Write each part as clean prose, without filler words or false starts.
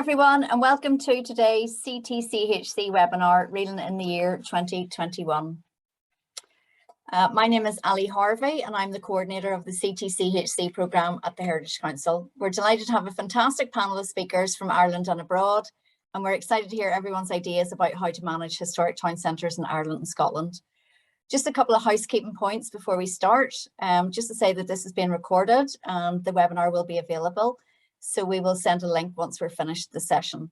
Everyone, and welcome to today's Ctchc webinar, Reeling in the Year 2021. My name is Ali Harvey and I'm the coordinator of the Ctchc programme at the Heritage Council. We're delighted to have a fantastic panel of speakers from Ireland and abroad, and we're excited to hear everyone's ideas about how to manage historic town centres in Ireland and Scotland. Just a couple of housekeeping points before we start. Just to say that this is being recorded and the webinar will be available. So we will send a link once we're finished the session.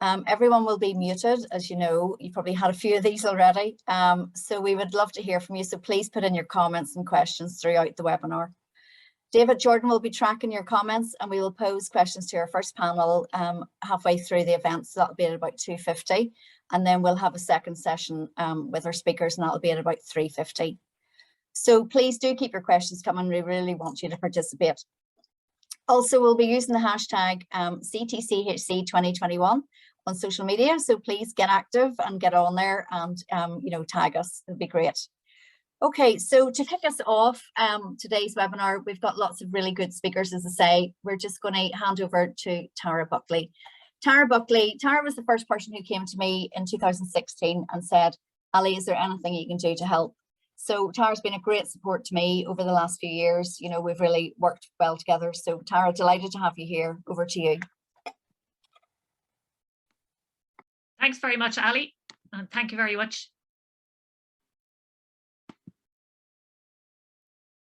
Everyone will be muted, as you know. You probably had a few of these already. So we would love to hear from you. So please put in your comments and questions throughout the webinar. David Jordan will be tracking your comments and we will pose questions to our first panel halfway through the event. So that'll be at about 2:50. And then we'll have a second session with our speakers and that'll be at about 3:50. So please do keep your questions coming. We really want you to participate. Also, we'll be using the hashtag Ctchc 2021 on social media. So please get active and get on there and, tag us. It'd be great. Okay, so to kick us off today's webinar, we've got lots of really good speakers, as I say. We're just going to hand over to Tara Buckley. Tara was the first person who came to me in 2016 and said, Ali, is there anything you can do to help? So Tara's been a great support to me over the last few years. You know, we've really worked well together. So Tara, delighted to have you here. Over to you. Thanks very much, Ali, and thank you very much.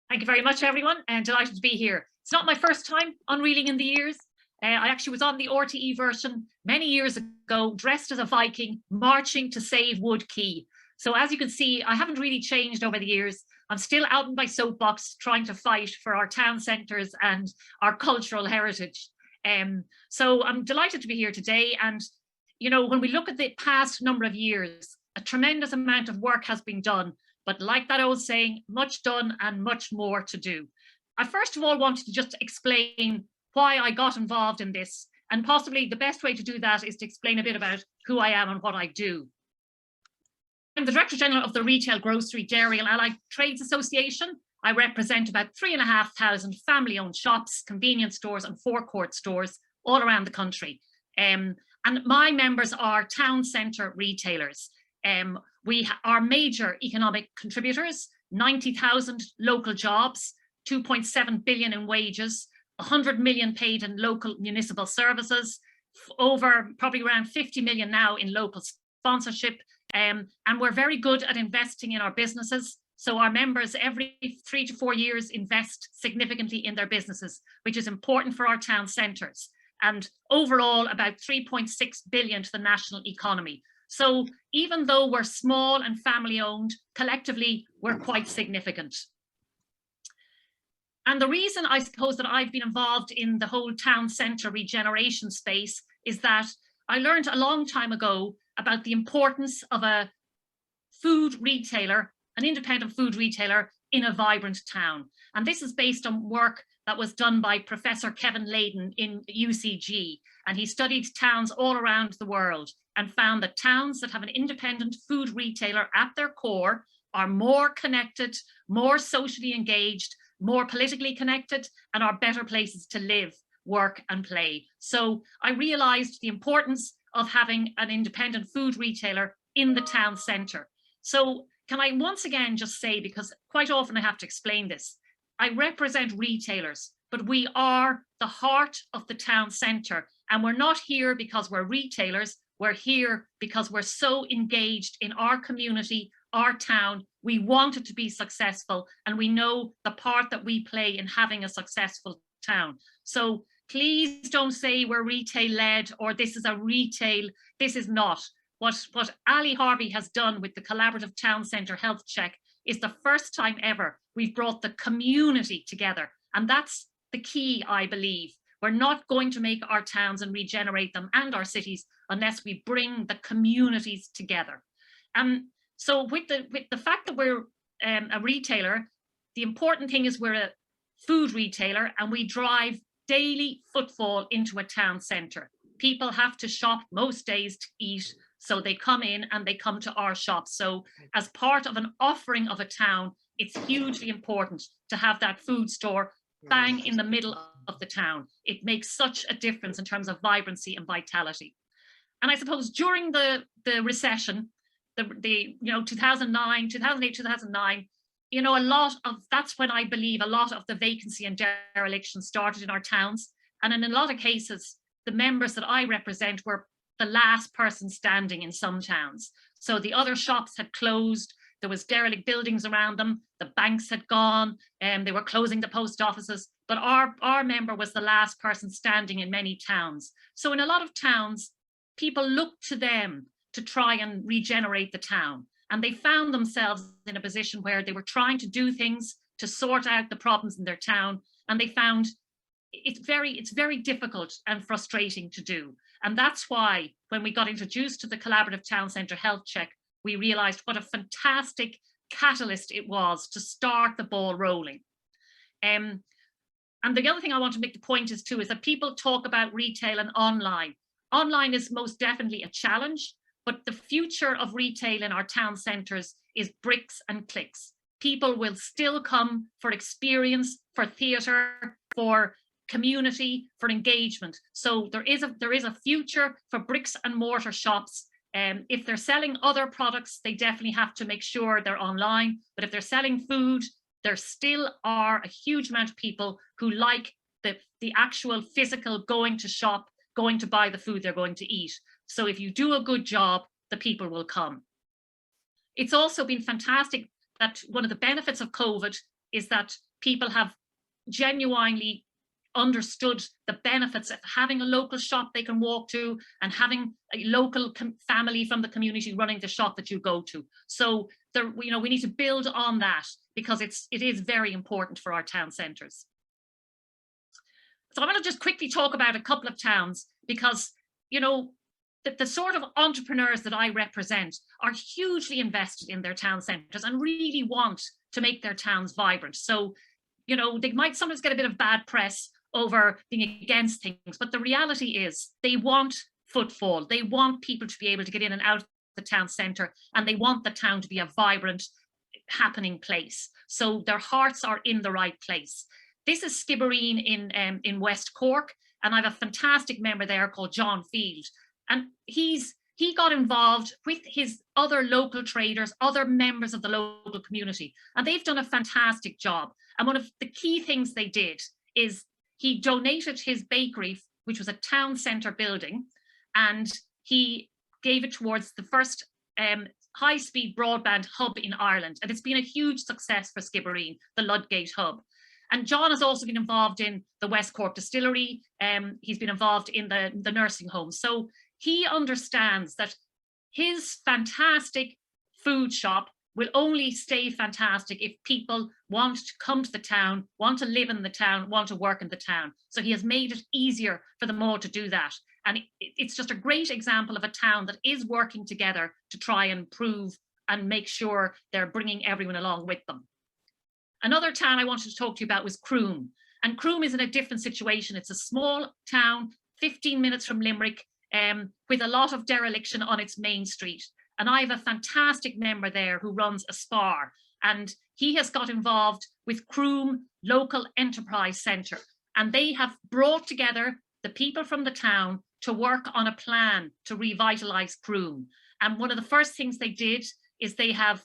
Thank you very much, everyone, and delighted to be here. It's not my first time on Reeling in the Years. I actually was on the RTE version many years ago, dressed as a Viking, marching to save Wood Quay. So as you can see, I haven't really changed over the years. I'm still out in my soapbox trying to fight for our town centres and our cultural heritage. So I'm delighted to be here today. And, you know, when we look at the past number of years, a tremendous amount of work has been done. But like that old saying, much done and much more to do. I first of all wanted to just explain why I got involved in this. And possibly the best way to do that is to explain a bit about who I am and what I do. I'm the Director General of the Retail, Grocery, Dairy and Allied Trades Association. I represent about 3,500 family-owned shops, convenience stores and forecourt stores all around the country. And my members are town centre retailers. We are major economic contributors, 90,000 local jobs, 2.7 billion in wages, 100 million paid in local municipal services, over probably around 50 million now in local sponsorship. And we're very good at investing in our businesses. So our members every 3 to 4 years invest significantly in their businesses, which is important for our town centres. And overall about 3.6 billion to the national economy. So even though we're small and family owned, collectively, we're quite significant. And the reason I suppose that I've been involved in the whole town centre regeneration space is that I learned a long time ago about the importance of a food retailer, an independent food retailer in a vibrant town. And this is based on work that was done by Professor Kevin Layden in UCG. And he studied towns all around the world and found that towns that have an independent food retailer at their core are more connected, more socially engaged, more politically connected, and are better places to live, work and play. So I realized the importance of having an independent food retailer in the town centre. So can I once again just say, because quite often I have to explain this, I represent retailers, but we are the heart of the town centre. And we're not here because we're retailers, we're here because we're so engaged in our community, our town. We want it to be successful and we know the part that we play in having a successful town. So please don't say we're retail led or this is a retail, this is not. What Ali Harvey has done with the collaborative town centre health check is the first time ever we've brought the community together. And that's the key, I believe. We're not going to make our towns and regenerate them and our cities unless we bring the communities together. So with the fact that we're a retailer, the important thing is we're a food retailer and we drive daily footfall into a town centre. People have to shop most days to eat, so they come in and they come to our shops. So as part of an offering of a town, it's hugely important to have that food store bang in the middle of the town. It makes such a difference in terms of vibrancy and vitality. And I suppose during the recession, the 2009, 2008, 2009, you know, that's when I believe a lot of the vacancy and dereliction started in our towns. And in a lot of cases, the members that I represent were the last person standing in some towns. So the other shops had closed, there was derelict buildings around them, the banks had gone, and they were closing the post offices, but our member was the last person standing in many towns. So in a lot of towns, people looked to them to try and regenerate the town. And they found themselves in a position where they were trying to do things to sort out the problems in their town. And they found it's very difficult and frustrating to do. And that's why when we got introduced to the Collaborative Town Centre Health Check, we realized what a fantastic catalyst it was to start the ball rolling. And the other thing I want to make the point is that people talk about retail and online. Online is most definitely a challenge, but the future of retail in our town centres is bricks and clicks. People will still come for experience, for theatre, for community, for engagement. So there is a future for bricks and mortar shops. If they're selling other products, they definitely have to make sure they're online. But if they're selling food, there still are a huge amount of people who like the actual physical going to shop, going to buy the food they're going to eat. So if you do a good job, the people will come. It's also been fantastic that one of the benefits of COVID is that people have genuinely understood the benefits of having a local shop they can walk to and having a local family from the community running the shop that you go to. So we need to build on that because it is very important for our town centres. So I want to just quickly talk about a couple of towns because, you know, the sort of entrepreneurs that I represent are hugely invested in their town centres and really want to make their towns vibrant. So, you know, they might sometimes get a bit of bad press over being against things, but the reality is they want footfall. They want people to be able to get in and out of the town centre, and they want the town to be a vibrant, happening place. So their hearts are in the right place. This is Skibbereen in West Cork, and I have a fantastic member there called John Field. And he got involved with his other local traders, other members of the local community, and they've done a fantastic job. And one of the key things they did is he donated his bakery, which was a town centre building, and he gave it towards the first high-speed broadband hub in Ireland. And it's been a huge success for Skibbereen, the Ludgate hub. And John has also been involved in the West Cork distillery. He's been involved in the nursing home. So he understands that his fantastic food shop will only stay fantastic if people want to come to the town, want to live in the town, want to work in the town. So he has made it easier for them all to do that. And it's just a great example of a town that is working together to try and improve and make sure they're bringing everyone along with them. Another town I wanted to talk to you about was Croom. And Croom is in a different situation. It's a small town, 15 minutes from Limerick, with a lot of dereliction on its main street. And I have a fantastic member there who runs a spar, and he has got involved with Croom Local Enterprise Centre. And they have brought together the people from the town to work on a plan to revitalise Croom. And one of the first things they did is they have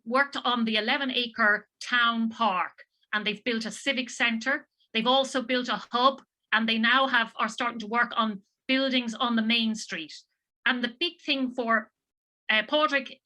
worked on the 11-acre town park, and they've built a civic centre. They've also built a hub, and they now are starting to work on buildings on the main street. And the big thing for Padraig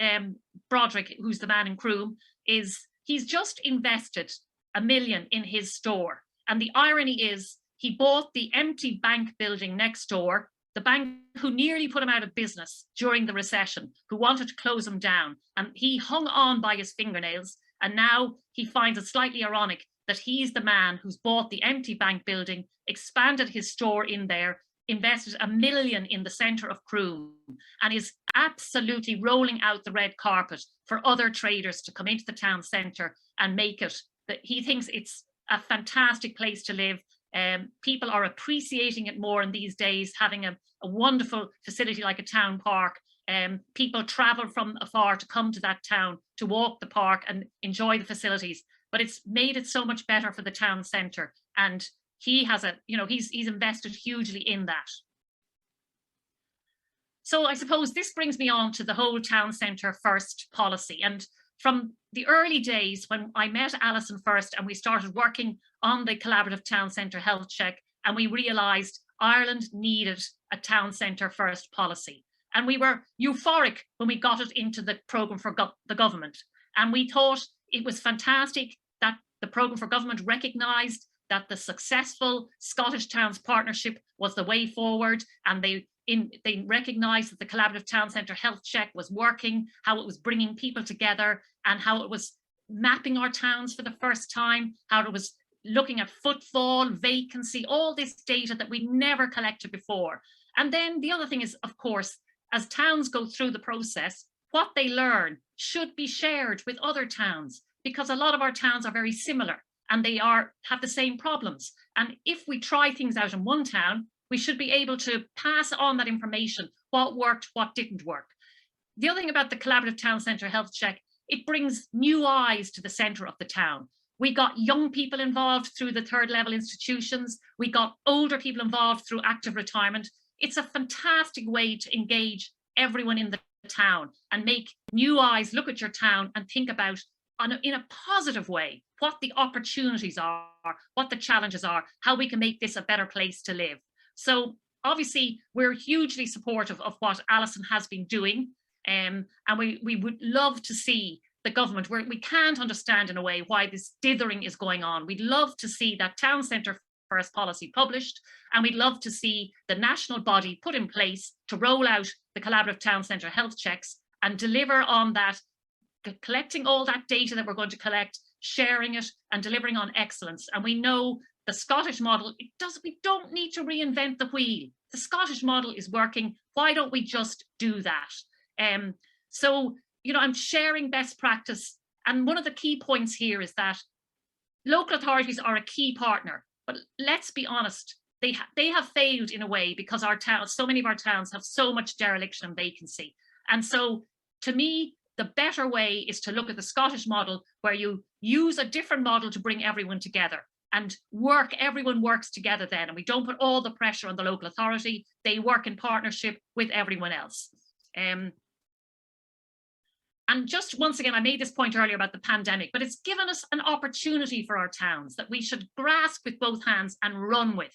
Broderick, who's the man in Croom, is he's just invested $1 million in his store. And the irony is he bought the empty bank building next door, the bank who nearly put him out of business during the recession, who wanted to close him down. And he hung on by his fingernails. And now he finds it slightly ironic that he's the man who's bought the empty bank building, expanded his store in there, invested $1 million in the centre of Croom, and is absolutely rolling out the red carpet for other traders to come into the town centre and make it. That he thinks it's a fantastic place to live. People are appreciating it more in these days, having a wonderful facility like a town park. People travel from afar to come to that town to walk the park and enjoy the facilities. but it's made it so much better for the town centre. And he has he's invested hugely in that. So I suppose this brings me on to the whole town centre first policy. And from the early days when I met Alison first and we started working on the collaborative town centre health check, and we realised Ireland needed a town centre first policy. And we were euphoric when we got it into the programme for the government. And we thought it was fantastic that the programme for government recognised that the successful Scottish Towns Partnership was the way forward, and they recognised that the collaborative town centre health check was working, how it was bringing people together, and how it was mapping our towns for the first time, how it was looking at footfall, vacancy, all this data that we never collected before. And then the other thing is, of course, as towns go through the process, what they learn should be shared with other towns, because a lot of our towns are very similar and they have the same problems. And if we try things out in one town, we should be able to pass on that information, what worked, what didn't work. The other thing about the collaborative town centre health check, it brings new eyes to the centre of the town. We got young people involved through the third level institutions. We got older people involved through active retirement. It's a fantastic way to engage everyone in the town and make new eyes look at your town and think about, in a positive way, what the opportunities are, what the challenges are, how we can make this a better place to live. So obviously we're hugely supportive of what Alison has been doing, and we would love to see the government, where we can't understand in a way why this dithering is going on. We'd love to see that town centre first policy published, and we'd love to see the national body put in place to roll out the collaborative town centre health checks and deliver on that, collecting all that data that we're going to collect, sharing it and delivering on excellence. And we know the Scottish model, we don't need to reinvent the wheel. The Scottish model is working. Why don't we just do that? So, I'm sharing best practice. And one of the key points here is that local authorities are a key partner, but let's be honest, they have failed in a way because our towns, so many of our towns have so much dereliction and vacancy. And so to me, the better way is to look at the Scottish model, where you use a different model to bring everyone together and everyone works together then, and we don't put all the pressure on the local authority. They work in partnership with everyone else. And just once again, I made this point earlier about the pandemic, but it's given us an opportunity for our towns that we should grasp with both hands and run with.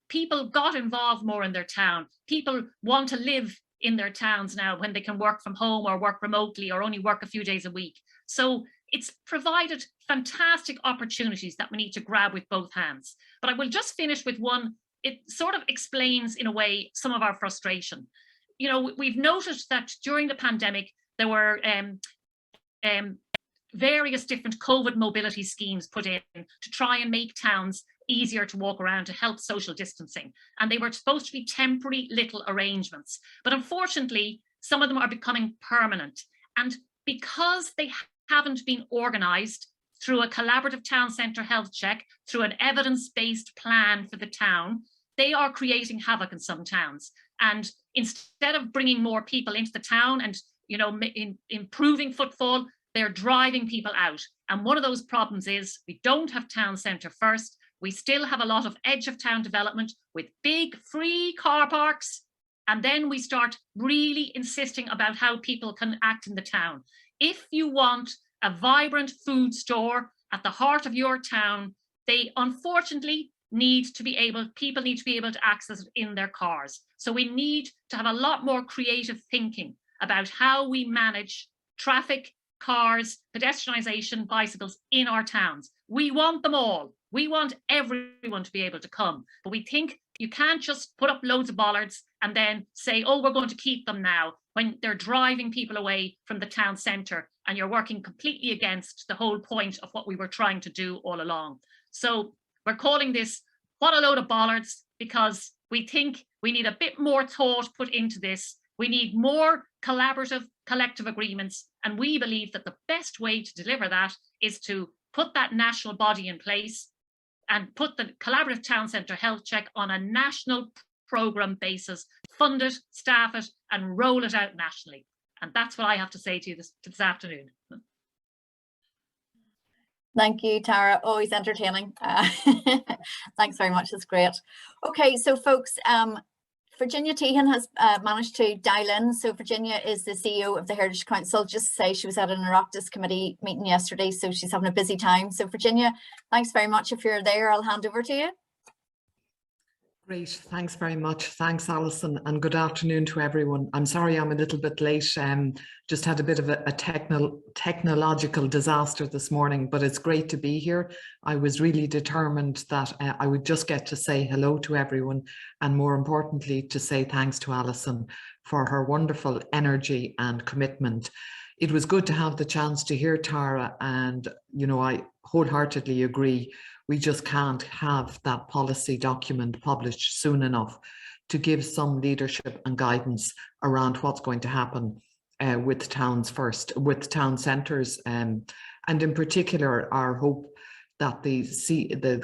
People got involved more in their town. People want to live in their towns now when they can work from home or work remotely or only work a few days a week. So it's provided fantastic opportunities that we need to grab with both hands. But I will just finish with one. It sort of explains in a way some of our frustration. We've noticed that during the pandemic, there were various different COVID mobility schemes put in to try and make towns easier to walk around to help social distancing. And they were supposed to be temporary little arrangements. But unfortunately, some of them are becoming permanent. And because they haven't been organised through a collaborative town centre health check, through an evidence-based plan for the town, they are creating havoc in some towns. And instead of bringing more people into the town and improving footfall, they're driving people out. And one of those problems is we don't have town centre first. We still have a lot of edge of town development with big free car parks. And then we start really insisting about how people can act in the town. If you want a vibrant food store at the heart of your town, they unfortunately people need to be able to access it in their cars. So we need to have a lot more creative thinking about how we manage traffic, cars, pedestrianisation, bicycles in our towns. We want them all. We want everyone to be able to come. But we think you can't just put up loads of bollards and then say, oh, we're going to keep them now, when they're driving people away from the town centre, and you're working completely against the whole point of what we were trying to do all along. So we're calling this "What a Load of Bollards," because we think we need a bit more thought put into this. We need more collaborative, collective agreements. And we believe that the best way to deliver that is to put that national body in place and put the collaborative town centre health check on a national programme basis, fund it, staff it, and roll it out nationally. And that's what I have to say to you this afternoon. Thank you, Tara. Always entertaining. Thanks very much. That's great. Okay, so folks, Virginia Tehan has managed to dial in. So Virginia is the CEO of the Heritage Council. Just to say she was at an Oireachtas committee meeting yesterday, so she's having a busy time. So Virginia, thanks very much. If you're there, I'll hand over to you. Great, thanks very much. Thanks, Alison, and good afternoon to everyone. I'm sorry I'm a little bit late. Just had a bit of a technological disaster this morning, but it's great to be here. I was really determined that I would just get to say hello to everyone, and more importantly, to say thanks to Alison for her wonderful energy and commitment. It was good to have the chance to hear Tara, and you know, I wholeheartedly agree. We just can't have that policy document published soon enough to give some leadership and guidance around what's going to happen with towns first, with town centres, and in particular our hope that the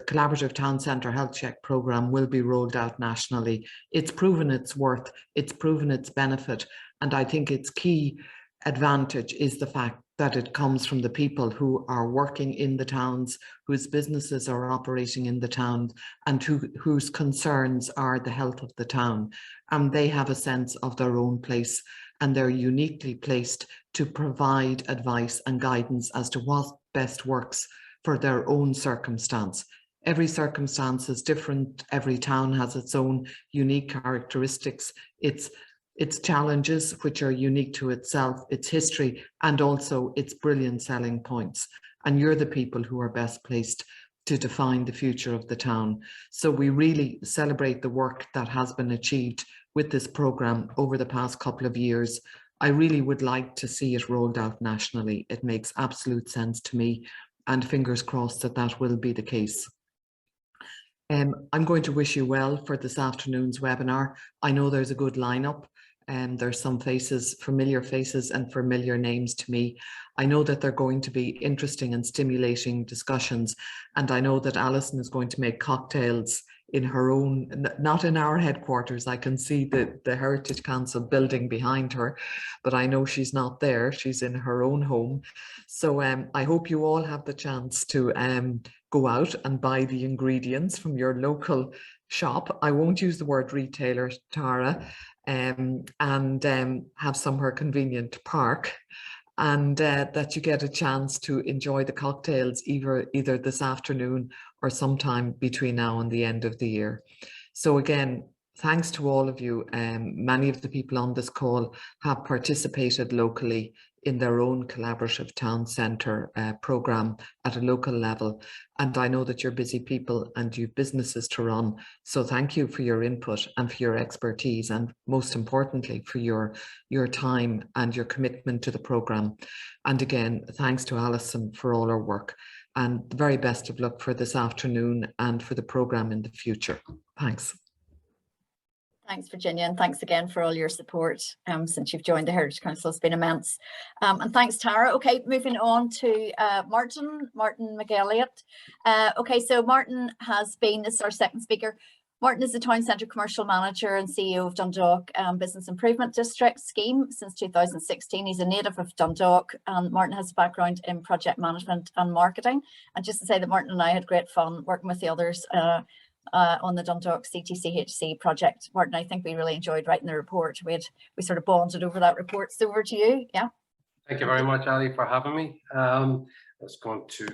Collaborative Town Centre Health Check programme will be rolled out nationally. It's proven its worth, it's proven its benefit, and I think its key advantage is the fact that it comes from the people who are working in the towns, whose businesses are operating in the town, and whose concerns are the health of the town. And they have a sense of their own place, and they're uniquely placed to provide advice and guidance as to what best works for their own circumstance. Every circumstance is different. Every town has its own unique characteristics. Its challenges, which are unique to itself, its history, and also its brilliant selling points. And you're the people who are best placed to define the future of the town. So we really celebrate the work that has been achieved with this programme over the past couple of years. I really would like to see it rolled out nationally. It makes absolute sense to me, and fingers crossed that that will be the case. I'm going to wish you well for this afternoon's webinar. I know there's a good lineup. There's some faces, familiar faces and familiar names to me. I know that they're going to be interesting and stimulating discussions, and I know that Alison is going to make cocktails in her own, not in our headquarters. I can see the Heritage Council building behind her, but I know she's not there. She's in her own home. So I hope you all have the chance to go out and buy the ingredients from your local shop. I won't use the word retailer, Tara, and have somewhere convenient to park, and that you get a chance to enjoy the cocktails either this afternoon or sometime between now and the end of the year. So again, thanks to all of you. Many of the people on this call have participated locally in their own collaborative town centre programme at a local level. And I know that you're busy people and you've businesses to run. So thank you for your input and for your expertise, and most importantly for your time and your commitment to the programme. And again, thanks to Alison for all her work, and the very best of luck for this afternoon and for the programme in the future. Thanks. Thanks, Virginia, and thanks again for all your support since you've joined the Heritage Council. It's been immense. And thanks, Tara. Okay, moving on to Martin McGilliot. Okay, so Martin has been, this is our second speaker. Martin is the Town Centre Commercial Manager and CEO of Dundalk Business Improvement District Scheme since 2016. He's a native of Dundalk, and Martin has a background in project management and marketing. And just to say that Martin and I had great fun working with the others on the Dundalk Ctchc project. Martin, I think we really enjoyed writing the report. We sort of bonded over that report. So over to you. Yeah. Thank you very much, Ali, for having me. Let's go to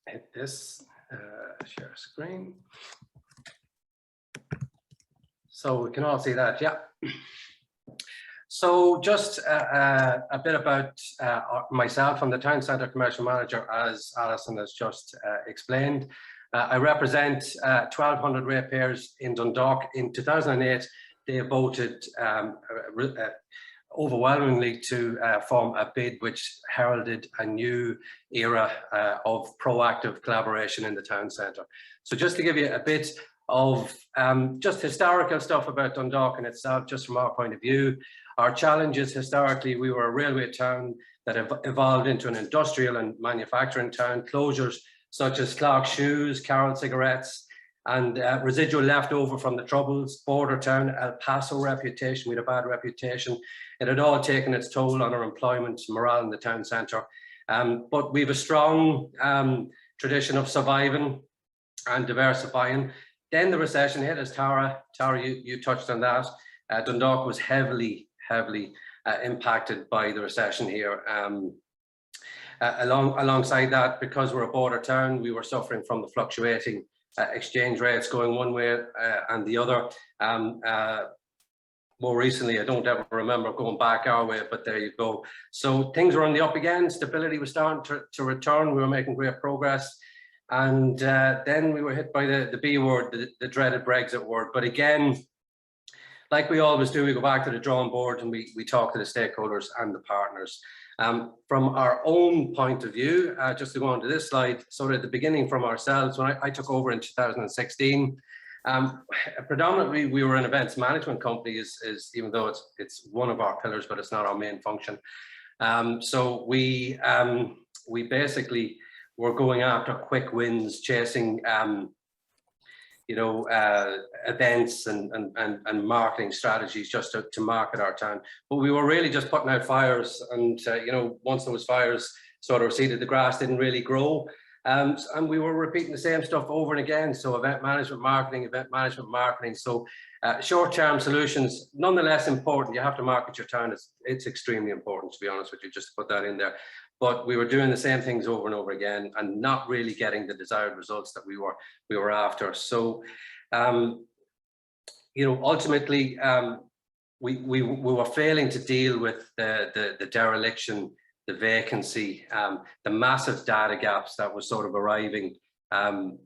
hit this, share screen. So we can all see that, yeah. So just a bit about myself. I'm the Town Centre Commercial Manager, as Alison has just explained. I represent 1,200 ratepayers in Dundalk. In 2008, they voted overwhelmingly to form a bid which heralded a new era of proactive collaboration in the town centre. So just to give you a bit of just historical stuff about Dundalk in itself, just from our point of view, our challenges historically, we were a railway town that evolved into an industrial and manufacturing town. Closures such as Clark Shoes, Carroll Cigarettes, and residual leftover from the Troubles, border town, El Paso reputation. We had a bad reputation. It had all taken its toll on our employment, morale in the town centre. But we have a strong tradition of surviving and diversifying. Then the recession hit, as Tara, you touched on that. Dundalk was heavily impacted by the recession here. Alongside that, because we're a border town, we were suffering from the fluctuating exchange rates going one way and the other. More recently, I don't ever remember going back our way, but there you go. So things were on the up again. Stability was starting to return. We were making great progress. And then we were hit by the B word, the dreaded Brexit word. But again, like we always do, we go back to the drawing board and we talk to the stakeholders and the partners. From our own point of view, just to go on to this slide, so at the beginning from ourselves, when I took over in 2016, predominantly we were an events management company, even though it's one of our pillars, but it's not our main function. So we basically were going after quick wins, chasing events and marketing strategies just to market our town. But we were really just putting out fires, and once those fires sort of receded, the grass didn't really grow. And we were repeating the same stuff over and again. So event management marketing. So short-term solutions, nonetheless important. You have to market your town. It's extremely important, to be honest with you, just to put that in there. But we were doing the same things over and over again and not really getting the desired results that we were after. So, ultimately, we were failing to deal with the dereliction, the vacancy, the massive data gaps that was sort of arriving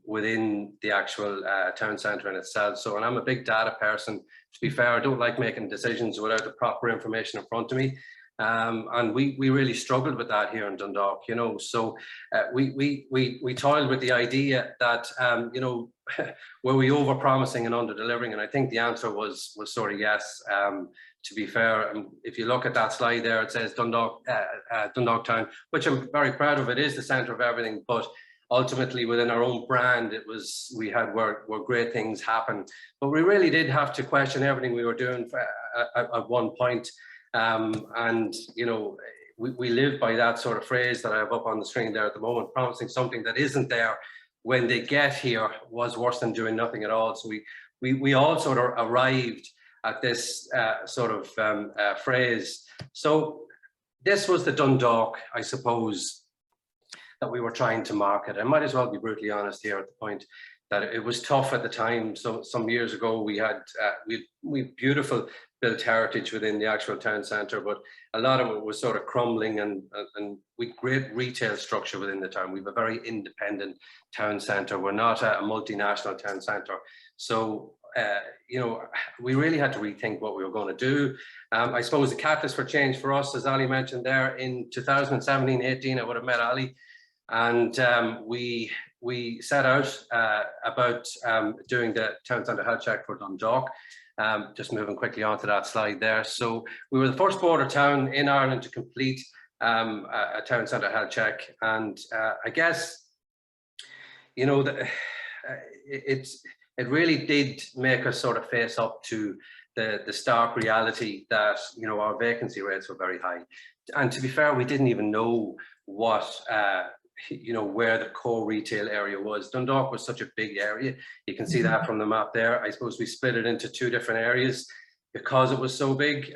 within the actual town centre in itself. So, and I'm a big data person. To be fair, I don't like making decisions without the proper information in front of me. And we really struggled with that here in Dundalk, so we toiled with the idea that, were we over-promising and under-delivering? And I think the answer was sort of yes. To be fair, if you look at that slide there, it says Dundalk Town, which I'm very proud of. It is the centre of everything, but ultimately within our own brand, we had where great things happen. But we really did have to question everything we were doing at one point. We live by that sort of phrase that I have up on the screen there at the moment. Promising something that isn't there when they get here was worse than doing nothing at all. So we all sort of arrived at this phrase. So this was the Dundalk, I suppose, that we were trying to market. I might as well be brutally honest here at the point that it was tough at the time. So some years ago, we had beautiful built heritage within the actual town centre, but a lot of it was sort of crumbling, and with great retail structure within the town. We have a very independent town centre. We're not a multinational town centre. So, we really had to rethink what we were going to do. I suppose the catalyst for change for us, as Ali mentioned there, in 2017-18, I would have met Ali, and we set out about doing the town centre health check for Dundalk. Just moving quickly onto that slide there. So we were the first border town in Ireland to complete a town centre health check, and I guess it really did make us sort of face up to the stark reality that our vacancy rates were very high, and to be fair, we didn't even know what where the core retail area was. Dundalk was such a big area. You can see that from the map there. I suppose we split it into two different areas because it was so big.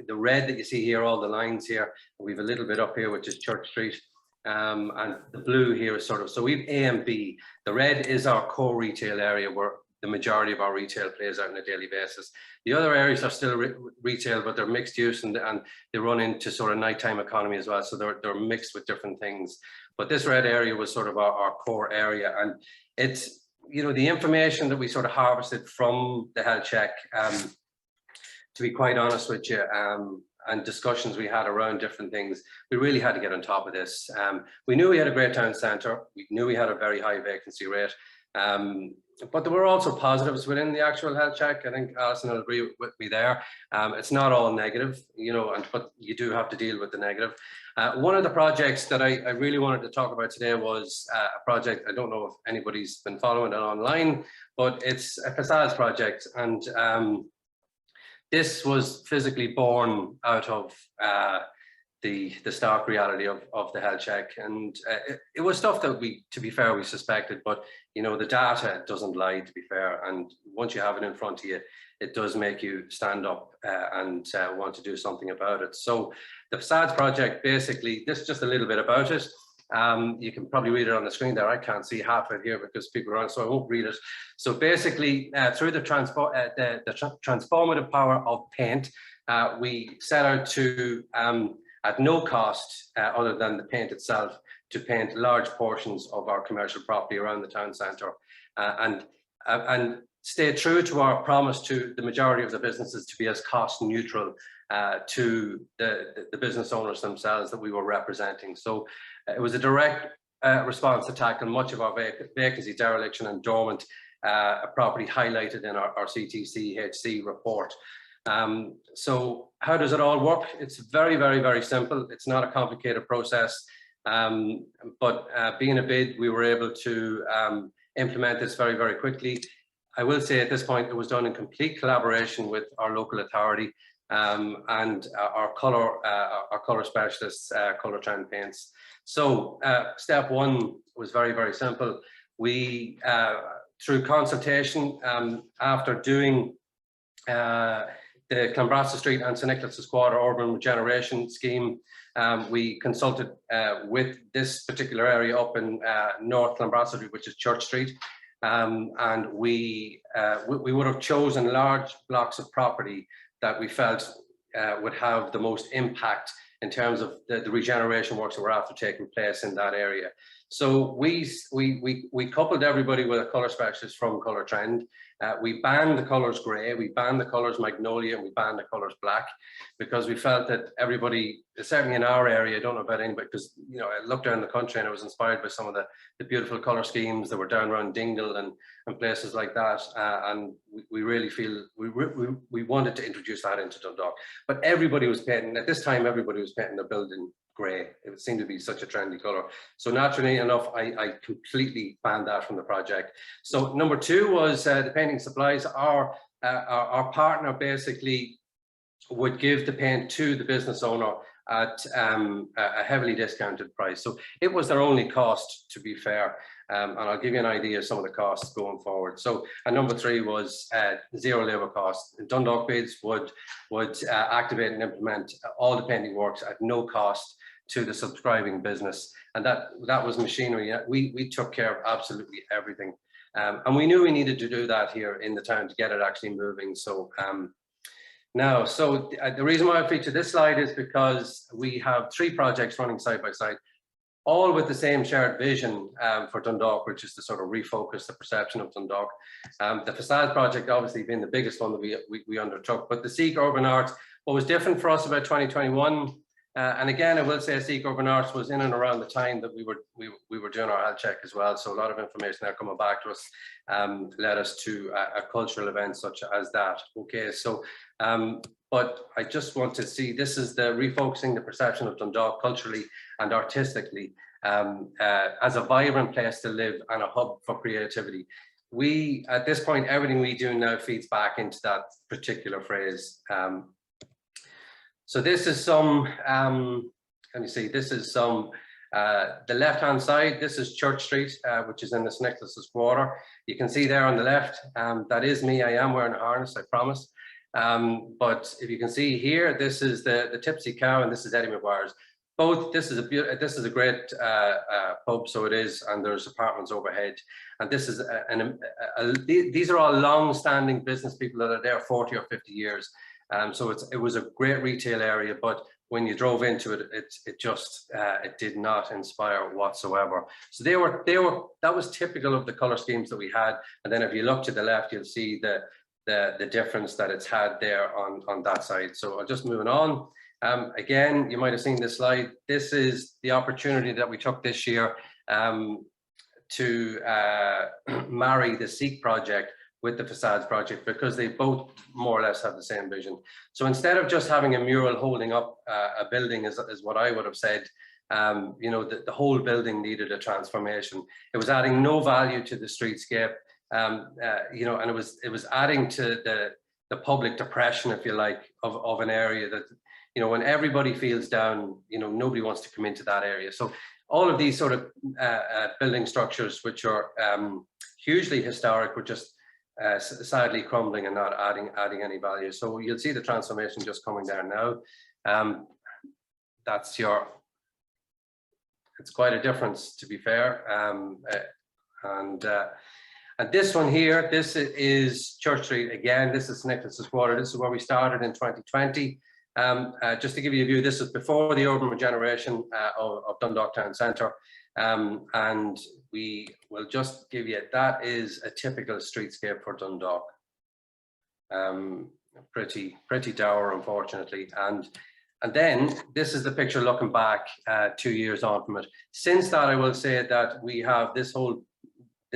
The red that you see here, all the lines here, we have a little bit up here, which is Church Street. And the blue here is sort of, so we have A and B. The red is our core retail area where the majority of our retail plays out on a daily basis. The other areas are still retail, but they're mixed use, and they run into sort of nighttime economy as well. So they're mixed with different things. But this red area was sort of our core area, and it's the information that we sort of harvested from the health check. To be quite honest with you, and discussions we had around different things, we really had to get on top of this. We knew we had a great town centre. We knew we had a very high vacancy rate. But there were also positives within the actual health check. I think Alison will agree with me there. It's not all negative, but you do have to deal with the negative. One of the projects that I really wanted to talk about today was a project, I don't know if anybody's been following it online, but it's a Facades Project. And this was physically born out of the stark reality of the health check. And it was stuff that to be fair, we suspected, but you know, the data doesn't lie, to be fair. And once you have it in front of you, it does make you stand up and want to do something about it. So the Facades Project, basically, this is just a little bit about it. You can probably read it on the screen there. I can't see half of it here because people are on, so I won't read it. So basically, through the transformative power of paint, we set out to, at no cost other than the paint itself, to paint large portions of our commercial property around the town centre, and stay true to our promise to the majority of the businesses to be as cost neutral to the business owners themselves that we were representing. So it was a direct response to tackle much of our vacancy, dereliction and dormant property highlighted in our Ctchc report. So how does it all work? It's very, very, very simple. It's not a complicated process, but being a bid, we were able to implement this very, very quickly. I will say at this point, it was done in complete collaboration with our local authority and our colour specialists, Colour Trend Paints. So step one was very, very simple. We, through consultation, after doing the Clonbrassil Street and St Nicholas's Quarter Urban Regeneration Scheme, we consulted with this particular area up in North Clonbrassil Street, which is Church Street. And we would have chosen large blocks of property that we felt would have the most impact in terms of the regeneration works that were after taking place in that area. So we coupled everybody with a colour specialist from Colour Trend. We banned the colours grey, we banned the colours magnolia, and we banned the colours black, because we felt that everybody, certainly in our area, I don't know about anybody, because you know, I looked around the country and I was inspired by some of the beautiful colour schemes that were down around Dingle and places like that, and we really feel we wanted to introduce that into Dundalk. But everybody was painting, at this time, everybody was painting their building grey. It seemed to be such a trendy colour. So naturally enough, I completely banned that from the project. So number two was the painting supplies. Our partner basically would give the paint to the business owner at a heavily discounted price. So it was their only cost, to be fair. And I'll give you an idea of some of the costs going forward. So, and number three was zero labour costs. Dundalk bids would activate and implement all the painting works at no cost to the subscribing business, and that was machinery. We took care of absolutely everything, and we knew we needed to do that here in the town to get it actually moving. So now, the reason why I feature this slide is because we have three projects running side by side, all with the same shared vision for Dundalk, which is to sort of refocus the perception of Dundalk. The Facades Project obviously being the biggest one that we undertook, but the Seek Urban Arts, what was different for us about 2021, and again, I will say Seek Urban Arts was in and around the time that we were doing our health check as well. So a lot of information there coming back to us led us to a cultural event such as that. Okay, so but I just want to see, this is the refocusing the perception of Dundalk culturally and artistically as a vibrant place to live and a hub for creativity. We, at this point, everything we do now feeds back into that particular phrase. So this is some, let me see, this is some, the left-hand side, this is Church Street, which is in the St Nicholas's Quarter. You can see there on the left, that is me. I am wearing a harness, I promise. But if you can see here, this is the Tipsy Cow and this is Eddie McGuire's. Both, this is a great pub, so it is, and there's apartments overhead. And this is, these are all long-standing business people that are there 40 or 50 years. So it was a great retail area, but when you drove into it, it did not inspire whatsoever. So that was typical of the color schemes that we had. And then if you look to the left, you'll see the difference that it's had there on that side. So I'm just moving on. Again, you might have seen this slide. This is the opportunity that we took this year to marry the Seek project with the Facades Project, because they both more or less have the same vision. So instead of just having a mural holding up a building, is what I would have said, you know, the whole building needed a transformation. It was adding no value to the streetscape, you know, and it was adding to the public depression, if you like, of an area that, you know, when everybody feels down, you know, nobody wants to come into that area. So all of these sort of building structures, which are hugely historic, were just sadly crumbling and not adding any value. So you'll see the transformation just coming there now. That's it's quite a difference, to be fair. And this one here, this is Church Street again. This is St Nicholas's Quarter. This is where we started in 2020. Just to give you a view, this is before the urban regeneration of Dundalk Town Centre. And we will just give you, that is a typical streetscape for Dundalk. Pretty dour, unfortunately. And then this is the picture looking back 2 years on from it. Since that, I will say that we have this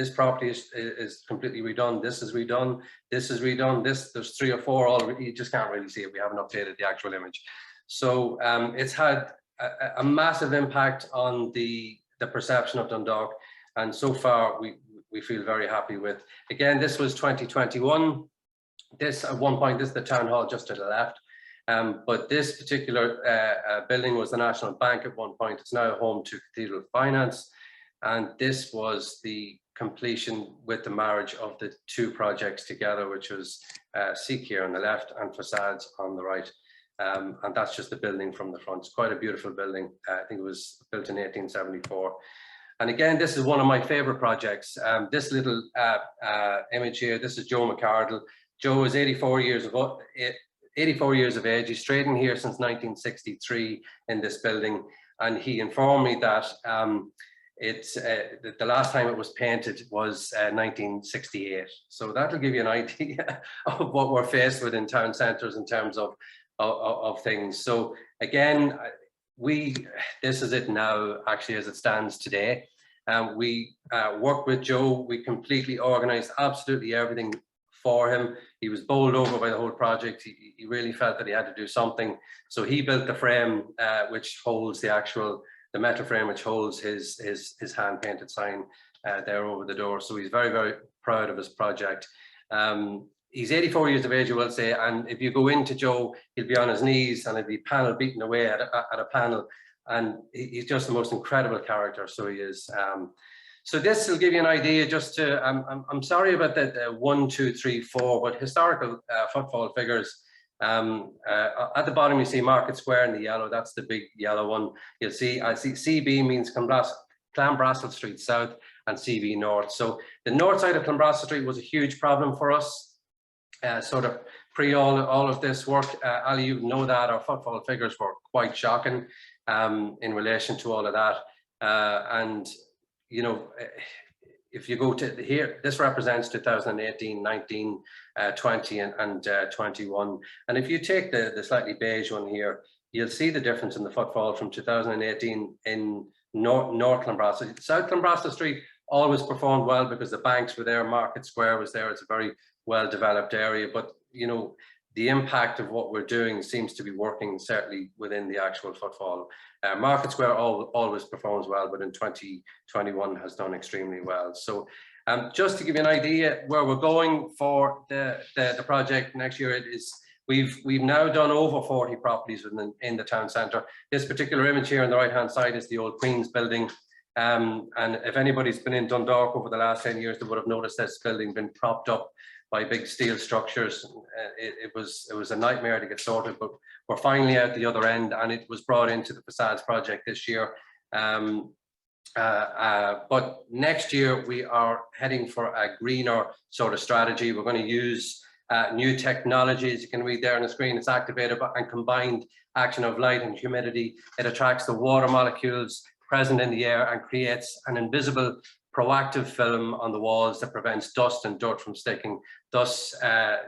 property is completely redone. This is redone. This is redone. There's 3 or 4 already. You just can't really see it. We haven't updated the actual image. So it's had a massive impact on the perception of Dundalk. And so far, we feel very happy with. Again, this was 2021. This, at one point, this is the town hall just to the left. But this particular building was the National Bank at one point. It's now home to Cathedral Finance. And this was the completion with the marriage of the 2 projects together, which was Ctchc here on the left and Facades on the right. And that's just the building from the front. It's quite a beautiful building. I think it was built in 1874. And again, this is one of my favorite projects. This little image here, this is Joe McArdle. Joe is 84 years of age. He's stayed in here since 1963 in this building. And he informed me that the last time it was painted was 1968. So that'll give you an idea of what we're faced with in town centres in terms of things. So again, this is it now, actually, as it stands today. We worked with Joe. We completely organised absolutely everything for him. He was bowled over by the whole project. He really felt that he had to do something. So he built the frame which holds the metal frame which holds his hand painted sign there over the door. So he's very, very proud of his project. He's 84 years of age, I will say, and if you go into Joe, he'll be on his knees and he'll be panel beating away at a panel, and he's just the most incredible character. So he is. So this will give you an idea. Just to, I'm sorry about the 1, 2, 3, 4, but historical footfall figures. At the bottom you see Market Square in the yellow. That's the big yellow one. You'll see, I see CB means Clanbrassil Street South and CB North. So the north side of Clanbrassil Street was a huge problem for us. Sort of pre all of this work, Ali, you know that our footfall figures were quite shocking in relation to all of that. And you know, if you go to here, this represents 2018, 19, 20 and 21. And if you take the slightly beige one here, you'll see the difference in the footfall from 2018 in North Clanbrassil. South Clanbrassil Street always performed well because the banks were there, Market Square was there. It's a very well developed area, but you know, the impact of what we're doing seems to be working certainly within the actual footfall. Market Square always performs well, but in 2021 has done extremely well. So just to give you an idea where we're going for the project next year, it is we've now done over 40 properties in the town centre. This particular image here on the right hand side is the old Queen's building. And if anybody's been in Dundalk over the last 10 years, they would have noticed this building been propped up by big steel structures. It was a nightmare to get sorted, but we're finally out the other end, and it was brought into the Facades project this year. But next year we are heading for a greener sort of strategy. We're going to use new technologies. You can read there on the screen, it's activated and combined action of light and humidity. It attracts the water molecules present in the air and creates an invisible proactive film on the walls that prevents dust and dirt from sticking. Thus,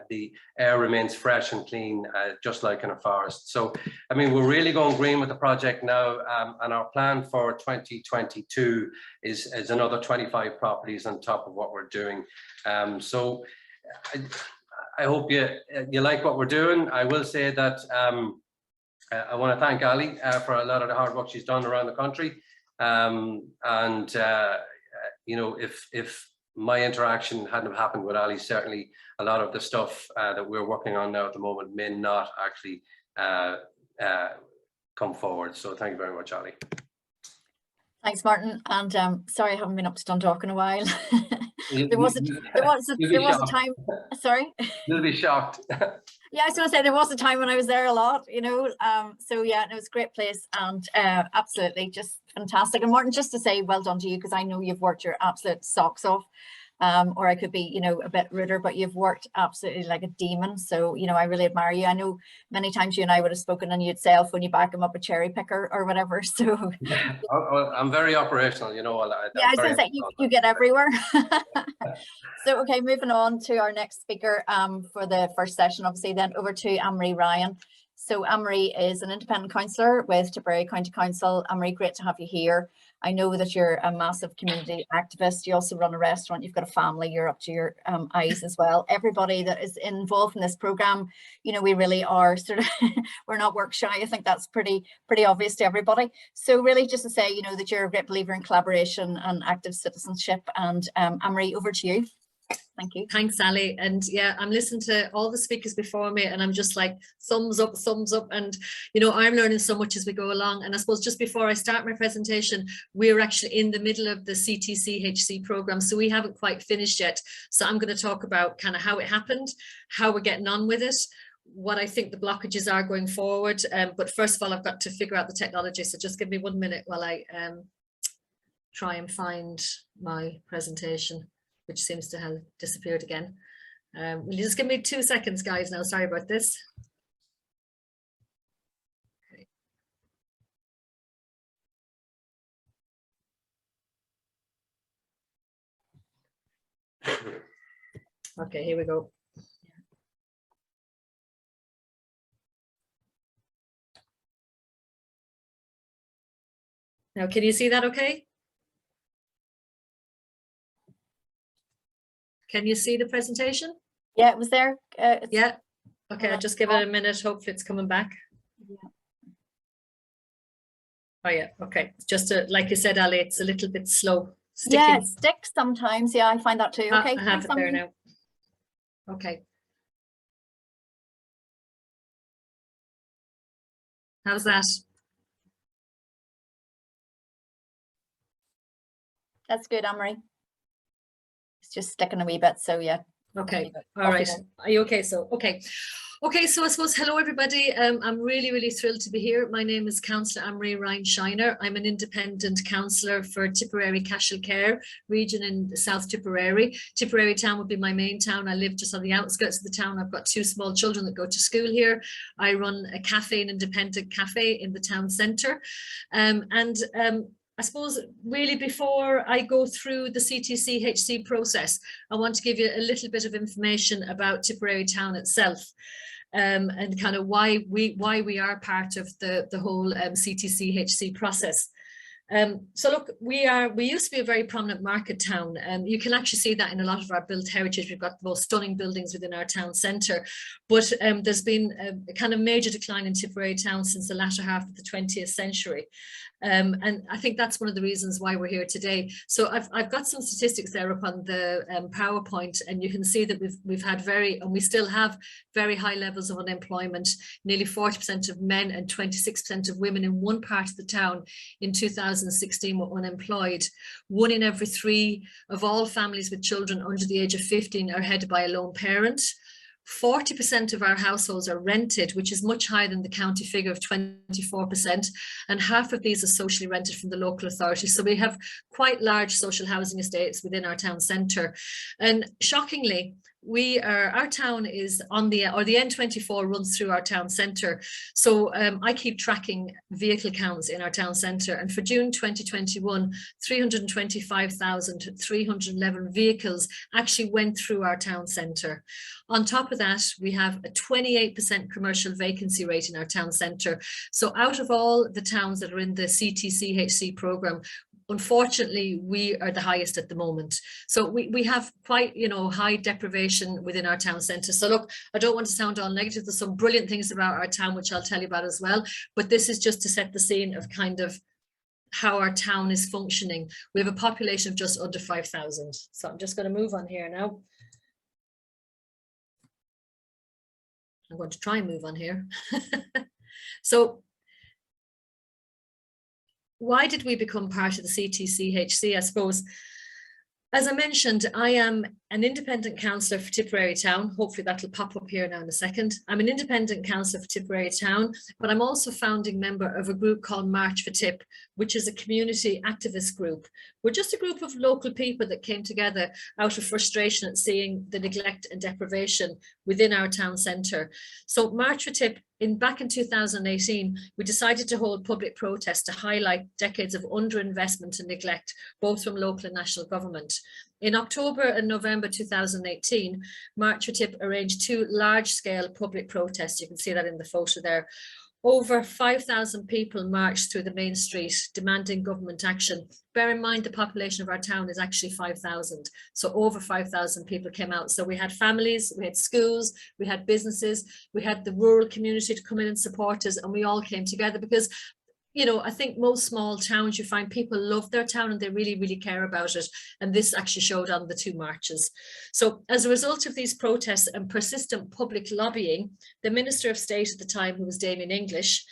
the air remains fresh and clean, just like in a forest. So, I mean, we're really going green with the project now, and our plan for 2022 is another 25 properties on top of what we're doing. So, I hope you like what we're doing. I will say that I want to thank Ali for a lot of the hard work she's done around the country, you know, if my interaction hadn't have happened with Ali, certainly a lot of the stuff that we're working on now at the moment may not actually come forward. So thank you very much, Ali. Thanks, Martin. And sorry, I haven't been up to Dundalk in a while. You'll there was a time. Sorry. You'll be shocked. Yeah, I was going to say there was a time when I was there a lot, you know. So yeah, it was a great place, and absolutely just fantastic. And Martin, just to say well done to you, because I know you've worked your absolute socks off. Or I could be, you know, a bit ruder, but you've worked absolutely like a demon. So, you know, I really admire you. I know many times you and I would have spoken and you'd say, "Elf, when you back him up a cherry picker or whatever." So I'm very operational, you know. Yeah, I was going to say you get everywhere. So, okay, moving on to our next speaker for the first session, obviously, then over to Amri Ryan. So Amri is an independent councillor with Tipperary County Council. Amri, great to have you here. I know that you're a massive community activist. You also run a restaurant. You've got a family. You're up to your eyes as well. Everybody that is involved in this program, you know, we really are sort of, we're not work shy. I think that's pretty obvious to everybody. So really just to say, you know, that you're a great believer in collaboration and active citizenship. And Amri, over to you. Thank you. Thanks, Ali. And yeah, I'm listening to all the speakers before me and I'm just like thumbs up. And, you know, I'm learning so much as we go along. And I suppose just before I start my presentation, we're actually in the middle of the Ctchc program. So we haven't quite finished yet. So I'm going to talk about kind of how it happened, how we're getting on with it, what I think the blockages are going forward. But first of all, I've got to figure out the technology. So just give me 1 minute while I try and find my presentation, which seems to have disappeared again. Will you just give me 2 seconds, guys, now? Sorry about this. Okay, here we go. Now, can you see that okay? Can you see the presentation? Yeah, it was there. Yeah. Okay, I'll just give it a minute. Hopefully it's coming back. Yeah. Oh yeah, okay. Just like you said, Ali, it's a little bit slow. Sticking. Yeah, it sticks sometimes. Yeah, I find that too. Okay, I have it there now. Okay. How's that? That's good, Amri. It's just sticking a wee bit, so yeah. Okay, all right. Are you okay? So, okay, so I suppose, hello everybody. I'm really thrilled to be here. My name is Councillor Amri Ryan Shiner. I'm an independent councillor for Tipperary Cashel Care region in South Tipperary. Tipperary town would be my main town. I live just on the outskirts of the town. I've got 2 small children that go to school here. I run a cafe, an independent cafe in the town centre. I suppose really before I go through the Ctchc process, I want to give you a little bit of information about Tipperary town itself, and kind of why we are part of the whole Ctchc process. So look, we used to be a very prominent market town. You can actually see that in a lot of our built heritage. We've got the most stunning buildings within our town centre, but there's been a kind of major decline in Tipperary town since the latter half of the 20th century. And I think that's one of the reasons why we're here today. So I've got some statistics there up on the PowerPoint, and you can see that we've had we still have very high levels of unemployment. Nearly 40% of men and 26% of women in one part of the town in 2016 were unemployed. 1 in every 3 of all families with children under the age of 15 are headed by a lone parent. 40% of our households are rented, which is much higher than the county figure of 24%, and half of these are socially rented from the local authority. So we have quite large social housing estates within our town centre. And shockingly, our town is on the N24 runs through our town centre. So I keep tracking vehicle counts in our town centre, and for June 2021, 325,311 vehicles actually went through our town centre. On top of that, we have a 28% commercial vacancy rate in our town centre. So out of all the towns that are in the Ctchc programme, unfortunately, we are the highest at the moment. So we have quite, high deprivation within our town centre. So look, I don't want to sound all negative. There's some brilliant things about our town, which I'll tell you about as well. But this is just to set the scene of kind of how our town is functioning. We have a population of just under 5,000. So I'm just going to move on here now. I'm going to try and move on here. So why did we become part of the CTCHC? I suppose, as I mentioned, I am an independent councillor for Tipperary Town. Hopefully that'll pop up here now in a second. I'm an independent councillor for Tipperary Town, but I'm also founding member of a group called March for Tip, which is a community activist group. We're just a group of local people that came together out of frustration at seeing the neglect and deprivation within our town centre. So March for Tip, back in 2018, we decided to hold public protests to highlight decades of underinvestment and neglect, both from local and national government. In October and November 2018, March for Tip arranged 2 large-scale public protests. You can see that in the photo there. Over 5,000 people marched through the main street demanding government action. Bear in mind the population of our town is actually 5,000. So over 5,000 people came out. So we had families, we had schools, we had businesses, we had the rural community to come in and support us, and we all came together because, you know, I think most small towns, you find people love their town and they really, really care about it. And this actually showed on the 2 marches. So as a result of these protests and persistent public lobbying, the Minister of State at the time, who was Damien English,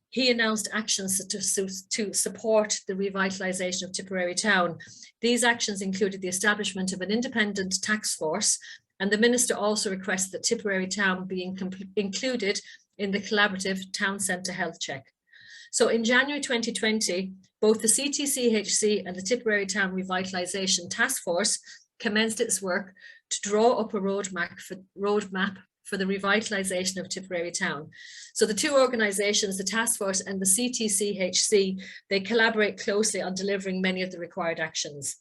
he announced actions to support the revitalisation of Tipperary Town. These actions included the establishment of an independent task force, and the Minister also requested that Tipperary Town be included in the collaborative Town Centre Health Check. So in January 2020, both the CTCHC and the Tipperary Town Revitalisation Task Force commenced its work to draw up a roadmap for the revitalisation of Tipperary Town. So the 2 organisations, the Task Force and the CTCHC, they collaborate closely on delivering many of the required actions.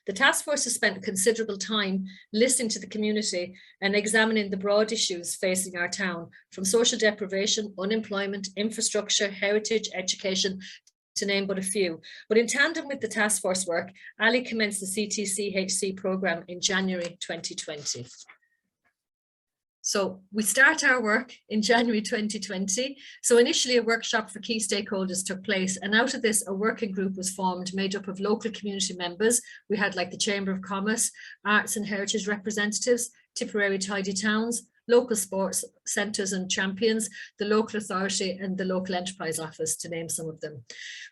The task force has spent considerable time listening to the community and examining the broad issues facing our town, from social deprivation, unemployment, infrastructure, heritage, education, to name but a few. But in tandem with the task force work, Ali commenced the CTCHC programme in January 2020. So we start our work in January 2020. So initially a workshop for key stakeholders took place, and out of this a working group was formed made up of local community members. We had like the Chamber of Commerce, Arts and Heritage representatives, Tipperary Tidy Towns, local sports centres and champions, the local authority and the local enterprise office, to name some of them.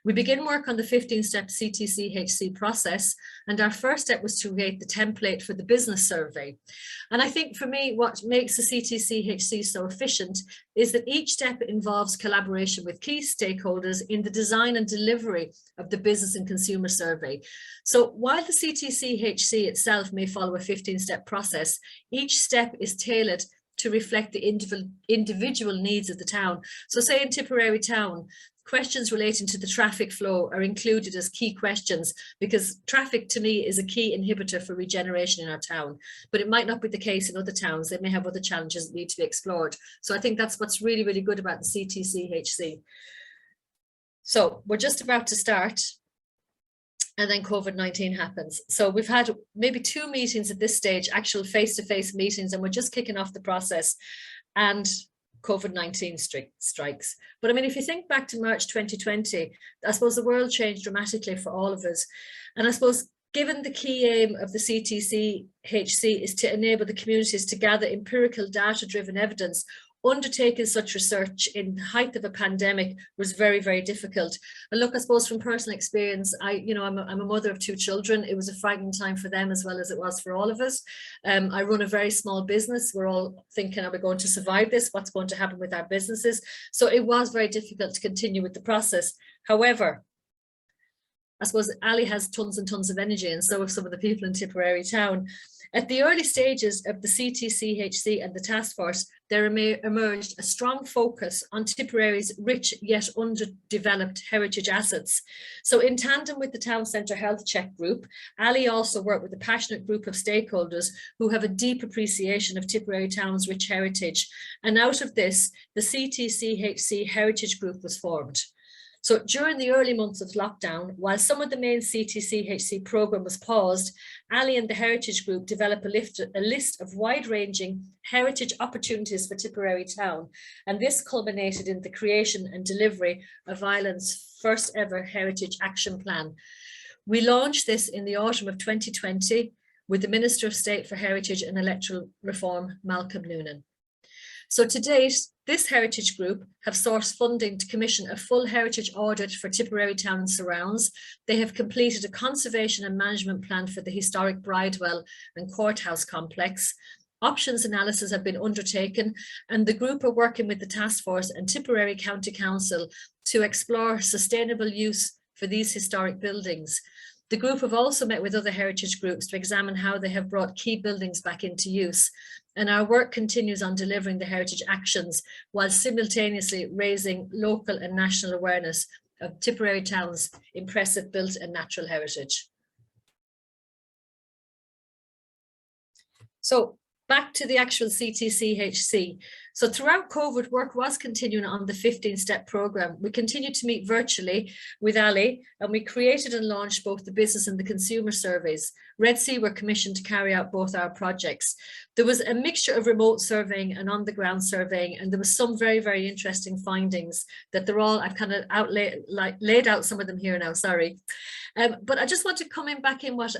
We begin work on the 15-step CTCHC process, and our first step was to create the template for the business survey. And I think for me, what makes the CTCHC so efficient is that each step involves collaboration with key stakeholders in the design and delivery of the business and consumer survey. So while the CTCHC itself may follow a 15-step process, each step is tailored to reflect the individual needs of the town. So say in Tipperary Town, questions relating to the traffic flow are included as key questions, because traffic to me is a key inhibitor for regeneration in our town, but it might not be the case in other towns. They may have other challenges that need to be explored. So I think that's what's really, really good about the CTCHC. So we're just about to start, and then COVID-19 happens. So we've had maybe 2 meetings at this stage, actual face-to-face meetings, and we're just kicking off the process, and COVID-19 strikes. But I mean, if you think back to March 2020, I suppose the world changed dramatically for all of us. And I suppose given the key aim of the CTCHC is to enable the communities to gather empirical data-driven evidence, undertaking such research in the height of a pandemic was very, very difficult. And look, I suppose from personal experience, I'm a mother of 2 children. It was a frightening time for them as well as it was for all of us. I run a very small business. We're all thinking, are we going to survive this? What's going to happen with our businesses? So it was very difficult to continue with the process. However, I suppose Ali has tons and tons of energy, and so have some of the people in Tipperary Town. At the early stages of the CTCHC and the task force, there emerged a strong focus on Tipperary's rich yet underdeveloped heritage assets. So in tandem with the Town Centre Health Check group, Ali also worked with a passionate group of stakeholders who have a deep appreciation of Tipperary Town's rich heritage. And out of this, the CTCHC Heritage Group was formed. So during the early months of lockdown, while some of the main CTCHC programme was paused, Ali and the Heritage Group developed a list of wide-ranging heritage opportunities for Tipperary Town, and this culminated in the creation and delivery of Ireland's first ever Heritage Action Plan. We launched this in the autumn of 2020 with the Minister of State for Heritage and Electoral Reform, Malcolm Noonan. So to date, this heritage group have sourced funding to commission a full heritage audit for Tipperary town and surrounds. They have completed a conservation and management plan for the historic Bridewell and Courthouse complex. Options analysis have been undertaken, and the group are working with the task force and Tipperary County Council to explore sustainable use for these historic buildings. The group have also met with other heritage groups to examine how they have brought key buildings back into use. And our work continues on delivering the heritage actions while simultaneously raising local and national awareness of Tipperary town's impressive built and natural heritage. So back to the actual Ctchc. So throughout COVID, work was continuing on the 15-step program. We continued to meet virtually with Ali, and we created and launched both the business and the consumer surveys. Red Sea were commissioned to carry out both our projects. There was a mixture of remote surveying and on-the-ground surveying, and there was some very, very interesting findings that they're all, I've kind of laid out some of them here now, sorry. But I just want to come back in what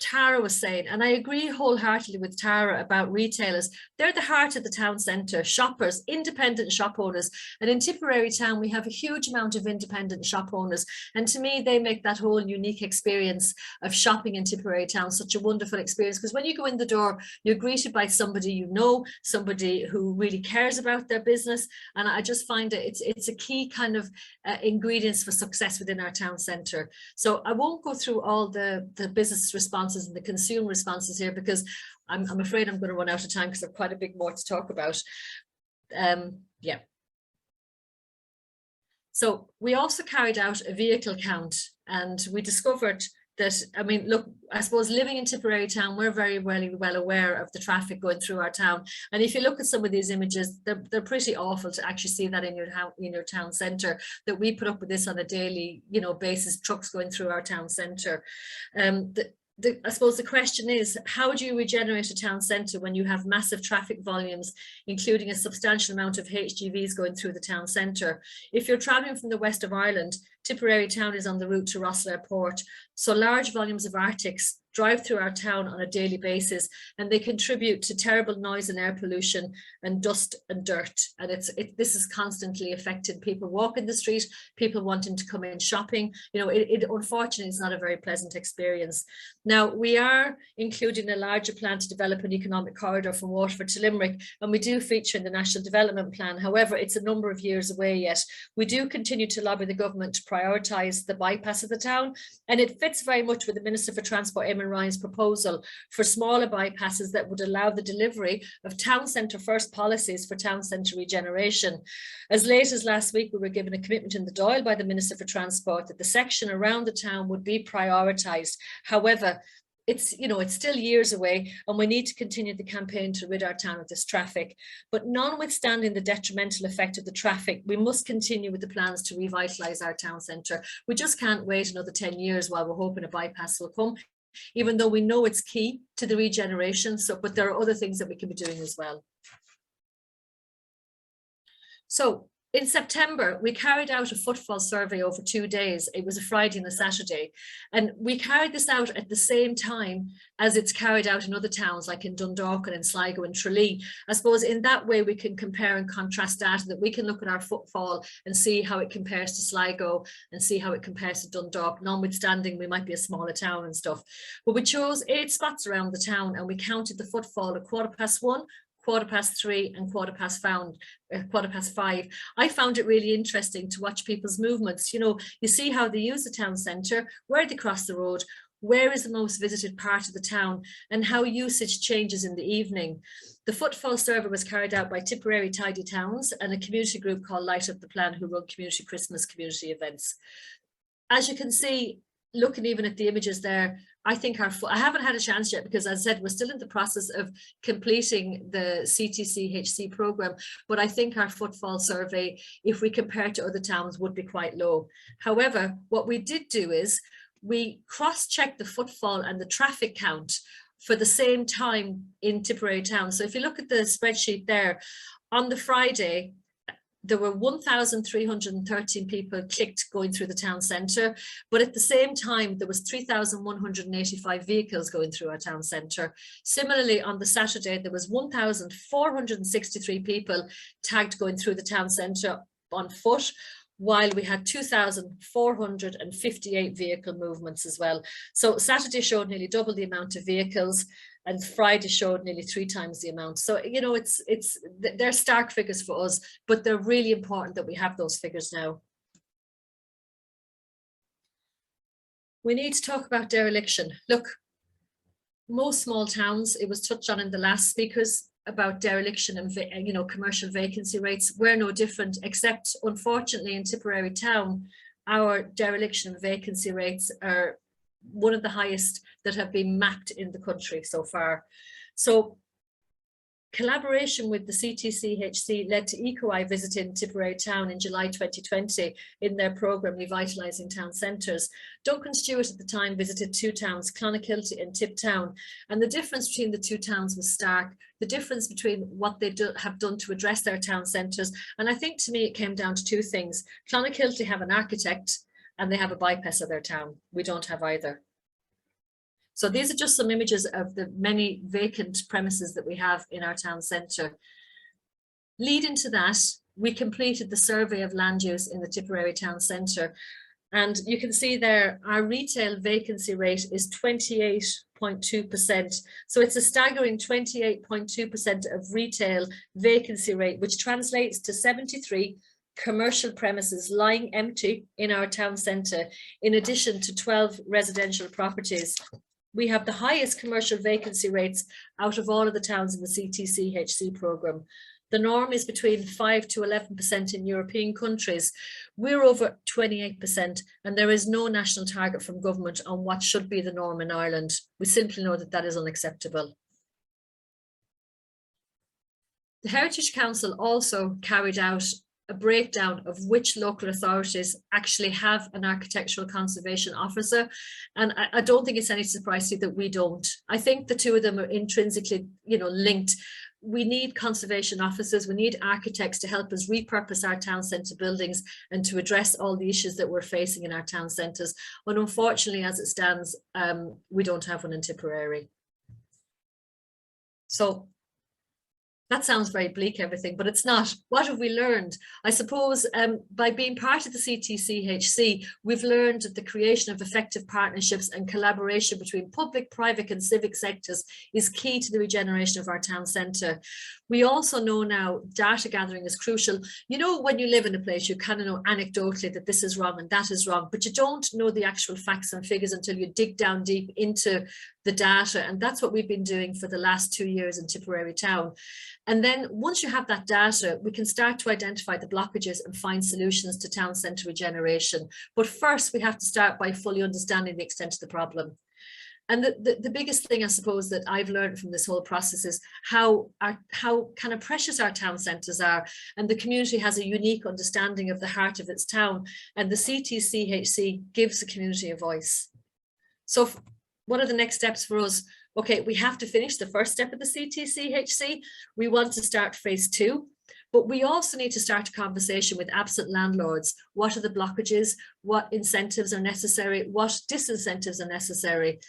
Tara was saying, and I agree wholeheartedly with Tara about retailers. They're the heart of the town centre, shoppers, independent shop owners. And in Tipperary town, we have a huge amount of independent shop owners. And to me, they make that whole unique experience of shopping in Tipperary town such a wonderful experience. Because when you go in the door, you're greeted by somebody you know, somebody who really cares about their business. And I just find it's a key kind of ingredients for success within our town centre. So I won't go through all the business responses and the consumer responses here, because I'm afraid I'm going to run out of time because I've quite a bit more to talk about. Yeah. So we also carried out a vehicle count, and we discovered that, I mean, look, I suppose living in Tipperary town, we're very well aware of the traffic going through our town. And if you look at some of these images, they're pretty awful to actually see that in your town centre, that we put up with this on a daily, basis, trucks going through our town centre. I suppose the question is, how do you regenerate a town centre when you have massive traffic volumes, including a substantial amount of HGVs going through the town centre? If you're travelling from the west of Ireland, Tipperary town is on the route to Rossall Airport, so large volumes of Arctics drive through our town on a daily basis, and they contribute to terrible noise and air pollution and dust and dirt. And this is constantly affecting people walking the street, people wanting to come in shopping. Unfortunately, it's not a very pleasant experience. Now, we are including a larger plan to develop an economic corridor from Waterford to Limerick, and we do feature in the National Development Plan. However, it's a number of years away yet. We do continue to lobby the government to prioritise the bypass of the town, and it fits very much with the Minister for Transport, Amri Ryan's proposal for smaller bypasses that would allow the delivery of town centre first policies for town centre regeneration. As late as last week, we were given a commitment in the Dáil by the Minister for Transport that the section around the town would be prioritised. However, it's still years away, and we need to continue the campaign to rid our town of this traffic. But notwithstanding the detrimental effect of the traffic, we must continue with the plans to revitalise our town centre. We just can't wait another 10 years while we're hoping a bypass will come, even though we know it's key to the regeneration. But there are other things that we can be doing as well. So in September, we carried out a footfall survey over 2 days. It was a Friday and a Saturday. And we carried this out at the same time as it's carried out in other towns, like in Dundalk and in Sligo and Tralee. I suppose in that way, we can compare and contrast data, that we can look at our footfall and see how it compares to Sligo and see how it compares to Dundalk, notwithstanding we might be a smaller town and stuff. But we chose 8 spots around the town, and we counted the footfall at 1:15, 3:15, and 5:15. I found it really interesting to watch people's movements. You see how they use the town centre, where they cross the road, where is the most visited part of the town, and how usage changes in the evening. The footfall survey was carried out by Tipperary Tidy Towns and a community group called Light Up the Plan, who run community Christmas community events. As you can see, looking even at the images there, I think I haven't had a chance yet, because as I said, we're still in the process of completing the Ctchc program, but I think our footfall survey, if we compare to other towns, would be quite low. However, what we did do is we cross-checked the footfall and the traffic count for the same time in Tipperary town. So if you look at the spreadsheet there, on the Friday, there were 1,313 people clicked going through the town centre, but at the same time, there was 3,185 vehicles going through our town centre. Similarly, on the Saturday, there was 1,463 people tagged going through the town centre on foot, while we had 2,458 vehicle movements as well. So Saturday showed nearly double the amount of vehicles, and Friday showed nearly 3 times the amount. So, you know, they're stark figures for us, but they're really important that we have those figures now. We need to talk about dereliction. Look, most small towns, it was touched on in the last speakers about dereliction and, you know, commercial vacancy rates. We're no different, except unfortunately in Tipperary town, our dereliction and vacancy rates are one of the highest that have been mapped in the country so far. So collaboration with the Ctchc led to EcoEye visiting Tipperary town in July 2020 in their programme Revitalising Town Centres. Duncan Stewart at the time visited 2 towns, Clonakilty and Tiptown, and the difference between the 2 towns was stark. The difference between what they have done to address their town centres, and I think to me it came down to 2 things. Clonakilty have an architect and they have a bypass of their town. We don't have either. So these are just some images of the many vacant premises that we have in our town centre. Leading to that, we completed the survey of land use in the Tipperary town centre. And you can see there, our retail vacancy rate is 28.2%. So it's a staggering 28.2% of retail vacancy rate, which translates to 73 commercial premises lying empty in our town centre, in addition to 12 residential properties. We have the highest commercial vacancy rates out of all of the towns in the Ctchc programme. The norm is between 5 to 11% in European countries. We're over 28%, and there is no national target from government on what should be the norm in Ireland. We simply know that that is unacceptable. The Heritage Council also carried out a breakdown of which local authorities actually have an architectural conservation officer. And I don't think it's any surprise to you that we don't. I think the 2 of them are intrinsically, you know, linked. We need conservation officers, we need architects to help us repurpose our town centre buildings and to address all the issues that we're facing in our town centres. But unfortunately, as it stands, we don't have one in Tipperary. So that sounds very bleak, everything, but it's not. What have we learned? I suppose by being part of the Ctchc, we've learned that the creation of effective partnerships and collaboration between public, private and civic sectors is key to the regeneration of our town centre. We also know now data gathering is crucial. You know, when you live in a place, you kind of know anecdotally that this is wrong and that is wrong, but you don't know the actual facts and figures until you dig down deep into the data. And that's what we've been doing for the last 2 years in Tipperary town. And then once you have that data, we can start to identify the blockages and find solutions to town centre regeneration. But first, we have to start by fully understanding the extent of the problem. And the biggest thing, I suppose, that I've learned from this whole process is how kind of precious our town centres are. And the community has a unique understanding of the heart of its town. And the Ctchc gives the community a voice. So what are the next steps for us? Okay, we have to finish the first step of the Ctchc. We want to start phase 2, but we also need to start a conversation with absent landlords. What are the blockages? What incentives are necessary? What disincentives are necessary?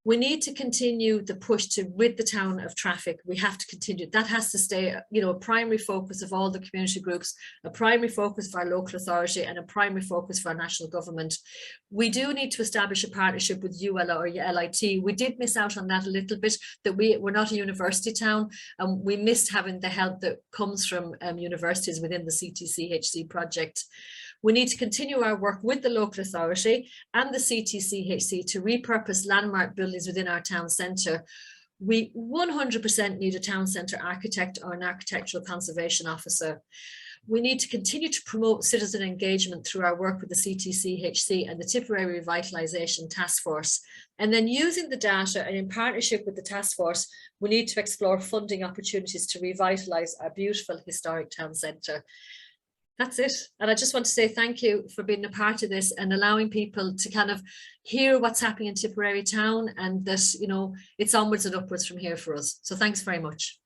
We need to continue the push to rid the town of traffic. We have to continue. That has to stay, you know, a primary focus of all the community groups, a primary focus for our local authority and a primary focus for our national government. We do need to establish a partnership with ULA or LIT. We did miss out on that a little bit, that we're not a university town, and we missed having the help that comes from universities within the Ctchc project. We need to continue our work with the local authority and the Ctchc to repurpose landmark buildings within our town centre. We 100% need a town centre architect or an architectural conservation officer. We need to continue to promote citizen engagement through our work with the Ctchc and the Tipperary Revitalisation Task Force. And then using the data and in partnership with the task force, we need to explore funding opportunities to revitalise our beautiful historic town centre. That's it. And I just want to say thank you for being a part of this and allowing people to kind of hear what's happening in Tipperary town, and that, you know, it's onwards and upwards from here for us. So thanks very much.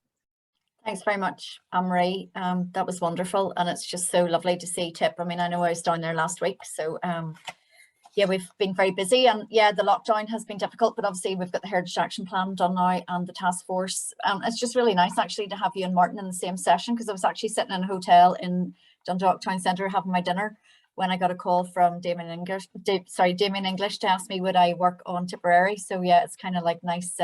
Thanks very much, Amri. That was wonderful, and it's just so lovely to see Tip. I mean, I know I was down there last week, so yeah, we've been very busy, and yeah, the lockdown has been difficult, but obviously we've got the Heritage Action Plan done now and the task force. It's just really nice actually to have you and Martin in the same session, because I was actually sitting in a hotel in Dundalk Town Centre having my dinner when I got a call from Damien English to ask me would I work on Tipperary. So yeah, it's kind of like nice,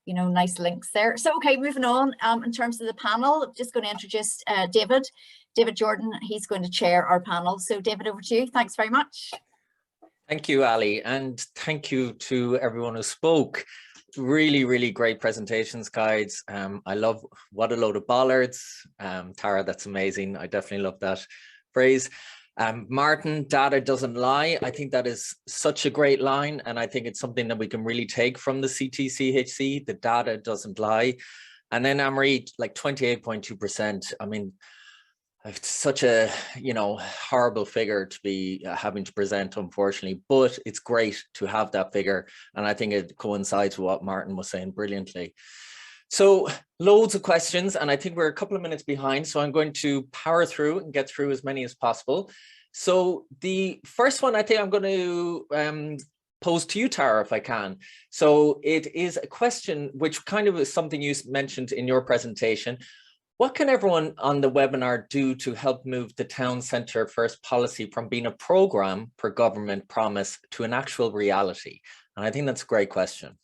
you know, nice links there. So okay, moving on. In terms of the panel, I'm just going to introduce David Jordan. He's going to chair our panel. So David, over to you. Thanks very much. Thank you, Ali, and thank you to everyone who spoke. Really, really great presentations, guys. I love "what a load of bollards." Tara, that's amazing. I definitely love that phrase. Martin, data doesn't lie. I think that is such a great line, and I think it's something that we can really take from the CTCHC. The data doesn't lie. And then Amri, like 28.2%. I mean, it's such a, you know, horrible figure to be having to present, unfortunately, but it's great to have that figure. And I think it coincides with what Martin was saying brilliantly. So loads of questions, and I think we're a couple of minutes behind, so I'm going to power through and get through as many as possible. So the first one I think I'm going to pose to you, Tara, if I can. So it is a question which kind of is something you mentioned in your presentation. What can everyone on the webinar do to help move the town centre first policy from being a programme for government promise to an actual reality? And I think that's a great question.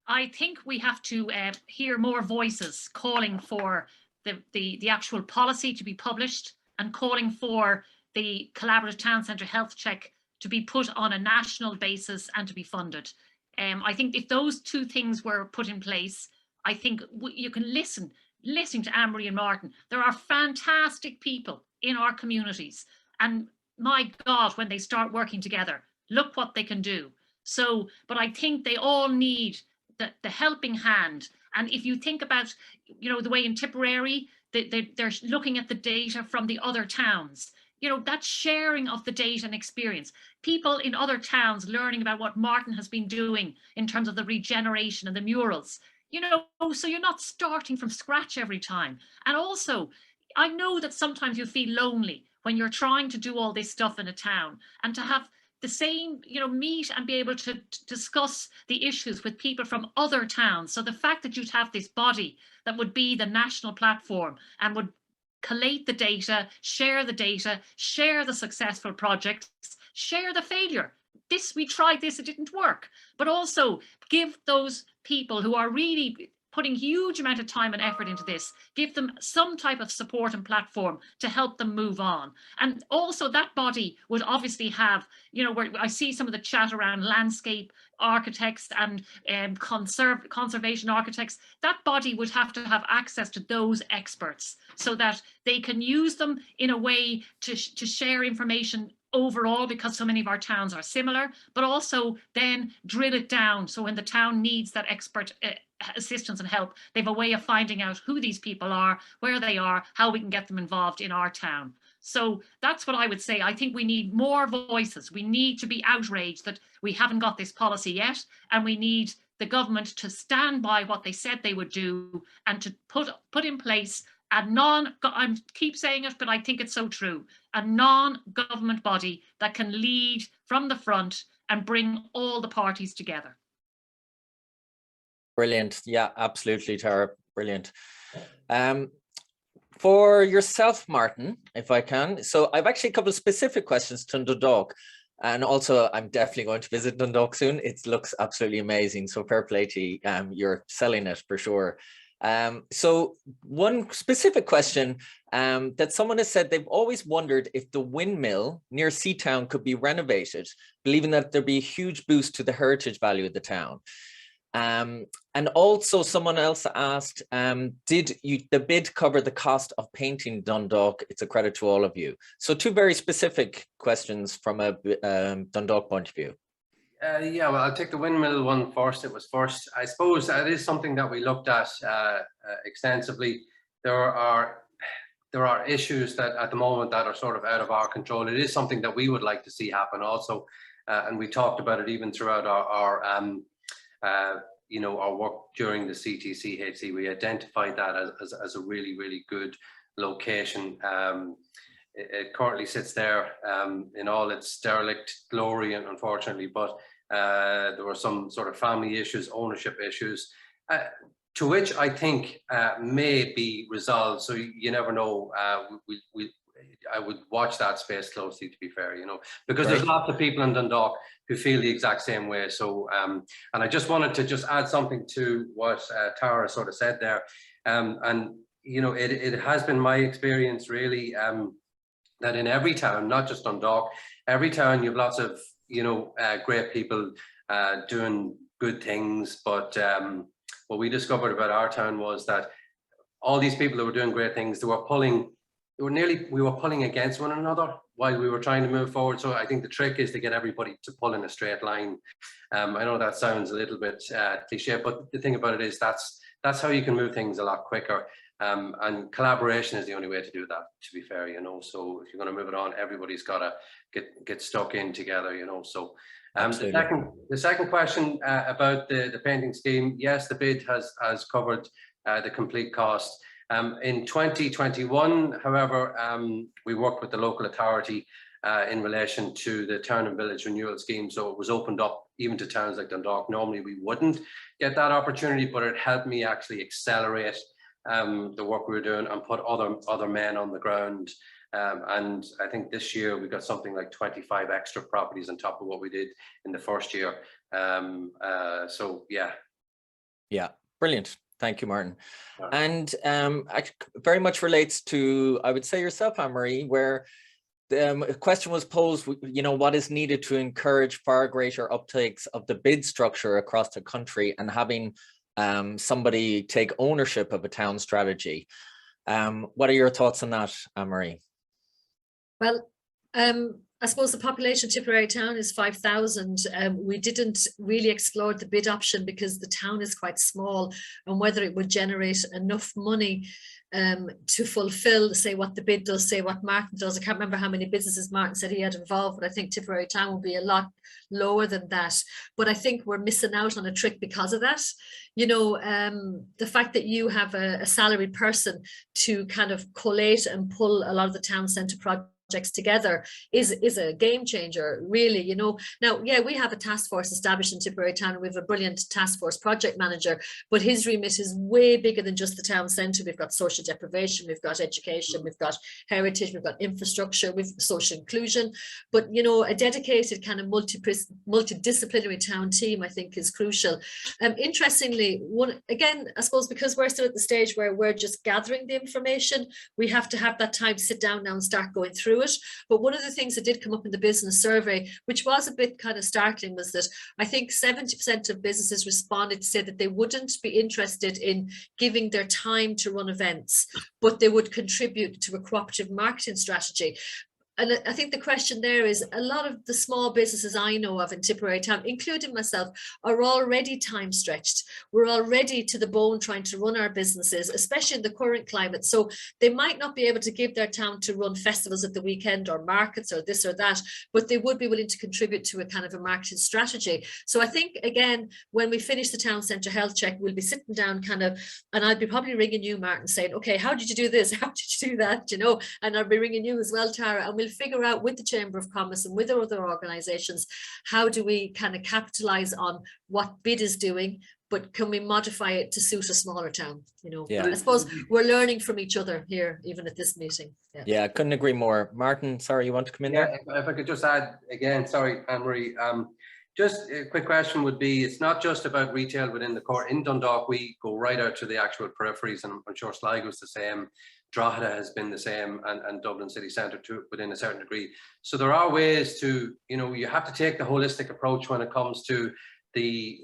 I think we have to hear more voices calling for the actual policy to be published and calling for the collaborative town centre health check to be put on a national basis and to be funded. I think if those two things were put in place, I think you can listening to Amri and Martin, there are fantastic people in our communities, and my God, when they start working together, look what they can do. So, but I think they all need the helping hand. And if you think about, you know, the way in Tipperary, they're looking at the data from the other towns, you know, that sharing of the data and experience, people in other towns learning about what Martin has been doing in terms of the regeneration and the murals, you know, so you're not starting from scratch every time. And also, I know that sometimes you feel lonely when you're trying to do all this stuff in a town, and to have the same, you know, meet and be able to discuss the issues with people from other towns. So the fact that you'd have this body that would be the national platform and would collate the data, share the successful projects, share the failure. We tried this, it didn't work. But also give those people who are really putting huge amount of time and effort into this, give them some type of support and platform to help them move on. And also that body would obviously have, you know, where I see some of the chat around landscape architects and conservation architects, that body would have to have access to those experts so that they can use them in a way to share information overall, because so many of our towns are similar, but also then drill it down. So when the town needs that expert assistance and help, they have a way of finding out who these people are, where they are, how we can get them involved in our town. So that's what I would say. I think we need more voices. We need to be outraged that we haven't got this policy yet, and we need the government to stand by what they said they would do and to put in place a I keep saying it, but I think it's so true, a non-government body that can lead from the front and bring all the parties together. Brilliant. Yeah, absolutely, Tara. Brilliant. For yourself, Martin, if I can. So I've actually a couple of specific questions to Dundalk. And also, I'm definitely going to visit Dundalk soon. It looks absolutely amazing. So fair play to you. You're selling it for sure. So one specific question that someone has said they've always wondered if the windmill near Seatown could be renovated, believing that there'd be a huge boost to the heritage value of the town. And also someone else asked, did the bid cover the cost of painting Dundalk? It's a credit to all of you. So two very specific questions from a Dundalk point of view. Yeah, well, I'll take the windmill one first. It was first. I suppose that is something that we looked at extensively. There are issues that at the moment that are sort of out of our control. It is something that we would like to see happen also, and we talked about it even throughout our you know, our work during the CTC-HC, we identified that as a really, really good location. It currently sits there in all its derelict glory, and unfortunately, but there were some sort of family issues, ownership issues, to which I think may be resolved. So you never know. I would watch that space closely, to be fair, you know, because there's lots of people in Dundalk who feel the exact same way. So, and I just wanted to just add something to what Tara sort of said there. And, you know, it has been my experience really that in every town, not just Dundalk, every town you have lots of, you know, great people doing good things. But what we discovered about our town was that all these people that were doing great things, we were pulling against one another while we were trying to move forward. So I think the trick is to get everybody to pull in a straight line. I know that sounds a little bit cliche, but the thing about it is that's how you can move things a lot quicker. And collaboration is the only way to do that, to be fair, you know. So if you're going to move it on, everybody's got to get stuck in together, you know. So the second question about the painting scheme, yes, the bid has covered the complete cost. In 2021, however, we worked with the local authority in relation to the town and village renewal scheme. So it was opened up even to towns like Dundalk. Normally we wouldn't get that opportunity, but it helped me actually accelerate the work we were doing and put other men on the ground. And I think this year we got something like 25 extra properties on top of what we did in the first year. So yeah. Yeah, brilliant. Thank you, Martin. And very much relates to, I would say, yourself, Amri, where the question was posed, you know, what is needed to encourage far greater uptakes of the bid structure across the country and having somebody take ownership of a town strategy. What are your thoughts on that, Amri? Well, I suppose the population of Tipperary town is 5,000. We didn't really explore the bid option because the town is quite small, and whether it would generate enough money to fulfill, say, what the bid does, say what Martin does. I can't remember how many businesses Martin said he had involved, but I think Tipperary town will be a lot lower than that. But I think we're missing out on a trick because of that. You know, the fact that you have a salaried person to kind of collate and pull a lot of the town centre projects together is a game changer, really, you know. Now, yeah, we have a task force established in Tipperary town, and we have a brilliant task force project manager, but his remit is way bigger than just the town centre. We've got social deprivation, we've got education, we've got heritage, we've got infrastructure, we've social inclusion. But, you know, a dedicated kind of multidisciplinary town team, I think, is crucial. Interestingly, again, I suppose because we're still at the stage where we're just gathering the information, we have to have that time to sit down now and start going through it. But one of the things that did come up in the business survey, which was a bit kind of startling, was that I think 70% of businesses responded to say that they wouldn't be interested in giving their time to run events, but they would contribute to a cooperative marketing strategy. And I think the question there is, a lot of the small businesses I know of in Tipperary town, including myself, are already time stretched. We're already to the bone trying to run our businesses, especially in the current climate. So they might not be able to give their town to run festivals at the weekend or markets or this or that, but they would be willing to contribute to a kind of a marketing strategy. So I think, again, when we finish the town centre health check, we'll be sitting down kind of, and I'll be probably ringing you, Martin, saying, okay, how did you do this? How did you do that? You know, and I'll be ringing you as well, Tara, and we'll figure out with the Chamber of Commerce and with other organisations, how do we kind of capitalise on what BID is doing, but can we modify it to suit a smaller town, you know? Yeah. I suppose we're learning from each other here, even at this meeting. Yeah, I couldn't agree more. Martin, sorry, you want to come in there? If I could just add again, sorry, Anne-Marie, just a quick question would be, it's not just about retail within the core. In Dundalk, we go right out to the actual peripheries, and I'm sure Sligo's the same. Drogheda has been the same, and Dublin city centre too, within a certain degree. So there are ways to, you know, you have to take the holistic approach when it comes to the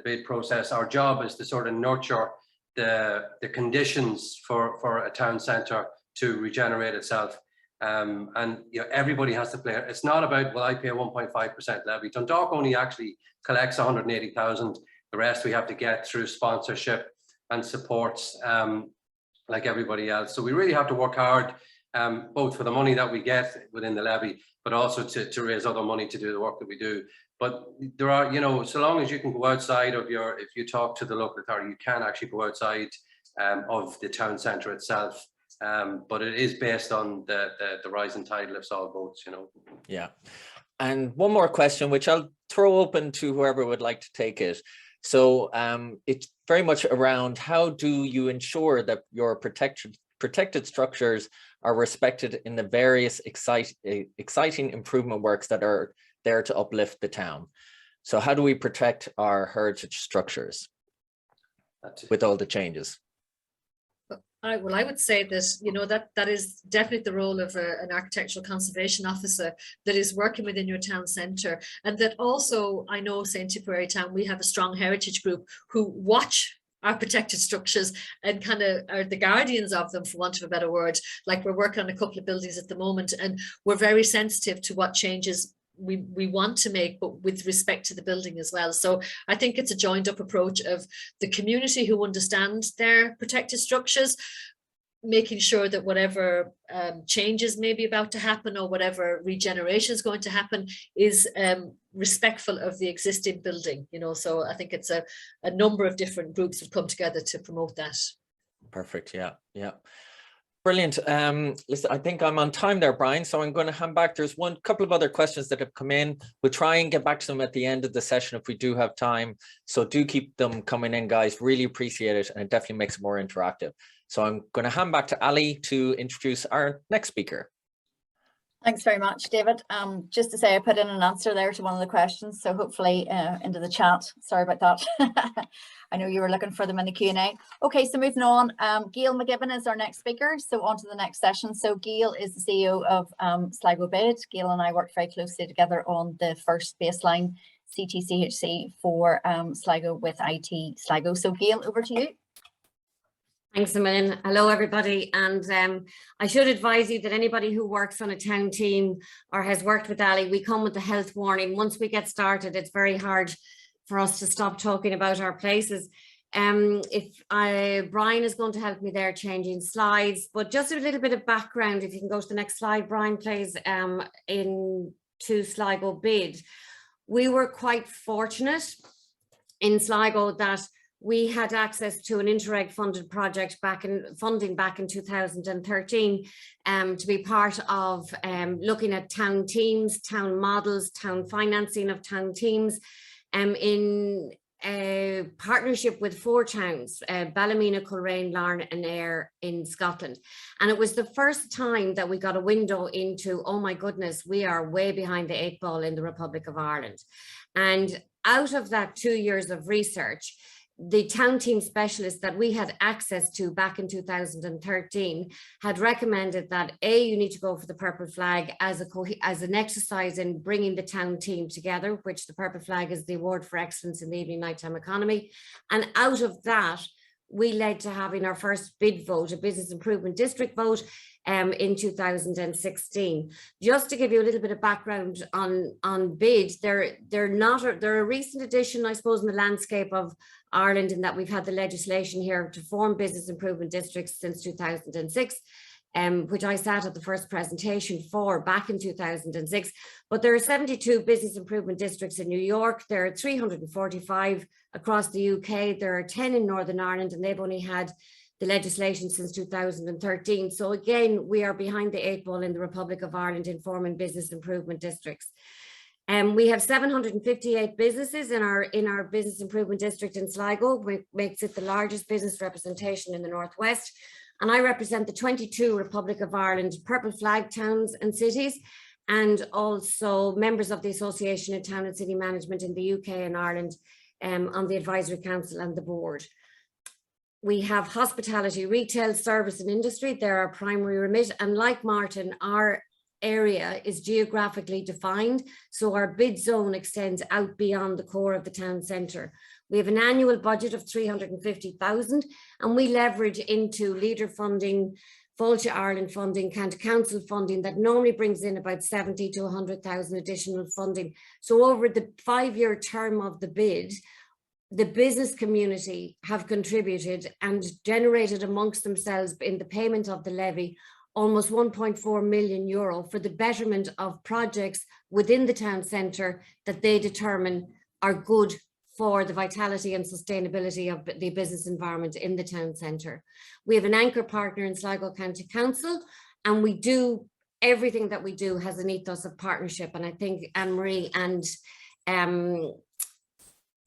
bid process. Our job is to sort of nurture the conditions for a town centre to regenerate itself. And you know, everybody has to play. It's not about, well, I pay 1.5% levy. Dundalk only actually collects 180,000. The rest we have to get through sponsorship and supports, like everybody else. So we really have to work hard, both for the money that we get within the levy, but also to raise other money to do the work that we do. But there are, you know, so long as you can go outside of your, if you talk to the local authority, you can actually go outside of the town centre itself. But it is based on the rising tide lifts all boats, you know. Yeah. And one more question, which I'll throw open to whoever would like to take it. So it's very much around, how do you ensure that your protected structures are respected in the various exciting improvement works that are there to uplift the town? So how do we protect our heritage structures with all the changes? I would say that, you know, that is definitely the role of an architectural conservation officer that is working within your town centre. And that also, I know, say in Tipperary Town, we have a strong heritage group who watch our protected structures and kind of are the guardians of them, for want of a better word. Like, we're working on a couple of buildings at the moment, and we're very sensitive to what changes we want to make, but with respect to the building as well. So I think it's a joined up approach of the community who understand their protected structures, making sure that whatever changes may be about to happen or whatever regeneration is going to happen is respectful of the existing building, you know. So I think it's a number of different groups have come together to promote that. Perfect. Yeah. Brilliant. Listen, I think I'm on time there, Brian, so I'm going to hand back. There's one couple of other questions that have come in. We'll try and get back to them at the end of the session if we do have time. So do keep them coming in, guys. Really appreciate it. And it definitely makes it more interactive. So I'm going to hand back to Ali to introduce our next speaker. Thanks very much, David. Just to say, I put in an answer there to one of the questions, so hopefully into the chat. Sorry about that. I know you were looking for them in the Q&A. Okay, so moving on, Gail Mcgibbon is our next speaker. So on to the next session. So Gail is the CEO of Sligo BID. Gail and I worked very closely together on the first baseline Ctchc for Sligo with IT Sligo. So Gail, over to you. Thanks a million. Hello, everybody. And I should advise you that anybody who works on a town team or has worked with Ali, we come with the health warning. Once we get started, it's very hard for us to stop talking about our places. Brian is going to help me there changing slides, but just a little bit of background, if you can go to the next slide, Brian, please, into Sligo BID. We were quite fortunate in Sligo that we had access to an Interreg funded project funding back in 2013 to be part of looking at town teams, town models, town financing of town teams in a partnership with 4 towns, Ballymena, Coleraine, Larne and Ayr in Scotland. And it was the first time that we got a window into, oh my goodness, we are way behind the 8 ball in the Republic of Ireland. And out of that 2 years of research, the town team specialists that we had access to back in 2013 had recommended that you need to go for the purple flag as an exercise in bringing the town team together, which the purple flag is the award for excellence in the evening nighttime economy. And out of that, we led to having our first BID vote, a business improvement district vote, in 2016. Just to give you a little bit of background on BID, they're a recent addition, I suppose, in the landscape of Ireland, in that we've had the legislation here to form business improvement districts since 2006, which I sat at the first presentation for back in 2006. But there are 72 business improvement districts in New York. There are 345 across the UK. There are 10 in Northern Ireland, and they've only had the legislation since 2013. So again, we are behind the 8 ball in the Republic of Ireland in forming business improvement districts. We have 758 businesses in our business improvement district in Sligo, which makes it the largest business representation in the Northwest. And I represent the 22 Republic of Ireland purple flag towns and cities, and also members of the Association of Town and City Management in the UK and Ireland on the Advisory Council and the board. We have hospitality, retail, service and industry. They're our primary remit. And like Martin, our area is geographically defined. So our BID zone extends out beyond the core of the town centre. We have an annual budget of 350,000 and we leverage into leader funding, Fáilte Ireland funding, County Council funding that normally brings in about 70 to 100,000 additional funding. So over the 5-year term of the BID, the business community have contributed and generated amongst themselves in the payment of the levy almost 1.4 million euro for the betterment of projects within the town centre that they determine are good for the vitality and sustainability of the business environment in the town centre. We have an anchor partner in Sligo County Council, and we do everything that we do has an ethos of partnership. And I think Anne-Marie and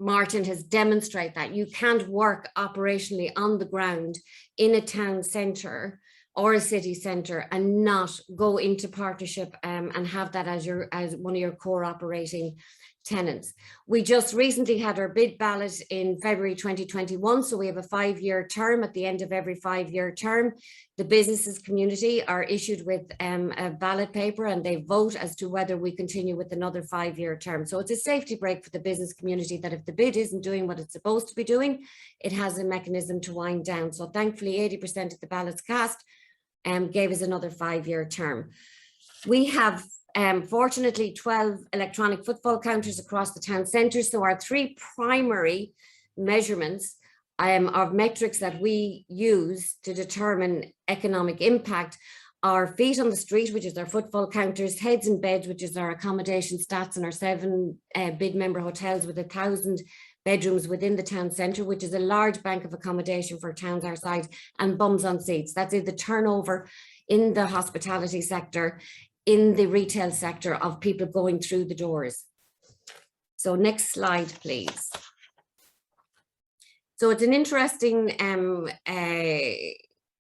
Martin has demonstrated that you can't work operationally on the ground in a town centre or a city centre and not go into partnership and have that as one of your core operating tenants. We just recently had our bid ballot in February 2021, so we have a 5-year term. At the end of every 5-year term, the businesses community are issued with a ballot paper, and they vote as to whether we continue with another 5-year term. So it's a safety break for the business community that if the bid isn't doing what it's supposed to be doing, it has a mechanism to wind down. So thankfully 80% of the ballots cast gave us another 5-year term. We have fortunately 12 electronic footfall counters across the town centre. So our 3 primary measurements of metrics that we use to determine economic impact are feet on the street, which is our footfall counters, heads in beds, which is our accommodation stats, and our 7 bid member hotels with 1,000 bedrooms within the town centre, which is a large bank of accommodation for towns our size, and bums on seats. That's the turnover in the hospitality sector, in the retail sector, of people going through the doors. So next slide, please. So it's an interesting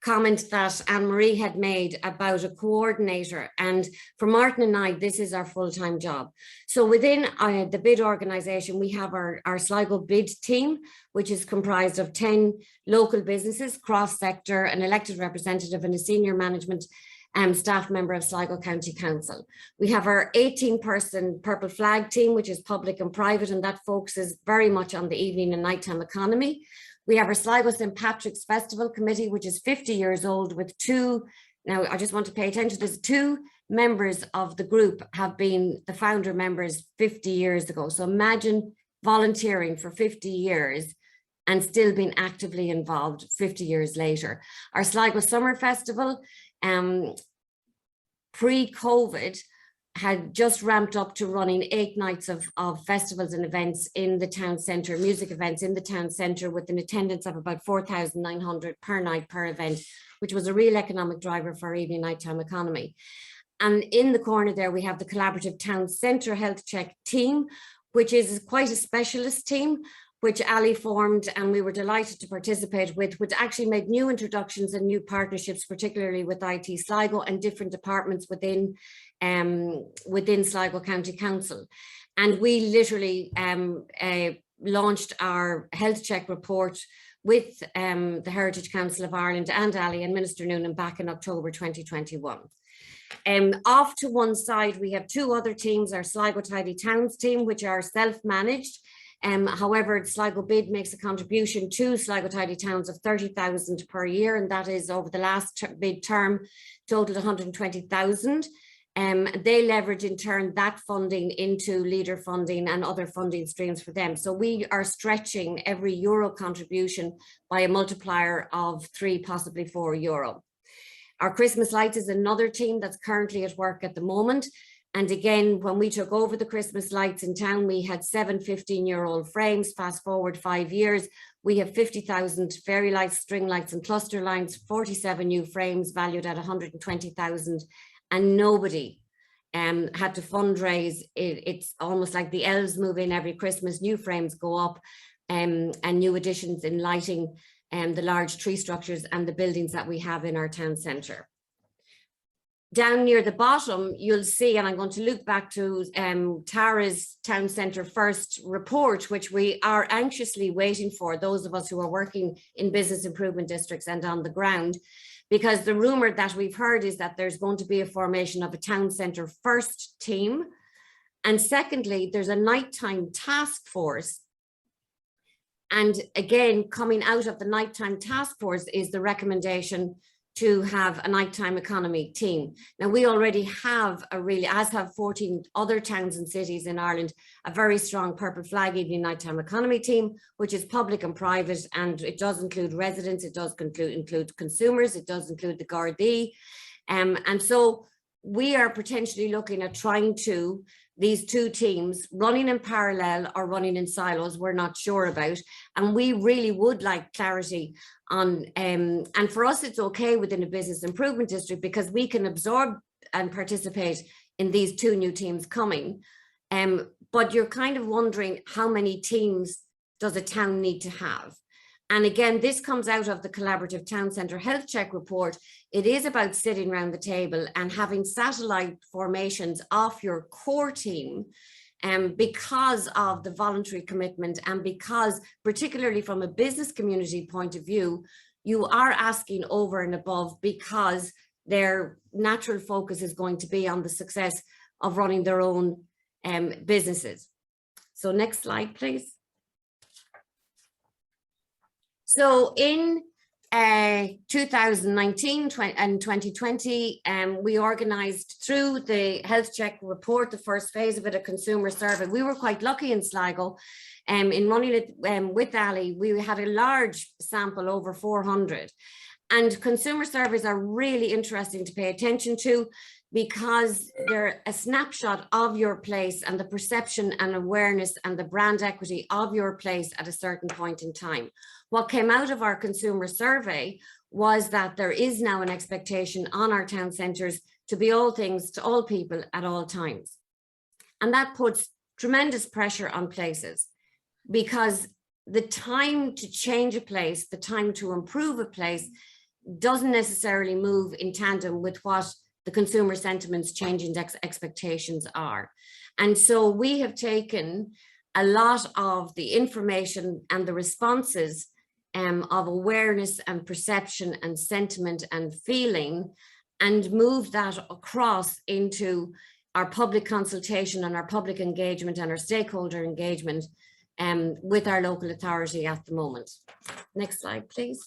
comment that Anne-Marie had made about a coordinator, and for Martin and I, this is our full-time job. So within the bid organisation, we have our Sligo bid team, which is comprised of 10 local businesses, cross-sector, an elected representative, and a senior management staff member of Sligo County Council. We have our 18-person Purple Flag team, which is public and private, and that focuses very much on the evening and nighttime economy. We have our Sligo St. Patrick's Festival Committee, which is 50 years old, with 2, now I just want to pay attention to this, 2 members of the group have been the founder members 50 years ago. So imagine volunteering for 50 years and still being actively involved 50 years later. Our Sligo Summer Festival, pre-COVID, had just ramped up to running 8 nights of festivals and events in the town centre, music events in the town centre, with an attendance of about 4,900 per night per event, which was a real economic driver for our evening nighttime economy. And in the corner there, we have the collaborative town centre health check team, which is quite a specialist team, which Ali formed, and we were delighted to participate with, which actually made new introductions and new partnerships, particularly with IT Sligo and different departments within Sligo County Council. And we literally launched our health check report with the Heritage Council of Ireland and Ali and Minister Noonan back in October 2021. Off to one side, we have 2 other teams, our Sligo Tidy Towns team, which are self-managed. However, Sligo Bid makes a contribution to Sligo Tidy Towns of 30,000 per year, and that is over the last bid term totaled 120,000. They leverage in turn that funding into leader funding and other funding streams for them. So we are stretching every euro contribution by a multiplier of 3, possibly 4 euro. Our Christmas Lights is another team that's currently at work at the moment. And again, when we took over the Christmas lights in town, we had 7 15-year-old frames. Fast forward 5 years, we have 50,000 fairy lights, string lights and cluster lines, 47 new frames valued at 120,000, and nobody had to fundraise. It's almost like the elves move in every Christmas, new frames go up, and new additions in lighting the large tree structures and the buildings that we have in our town centre. Down near the bottom, you'll see, and I'm going to look back to Tara's Town Centre First report, which we are anxiously waiting for, those of us who are working in business improvement districts and on the ground, because the rumour that we've heard is that there's going to be a formation of a Town Centre First team. And secondly, there's a nighttime task force. And again, coming out of the nighttime task force is the recommendation to have a nighttime economy team. Now, we already have as have 14 other towns and cities in Ireland, a very strong Purple Flag evening nighttime economy team, which is public and private, and it does include residents, it does include consumers, it does include the Gardaí, And so we are potentially looking at trying to, these two teams running in parallel or running in silos, we're not sure about. And we really would like clarity on, and for us, it's okay within a business improvement district because we can absorb and participate in these two new teams coming. But you're kind of wondering how many teams does a town need to have? And again, this comes out of the Collaborative Town Centre Health Check report. It is about sitting around the table and having satellite formations of your core team, because of the voluntary commitment and because, particularly from a business community point of view, you are asking over and above because their natural focus is going to be on the success of running their own businesses. So next slide, please. So in 2019 and 2020, we organised through the health check report, the first phase of it, a consumer survey. We were quite lucky in Sligo in running it with Ali. We had a large sample, over 400. And consumer surveys are really interesting to pay attention to because they're a snapshot of your place and the perception and awareness and the brand equity of your place at a certain point in time. What came out of our consumer survey was that there is now an expectation on our town centres to be all things to all people at all times. And that puts tremendous pressure on places because the time to change a place, the time to improve a place doesn't necessarily move in tandem with what the consumer sentiments changing expectations are. And so we have taken a lot of the information and the responses of awareness and perception and sentiment and feeling and moved that across into our public consultation and our public engagement and our stakeholder engagement with our local authority at the moment. Next slide, please.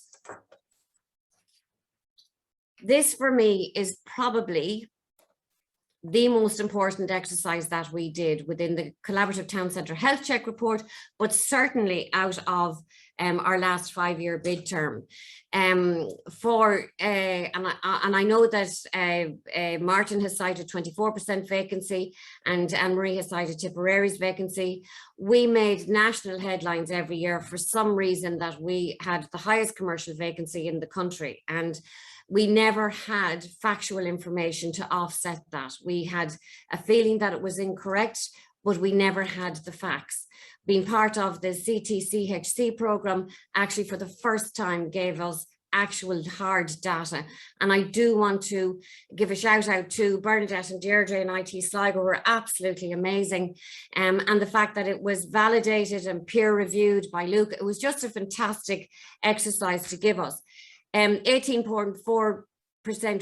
This for me is probably the most important exercise that we did within the Collaborative Town Centre Health Check report, but certainly out of our last 5-year bid term. And I know that Martin has cited 24% vacancy and Anne-Marie has cited Tipperary's vacancy. We made national headlines every year for some reason that we had the highest commercial vacancy in the country, and we never had factual information to offset that. We had a feeling that it was incorrect, but we never had the facts. Being part of the Ctchc programme actually for the first time gave us actual hard data. And I do want to give a shout out to Bernadette and Deirdre and IT Sligo, who were absolutely amazing. And the fact that it was validated and peer reviewed by Luke, it was just a fantastic exercise to give us. 18.4%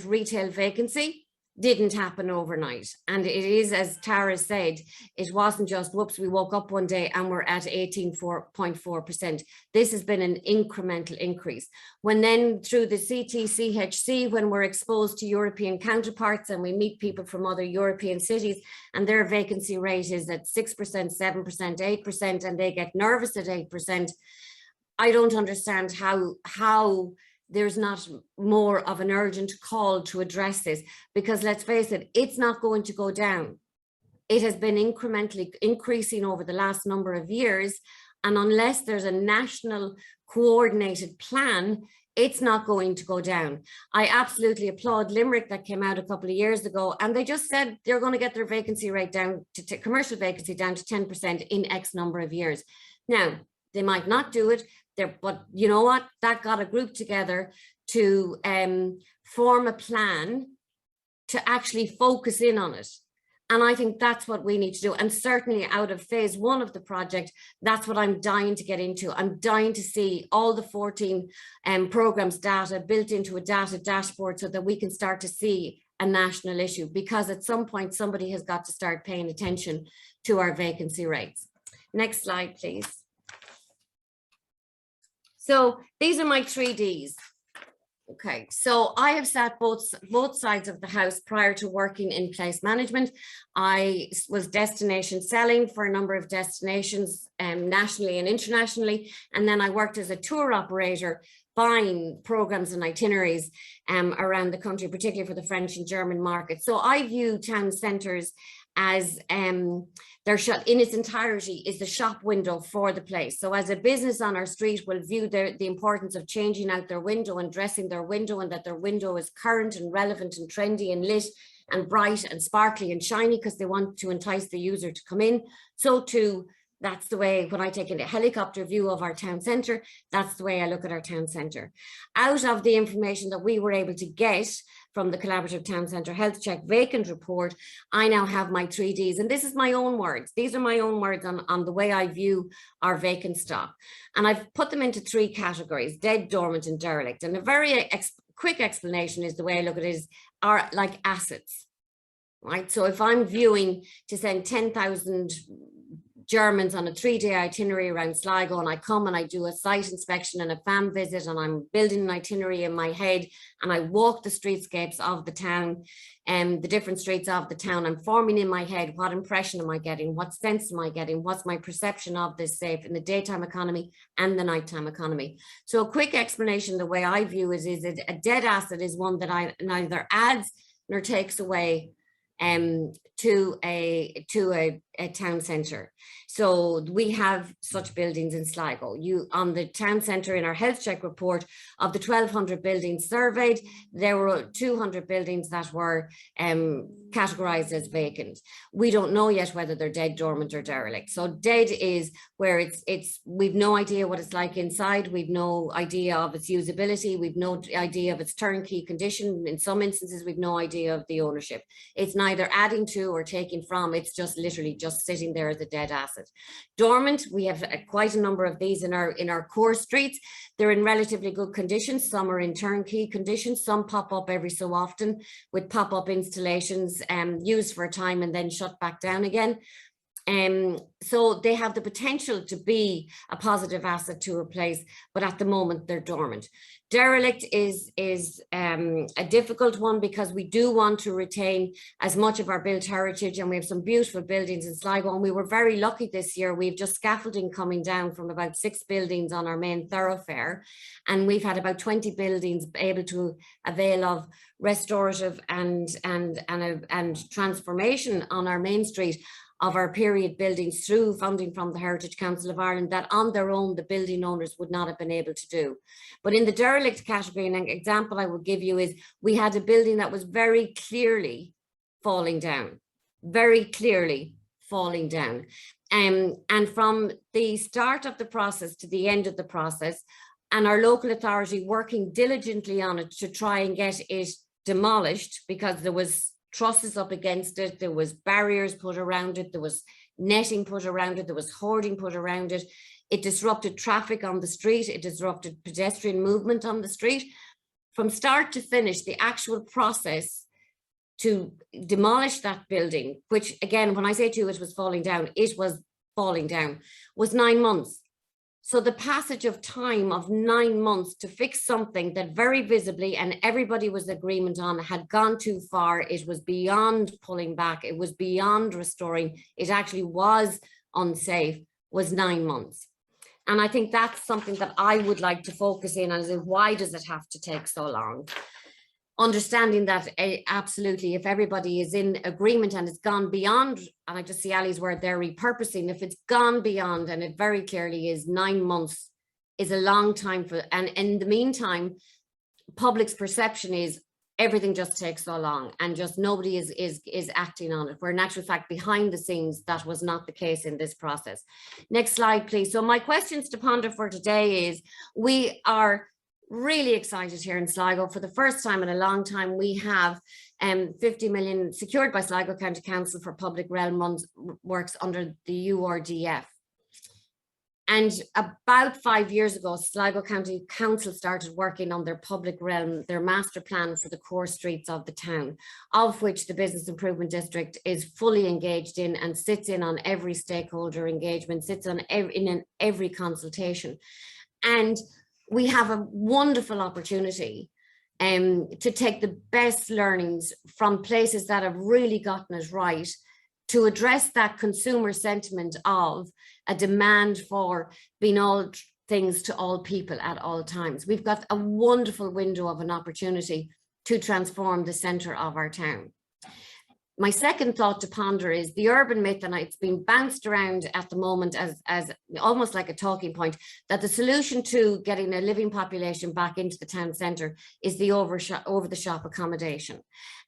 retail vacancy didn't happen overnight. And it is, as Tara said, it wasn't just, whoops, we woke up one day and we're at 18.4%. This has been an incremental increase. When then through the Ctchc, when we're exposed to European counterparts and we meet people from other European cities and their vacancy rate is at 6%, 7%, 8%, and they get nervous at 8%, I don't understand how there's not more of an urgent call to address this, because let's face it, it's not going to go down. It has been incrementally increasing over the last number of years. And unless there's a national coordinated plan, it's not going to go down. I absolutely applaud Limerick that came out a couple of years ago, and they just said they're going to get their vacancy rate down to commercial vacancy down to 10% in X number of years. Now, they might not do it there, but you know what? That got a group together to form a plan to actually focus in on it. And I think that's what we need to do. And certainly out of phase 1 of the project, that's what I'm dying to get into. I'm dying to see all the 14 programs data built into a data dashboard so that we can start to see a national issue, because at some point somebody has got to start paying attention to our vacancy rates. Next slide, please. So these are my 3Ds. Okay, so I have sat both sides of the house prior to working in place management. I was destination selling for a number of destinations nationally and internationally. And then I worked as a tour operator buying programs and itineraries around the country, particularly for the French and German market. So I view town centres as their shop in its entirety is the shop window for the place. So as a business on our street will view the importance of changing out their window and dressing their window, and that their window is current and relevant and trendy and lit and bright and sparkly and shiny because they want to entice the user to come in. So too, that's the way, when I take a helicopter view of our town centre, that's the way I look at our town centre. Out of the information that we were able to get from the Collaborative Town Centre Health Check Vacant Report, I now have my 3Ds, and this is my own words. These are my own words on the way I view our vacant stock. And I've put them into 3 categories: dead, dormant and derelict. And a very quick explanation is the way I look at it are like assets, right? So if I'm viewing to send 10,000 Germans on a 3-day itinerary around Sligo, and I come and I do a site inspection and a fan visit, and I'm building an itinerary in my head, and I walk the streetscapes of the town and the different streets of the town, I'm forming in my head, what impression am I getting, what sense am I getting, what's my perception of this safe in the daytime economy and the nighttime economy. So a quick explanation, the way I view it is a dead asset is one that I neither adds nor takes away to a town centre. So we have such buildings in Sligo. On the town centre in our health check report, of the 1,200 buildings surveyed, there were 200 buildings that were categorised as vacant. We don't know yet whether they're dead, dormant or derelict. So dead is where we've no idea what it's like inside. We've no idea of its usability. We've no idea of its turnkey condition. In some instances, we've no idea of the ownership. It's neither adding to or taking from, it's just literally just sitting there as a dead asset. Dormant, we have quite a number of these in our core streets. They're in relatively good condition. Some are in turnkey conditions. Some pop up every so often with pop-up installations used for a time and then shut back down again. So they have the potential to be a positive asset to replace, but at the moment they're dormant. Derelict is a difficult one because we do want to retain as much of our built heritage, and we have some beautiful buildings in Sligo, and we were very lucky this year. We've just scaffolding coming down from about 6 buildings on our main thoroughfare, and we've had about 20 buildings able to avail of restorative and transformation on our main street of our period buildings through funding from the Heritage Council of Ireland that on their own the building owners would not have been able to do. But in the derelict category, an example I would give you is we had a building that was very clearly falling down, very clearly falling down. And from the start of the process to the end of the process, and our local authority working diligently on it to try and get it demolished because there was trusses up against it, there was barriers put around it, there was netting put around it, there was hoarding put around it. It disrupted traffic on the street, it disrupted pedestrian movement on the street. From start to finish, the actual process to demolish that building, which again, when I say to you it was falling down, it was falling down, was 9 months. So the passage of time of 9 months to fix something that very visibly, and everybody was in agreement on, had gone too far. It was beyond pulling back. It was beyond restoring. It actually was unsafe, was 9 months. And I think that's something that I would like to focus in on, is why does it have to take so long? Understanding that absolutely, if everybody is in agreement and it's gone beyond, and I just see Ali's word there, repurposing, if it's gone beyond, and it very clearly is, 9 months is a long time for, and in the meantime, public's perception is everything just takes so long and just nobody is acting on it, where in actual fact, behind the scenes, that was not the case in this process. Next slide, please. So my questions to ponder for today is, we are really excited here in Sligo. For the first time in a long time, we have 50 million secured by Sligo County Council for public realm works under the URDF. And about 5 years ago, Sligo County Council started working on their public realm, their master plan for the core streets of the town, of which the Business Improvement District is fully engaged in and sits in on every stakeholder engagement, sits on in every consultation. And we have a wonderful opportunity to take the best learnings from places that have really gotten it right to address that consumer sentiment of a demand for being all things to all people at all times. We've got a wonderful window of an opportunity to transform the centre of our town. My second thought to ponder is the urban myth, and it's been bounced around at the moment as almost like a talking point, that the solution to getting a living population back into the town centre is the over the shop accommodation.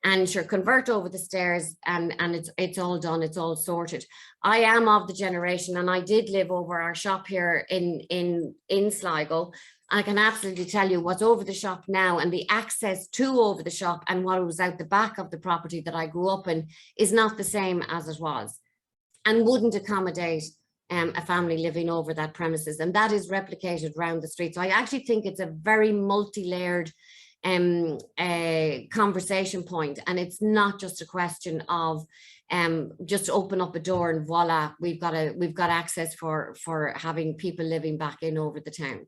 And sure, convert over the stairs and it's all done, it's all sorted. I am of the generation, and I did live over our shop here in Sligo. I can absolutely tell you what's over the shop now, and the access to over the shop and what was out the back of the property that I grew up in is not the same as it was, and wouldn't accommodate a family living over that premises. And that is replicated around the street. So I actually think it's a very multi-layered conversation point, and it's not just a question of just open up a door and voila, we've got access for having people living back in over the town.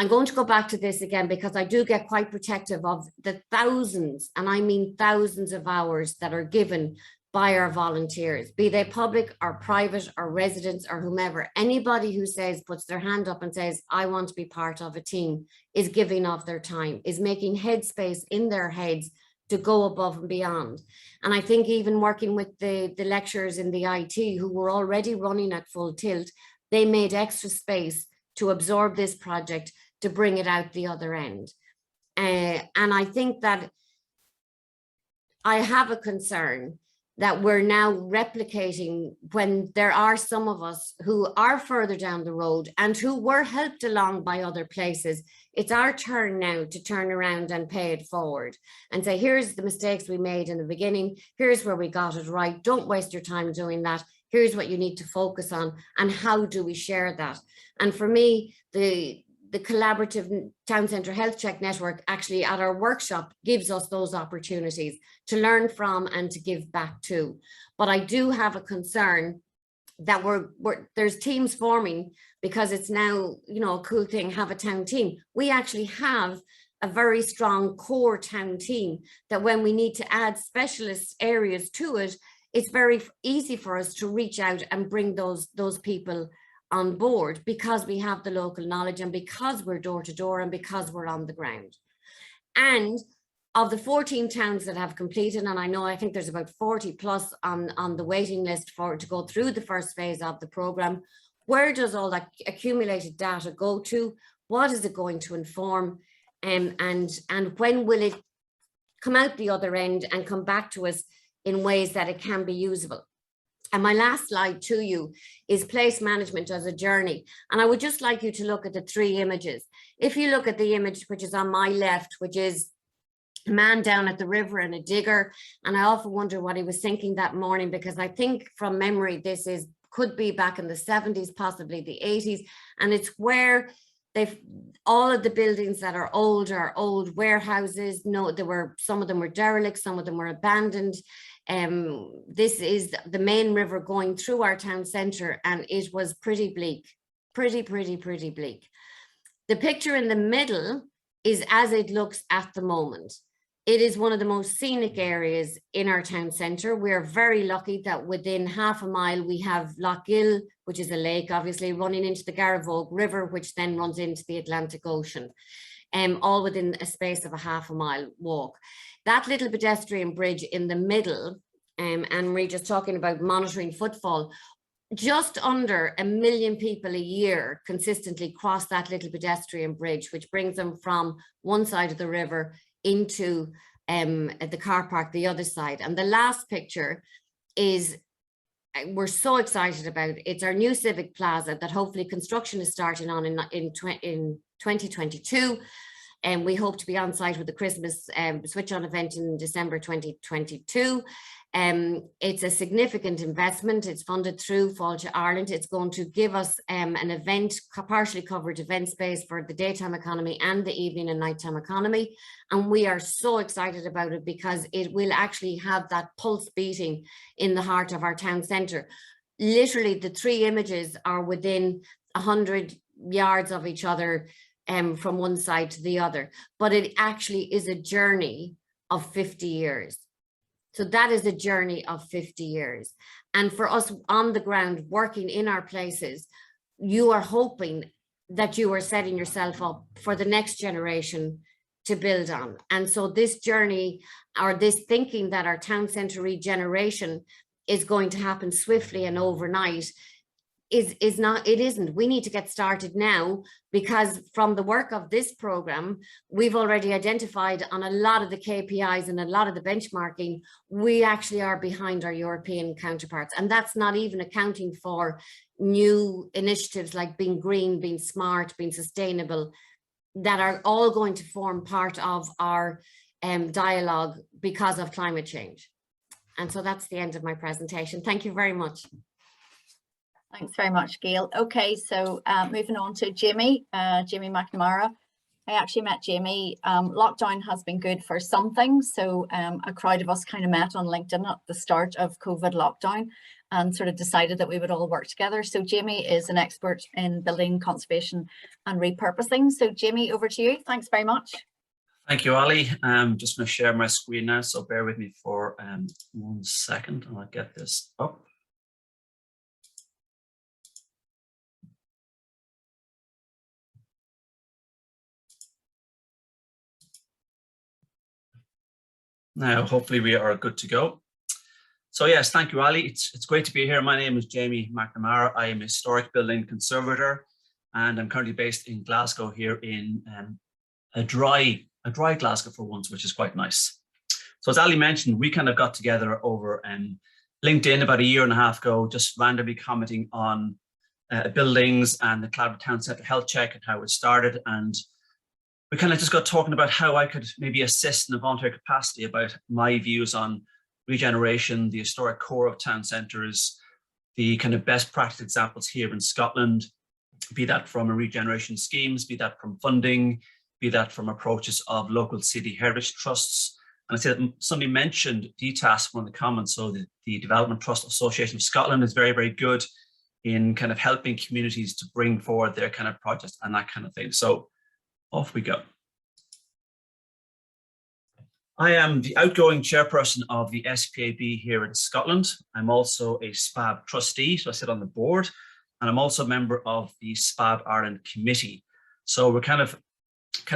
I'm going to go back to this again because I do get quite protective of the thousands, and I mean thousands of hours that are given by our volunteers, be they public or private or residents or whomever. Anybody who puts their hand up and says, I want to be part of a team, is giving of their time, is making headspace in their heads to go above and beyond. And I think even working with the lecturers in the IT who were already running at full tilt, they made extra space to absorb this project, to bring it out the other end. And I think that I have a concern that we're now replicating when there are some of us who are further down the road and who were helped along by other places. It's our turn now to turn around and pay it forward and say, here's the mistakes we made in the beginning. Here's where we got it right. Don't waste your time doing that. Here's what you need to focus on, and how do we share that? And for me, the collaborative town centre health check network actually at our workshop gives us those opportunities to learn from and to give back to. But I do have a concern that there's teams forming because it's now, you know, a cool thing, have a town team. We actually have a very strong core town team that when we need to add specialist areas to it, it's very easy for us to reach out and bring those people on board because we have the local knowledge and because we're door to door and because we're on the ground. And of the 14 towns that have completed, and I think there's about 40 plus on the waiting list to go through the first phase of the program, where does all that accumulated data go to? What is it going to inform? And when will it come out the other end and come back to us in ways that it can be usable? And my last slide to you is place management as a journey. And I would just like you to look at the three images. If you look at the image which is on my left, which is a man down at the river and a digger, and I often wonder what he was thinking that morning, because I think from memory this could be back in the 70s, possibly the 80s, and it's where all of the buildings that are old warehouses. No, some of them were derelict, some of them were abandoned. This is the main river going through our town centre, and it was pretty bleak, pretty bleak. The picture in the middle is as it looks at the moment. It is one of the most scenic areas in our town centre. We're very lucky that within half a mile we have Lough Gill, which is a lake, obviously, running into the Garavogue River, which then runs into the Atlantic Ocean, all within a space of a half a mile walk. That little pedestrian bridge in the middle, and we're just talking about monitoring footfall, just under 1 million people a year consistently cross that little pedestrian bridge, which brings them from one side of the river into the car park the other side. And the last picture is, we're so excited about it. It's our new Civic Plaza that hopefully construction is starting on in 2022. And we hope to be on site with the Christmas switch on event in December 2022. It's a significant investment. It's funded through Fall to Ireland. It's going to give us an event, partially covered event space for the daytime economy and the evening and nighttime economy. And we are so excited about it because it will actually have that pulse beating in the heart of our town centre. Literally, the three images are within 100 yards of each other, from one side to the other, but it actually is a journey of 50 years. So that is a journey of 50 years. And for us on the ground, working in our places, you are hoping that you are setting yourself up for the next generation to build on. And so this journey, or this thinking that our town centre regeneration is going to happen swiftly and overnight is not, it isn't. We need to get started now, because from the work of this program, we've already identified on a lot of the KPIs and a lot of the benchmarking, we actually are behind our European counterparts. And that's not even accounting for new initiatives like being green, being smart, being sustainable, that are all going to form part of our dialogue because of climate change. And so that's the end of my presentation. Thank you very much. Thanks very much, Gail. Okay, so moving on to Jamie Mcnamara. I actually met Jamie. Lockdown has been good for some things. So a crowd of us kind of met on LinkedIn at the start of COVID lockdown and sort of decided that we would all work together. So Jamie is an expert in building conservation and repurposing. So Jamie, over to you. Thanks very much. Thank you, Ali. I'm just going to share my screen now, so bear with me for 1 second and I'll get this up. Now, hopefully we are good to go. So yes, thank you, Ali. It's great to be here. My name is Jamie Mcnamara. I am a historic building conservator, and I'm currently based in Glasgow here in a dry Glasgow for once, which is quite nice. So as Ali mentioned, we kind of got together over LinkedIn about 1.5 years ago, just randomly commenting on buildings and the Collaborative Town Centre health check and how it started. And we kind of just got talking about how I could maybe assist in a voluntary capacity about my views on regeneration, the historic core of town centres, the kind of best practice examples here in Scotland, be that from a regeneration schemes, be that from funding, be that from approaches of local city heritage trusts. And I said that somebody mentioned DTAS in one of the comments, so the Development Trust Association of Scotland is very, very good in kind of helping communities to bring forward their kind of projects and that kind of thing. So off we go. I am the outgoing chairperson of the SPAB here in Scotland. I'm also a SPAB trustee, so I sit on the board, and I'm also a member of the SPAB Ireland committee. So we're kind of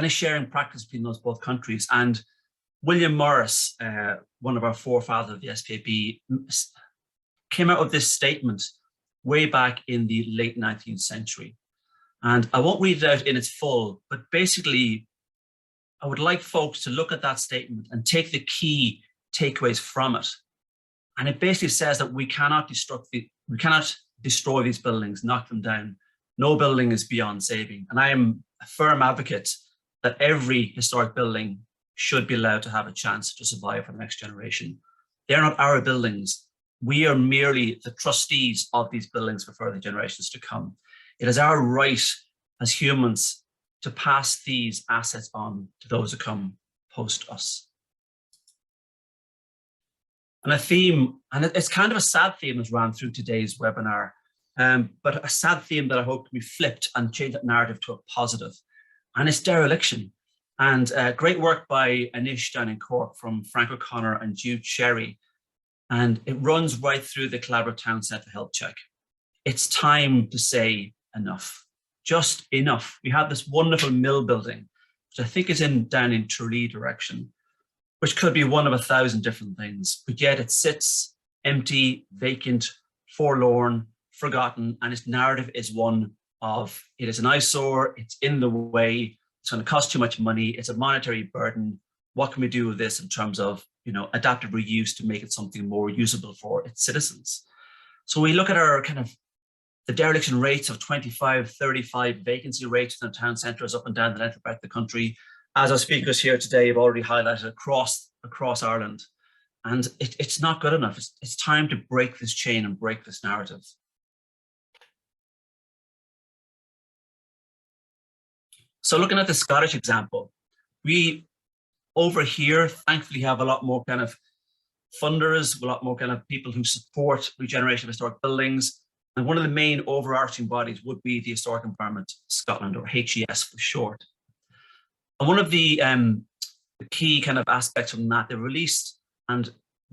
sharing practice between those both countries. And William Morris, one of our forefathers of the SPAB, came out with this statement way back in the late 19th century. And I won't read it out in its full, but basically, I would like folks to look at that statement and take the key takeaways from it. And it basically says that we cannot destroy these buildings, knock them down. No building is beyond saving. And I am a firm advocate that every historic building should be allowed to have a chance to survive for the next generation. They're not our buildings. We are merely the trustees of these buildings for further generations to come. It is our right as humans to pass these assets on to those who come post us. And a theme, and it's kind of a sad theme that's ran through today's webinar, but a sad theme that I hope can be flipped and change that narrative to a positive. And it's dereliction. And great work by Anish down in Cork from Frank O'Connor and Jude Sherry. And it runs right through the Collaborative Town Centre health check. It's time to say enough, just enough. We have this wonderful mill building, which I think is down in Tralee direction, which could be one of 1,000 different things, but yet it sits empty, vacant, forlorn, forgotten, and its narrative is one of it is an eyesore, it's in the way, it's going to cost too much money, it's a monetary burden. What can we do with this in terms of, adaptive reuse to make it something more usable for its citizens? So we look at our the dereliction rates of 25, 35 vacancy rates in the town centres up and down the length of the country, as our speakers here today have already highlighted across Ireland. And it's not good enough. It's time to break this chain and break this narrative. So looking at the Scottish example, we over here thankfully have a lot more kind of funders, a lot more kind of people who support regeneration of historic buildings. And one of the main overarching bodies would be the Historic Environment Scotland, or HES for short. And one of the key kind of aspects from that, they released, and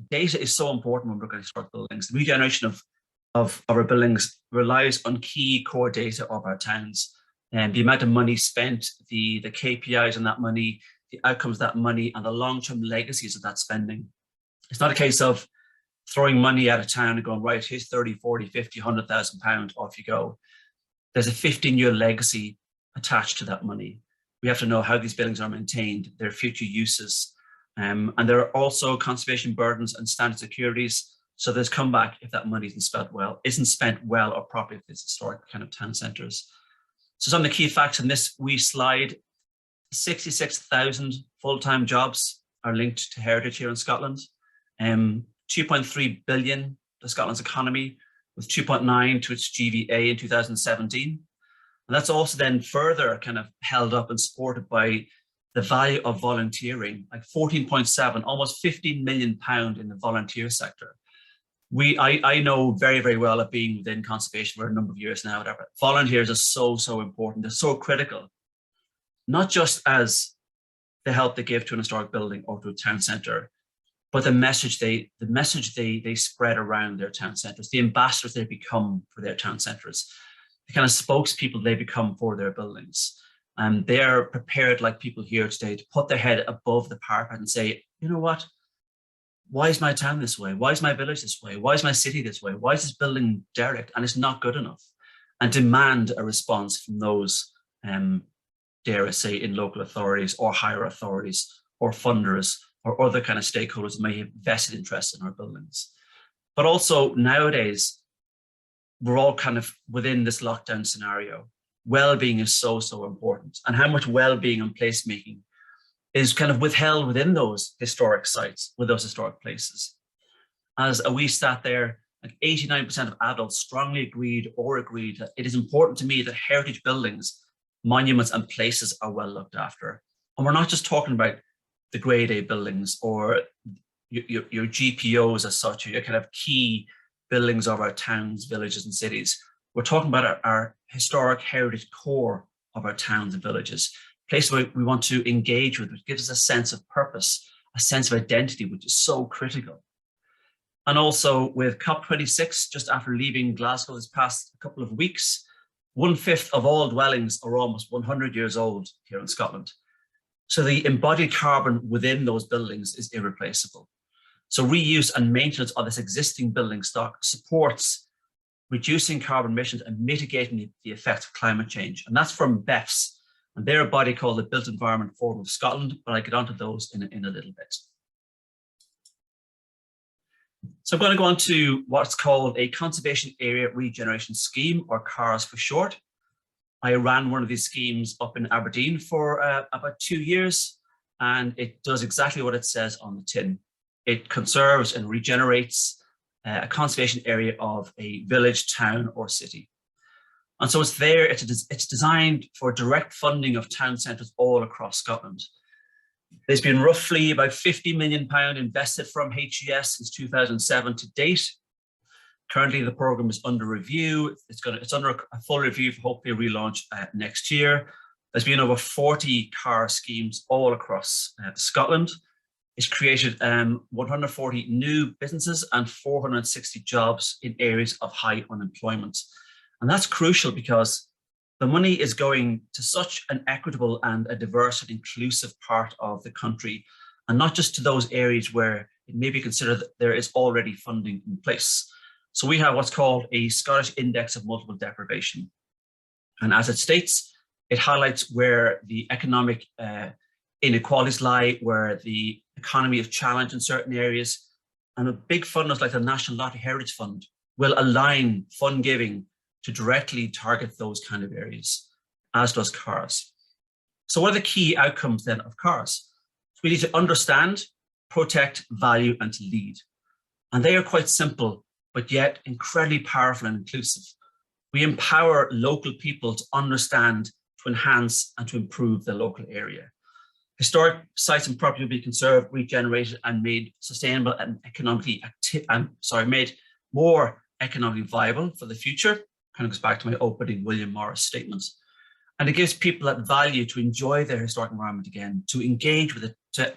data is so important when we're looking at historic buildings. The regeneration of our buildings relies on key core data of our towns. and the amount of money spent, the KPIs on that money, the outcomes of that money, and the long-term legacies of that spending. It's not a case of throwing money at a town and going, right, here's 30, 40, 50, 100,000 pounds, off you go. There's a 15-year legacy attached to that money. We have to know how these buildings are maintained, their future uses, and there are also conservation burdens and standard securities. So there's comeback if that money isn't spent well or properly if it's historic kind of town centres. So some of the key facts in this wee slide: 66,000 full-time jobs are linked to heritage here in Scotland. 2.3 billion to Scotland's economy, with 2.9 to its GVA in 2017. And that's also then further kind of held up and supported by the value of volunteering, like 14.7, almost 15 million pound in the volunteer sector. I know very, very well of being within conservation for a number of years now, whatever. Volunteers are so important. They're so critical, not just as the help they give to an historic building or to a town centre, but the message they spread around their town centres, the ambassadors they become for their town centres, the kind of spokespeople they become for their buildings. And they are prepared, like people here today, to put their head above the parapet and say, you know what? Why is my town this way? Why is my village this way? Why is my city this way? Why is this building derelict and it's not good enough? And demand a response from those, dare I say, in local authorities or higher authorities or funders or other kind of stakeholders that may have vested interest in our buildings. But also nowadays, we're all kind of within this lockdown scenario. Well-being is so important, and how much well-being and placemaking is kind of withheld within those historic sites, with those historic places. As a wee stat there, like 89% of adults strongly agreed that it is important to me that heritage buildings, monuments and places are well looked after. And we're not just talking about the grade A buildings or your GPOs as such, or your kind of key buildings of our towns, villages and cities. We're talking about our historic heritage core of our towns and villages, places where we want to engage with, which gives us a sense of purpose, a sense of identity, which is so critical. And also with COP26, just after leaving Glasgow this past couple of weeks, 1/5 of all dwellings are almost 100 years old here in Scotland. So the embodied carbon within those buildings is irreplaceable. So reuse and maintenance of this existing building stock supports reducing carbon emissions and mitigating the effects of climate change. And that's from BEFS, and they're a body called the Built Environment Forum of Scotland, but I'll get onto those in a little bit. So I'm going to go on to what's called a Conservation Area Regeneration Scheme, or CARS for short. I ran one of these schemes up in Aberdeen for about 2 years, and it does exactly what it says on the tin. It conserves and regenerates a conservation area of a village, town or city. And so it's designed for direct funding of town centres all across Scotland. There's been roughly about £50 million invested from HES since 2007 to date. Currently, the programme is under review. It's under a full review for hopefully a relaunch next year. There's been over 40 car schemes all across Scotland. It's created 140 new businesses and 460 jobs in areas of high unemployment. And that's crucial because the money is going to such an equitable and a diverse and inclusive part of the country, and not just to those areas where it may be considered that there is already funding in place. So we have what's called a Scottish Index of Multiple Deprivation. And as it states, it highlights where the economic inequalities lie, where the economy is challenged in certain areas. And the big funders like the National Lottery Heritage Fund will align fund giving to directly target those kind of areas, as does CARS. So what are the key outcomes then of CARS? We need to understand, protect, value, and to lead. And they are quite simple, but yet incredibly powerful and inclusive. We empower local people to understand, to enhance, and to improve the local area. Historic sites and property will be conserved, regenerated, and made sustainable and made more economically viable for the future. Kind of goes back to my opening William Morris statement. And it gives people that value to enjoy their historic environment again, to engage with it, to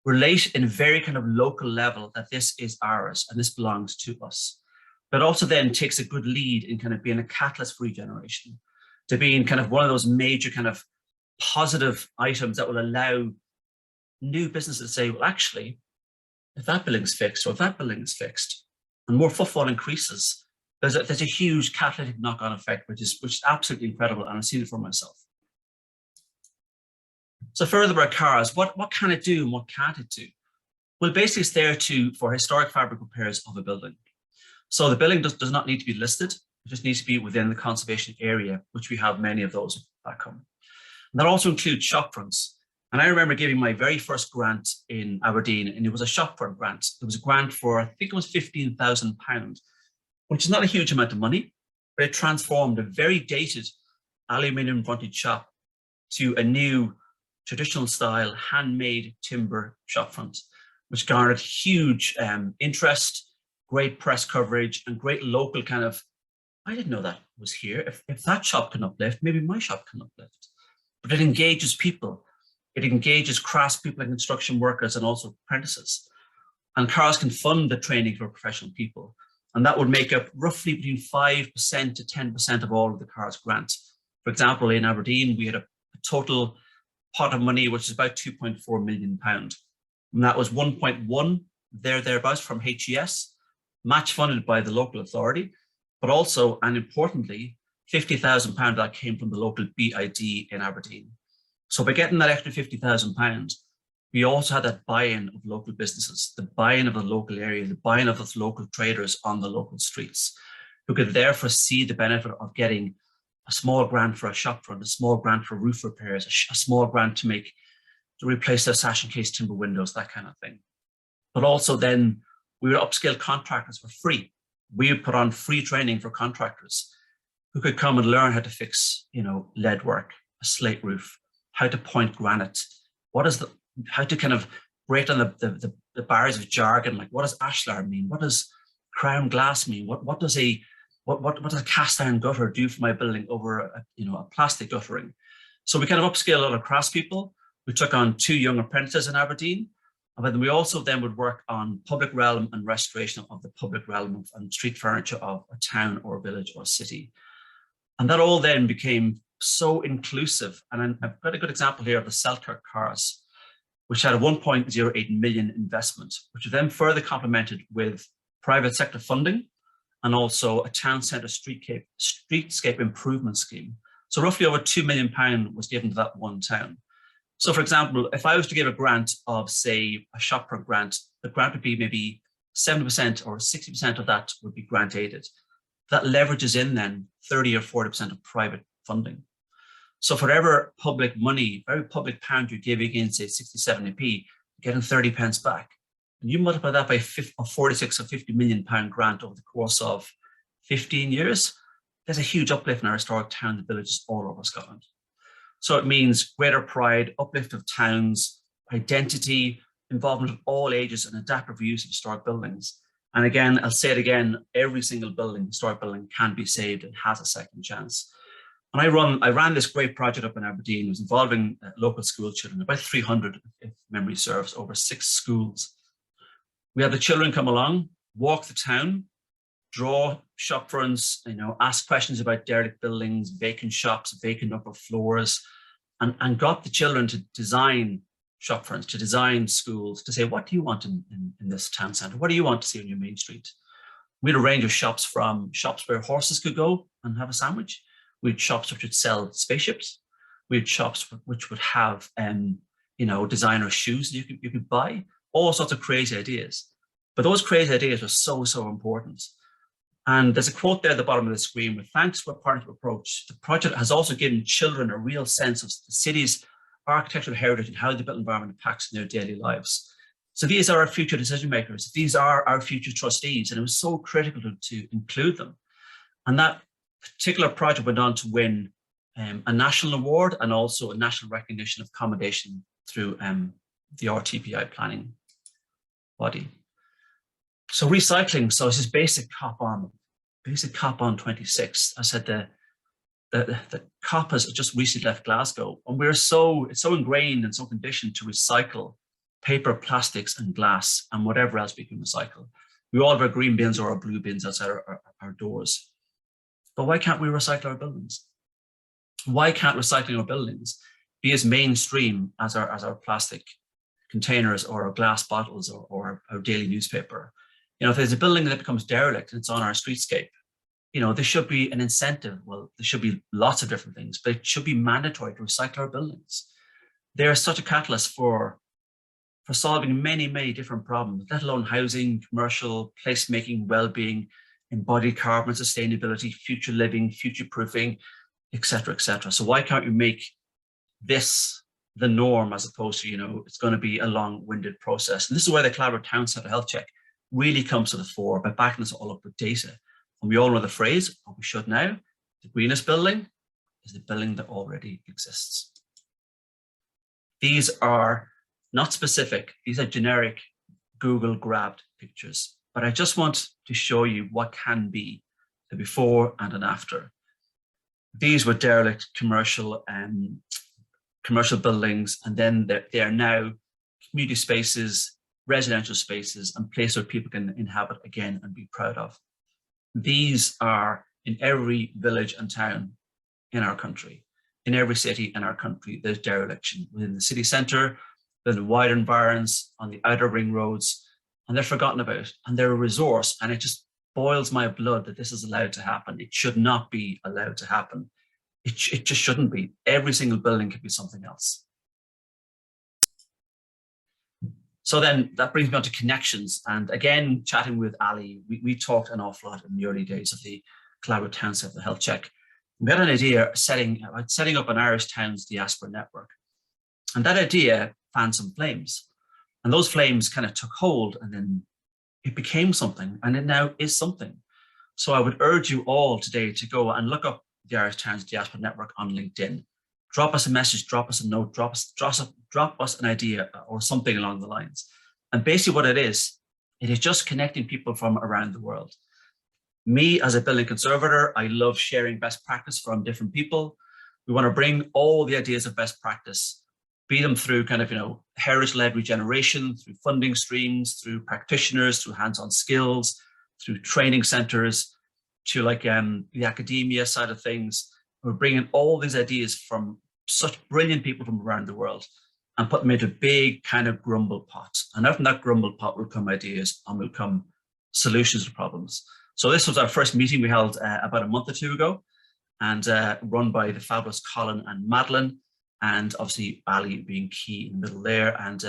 relate in a very kind of local level that this is ours and this belongs to us. But also then takes a good lead in kind of being a catalyst for regeneration. to being kind of one of those major kind of positive items that will allow new businesses to say, well, actually, if that building's fixed or if that building is fixed and more footfall increases, there's a huge catalytic knock-on effect, which is absolutely incredible. And I've seen it for myself. So further about cars, what can it do and what can't it do? Well, basically it's there for historic fabric repairs of a building. So the building does not need to be listed. It just needs to be within the conservation area, which we have many of those back home. And that also includes shop fronts. And I remember giving my very first grant in Aberdeen, and it was a shop front grant. It was a grant for, I think it was £15,000, which is not a huge amount of money, but it transformed a very dated aluminium fronted shop to a new traditional style handmade timber shop front, which garnered huge interest, great press coverage, and great local kind of, I didn't know that was here. If that shop can uplift, maybe my shop can uplift. But it engages people. It engages craftspeople and construction workers and also apprentices. And CARS can fund the training for professional people. And that would make up roughly between 5% to 10% of all of the CARS grants. For example, in Aberdeen, we had a total pot of money, which is about £2.4 million. And that was 1.1 thereabouts from HES, match funded by the local authority, but also, and importantly, £50,000 that came from the local BID in Aberdeen. So by getting that extra £50,000, we also had that buy-in of local businesses, the buy-in of the local area, the buy-in of the local traders on the local streets, who could therefore see the benefit of getting a small grant for a shop front, a small grant for roof repairs, a small grant to replace their sash and case timber windows, that kind of thing. But also then we would upskill contractors for free. We would put on free training for contractors who could come and learn how to fix, lead work, a slate roof, how to point granite, how to kind of break down the barriers of jargon, like what does ashlar mean? What does crown glass mean? What does a cast iron gutter do for my building over a plastic guttering? So we kind of upscale a lot of craftspeople. We took on 2 young apprentices in Aberdeen, but then we also would work on public realm and restoration of the public realm and street furniture of a town or a village or a city. And that all then became so inclusive. And I've got a good example here of the Selkirk CARS, which had a 1.08 million investment, which was then further complemented with private sector funding and also a town centre streetscape improvement scheme. So roughly over £2 million was given to that one town. So for example, if I was to give a grant of, say, a shop front grant, the grant would be maybe 70% or 60% of that would be grant aided. That leverages in then 30 or 40% of private funding. So for every public money, every public pound you're giving in, say 60, 70p, you're getting 30 pence back. And you multiply that by a 46 or 50 million pound grant over the course of 15 years, there's a huge uplift in our historic towns and villages all over Scotland. So it means greater pride, uplift of towns, identity, involvement of all ages and adaptive reuse of historic buildings. And again, I'll say it again, every single historic building can be saved and has a second chance. And I ran this great project up in Aberdeen. It was involving local school children, about 300, if memory serves, over 6 schools. We had the children come along, walk the town, draw shop fronts, ask questions about derelict buildings, vacant shops, vacant upper floors, and got the children to design shop fronts, to design schools, to say, what do you want in this town centre? What do you want to see on your main street? We had a range of shops, from shops where horses could go and have a sandwich. We had shops which would sell spaceships. We had shops which would have, designer shoes you could buy, all sorts of crazy ideas. But those crazy ideas were so, so important. And there's a quote there at the bottom of the screen: with thanks to a partnership approach, the project has also given children a real sense of the city's architectural heritage and how the built environment impacts in their daily lives. So these are our future decision makers. These are our future trustees. And it was so critical to include them. And that particular project went on to win a national award and also a national recognition of commendation through the RTPI planning body. So recycling, so this is basic COP on 26. I said the COP has just recently left Glasgow, and it's so ingrained and so conditioned to recycle paper, plastics, and glass, and whatever else we can recycle. We all have our green bins or our blue bins outside our doors. But why can't we recycle our buildings? Why can't recycling our buildings be as mainstream as our plastic containers or our glass bottles or our daily newspaper? You know, if there's a building that becomes derelict and it's on our streetscape, you know, there should be an incentive. Well, there should be lots of different things, but it should be mandatory to recycle our buildings. They are such a catalyst for solving many, many different problems, let alone housing, commercial, placemaking, well-being, embodied carbon, sustainability, future living, future-proofing, et cetera, et cetera. So why can't we make this the norm as opposed to, you know, it's going to be a long-winded process? And this is where the Collaborative Town Centre Health Check really comes to the fore by backing us all up with data. And we all know the phrase, or we should now, the greenest building is the building that already exists. These are not specific, these are generic Google grabbed pictures, but I just want to show you what can be the before and an after. These were derelict commercial buildings, and then they are now community spaces, residential spaces, and places where people can inhabit again and be proud of. These are in every village and town in our country, in every city in our country. There's dereliction within the city centre, in the wider environs, on the outer ring roads, and they're forgotten about, and they're a resource. And it just boils my blood that this is allowed to happen. It should not be allowed to happen. It just shouldn't be. Every single building could be something else. So then that brings me on to connections. And again, chatting with Ali, we talked an awful lot in the early days of the Collaborative Town Centre Health Check. We had an idea setting up an Irish Towns Diaspora Network. And that idea fanned some flames. And those flames kind of took hold, and then it became something, and it now is something. So I would urge you all today to go and look up the Irish Towns Diaspora Network on LinkedIn. Drop us a message, drop us a note, drop us an idea or something along the lines. And basically what it is just connecting people from around the world. Me as a building conservator, I love sharing best practice from different people. We want to bring all the ideas of best practice, be them through kind of, you know, heritage-led regeneration, through funding streams, through practitioners, through hands-on skills, through training centers, to like the academia side of things. We're bringing all these ideas from such brilliant people from around the world and put them into a big kind of grumble pot. And out from that grumble pot will come ideas and will come solutions to problems. So this was our first meeting we held about a month or two ago, and run by the fabulous Colin and Madeline, and obviously Ali being key in the middle there. And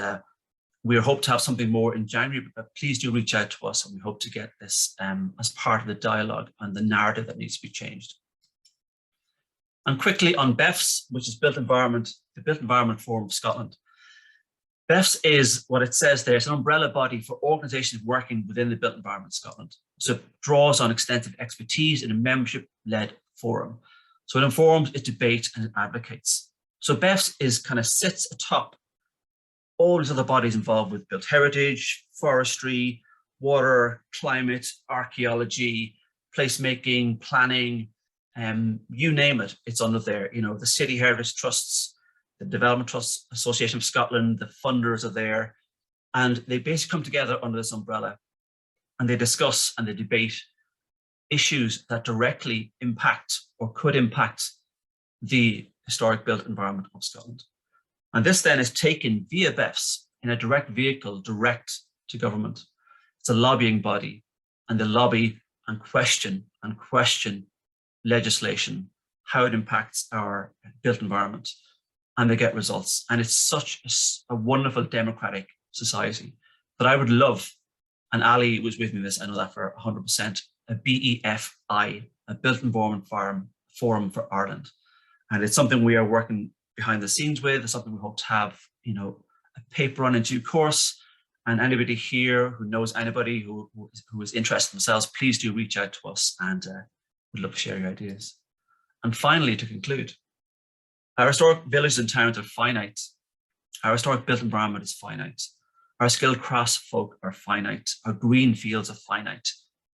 we hope to have something more in January, but please do reach out to us, and we hope to get this as part of the dialogue and the narrative that needs to be changed. And quickly on BEFS, which is Built Environment, the Built Environment Forum of Scotland. BEFS is what it says there. It's an umbrella body for organisations working within the built environment Scotland. So it draws on extensive expertise in a membership-led forum. So it informs, it debates, and it advocates. So BEFS is kind of sits atop all these other bodies involved with built heritage, forestry, water, climate, archaeology, placemaking, planning, you name it, it's under there. You know, the City Heritage Trusts, the Development Trust Association of Scotland, the funders are there, and they basically come together under this umbrella, and they discuss and they debate issues that directly impact or could impact the historic built environment of Scotland. And this then is taken via BEFS in a direct vehicle, direct to government. It's a lobbying body, and they lobby and question legislation, how it impacts our built environment, and they get results. And it's such a wonderful democratic society that I would love, and Ali was with me in this, I know that for 100%, a BEFI, a Built Environment Forum for Ireland. And it's something we are working behind the scenes with. It's something we hope to have, you know, a paper on in due course. And anybody here who knows anybody who is interested themselves, please do reach out to us, and we'd love to share your ideas. And finally, to conclude, our historic villages and towns are finite. Our historic built environment is finite. Our skilled crafts folk are finite. Our green fields are finite.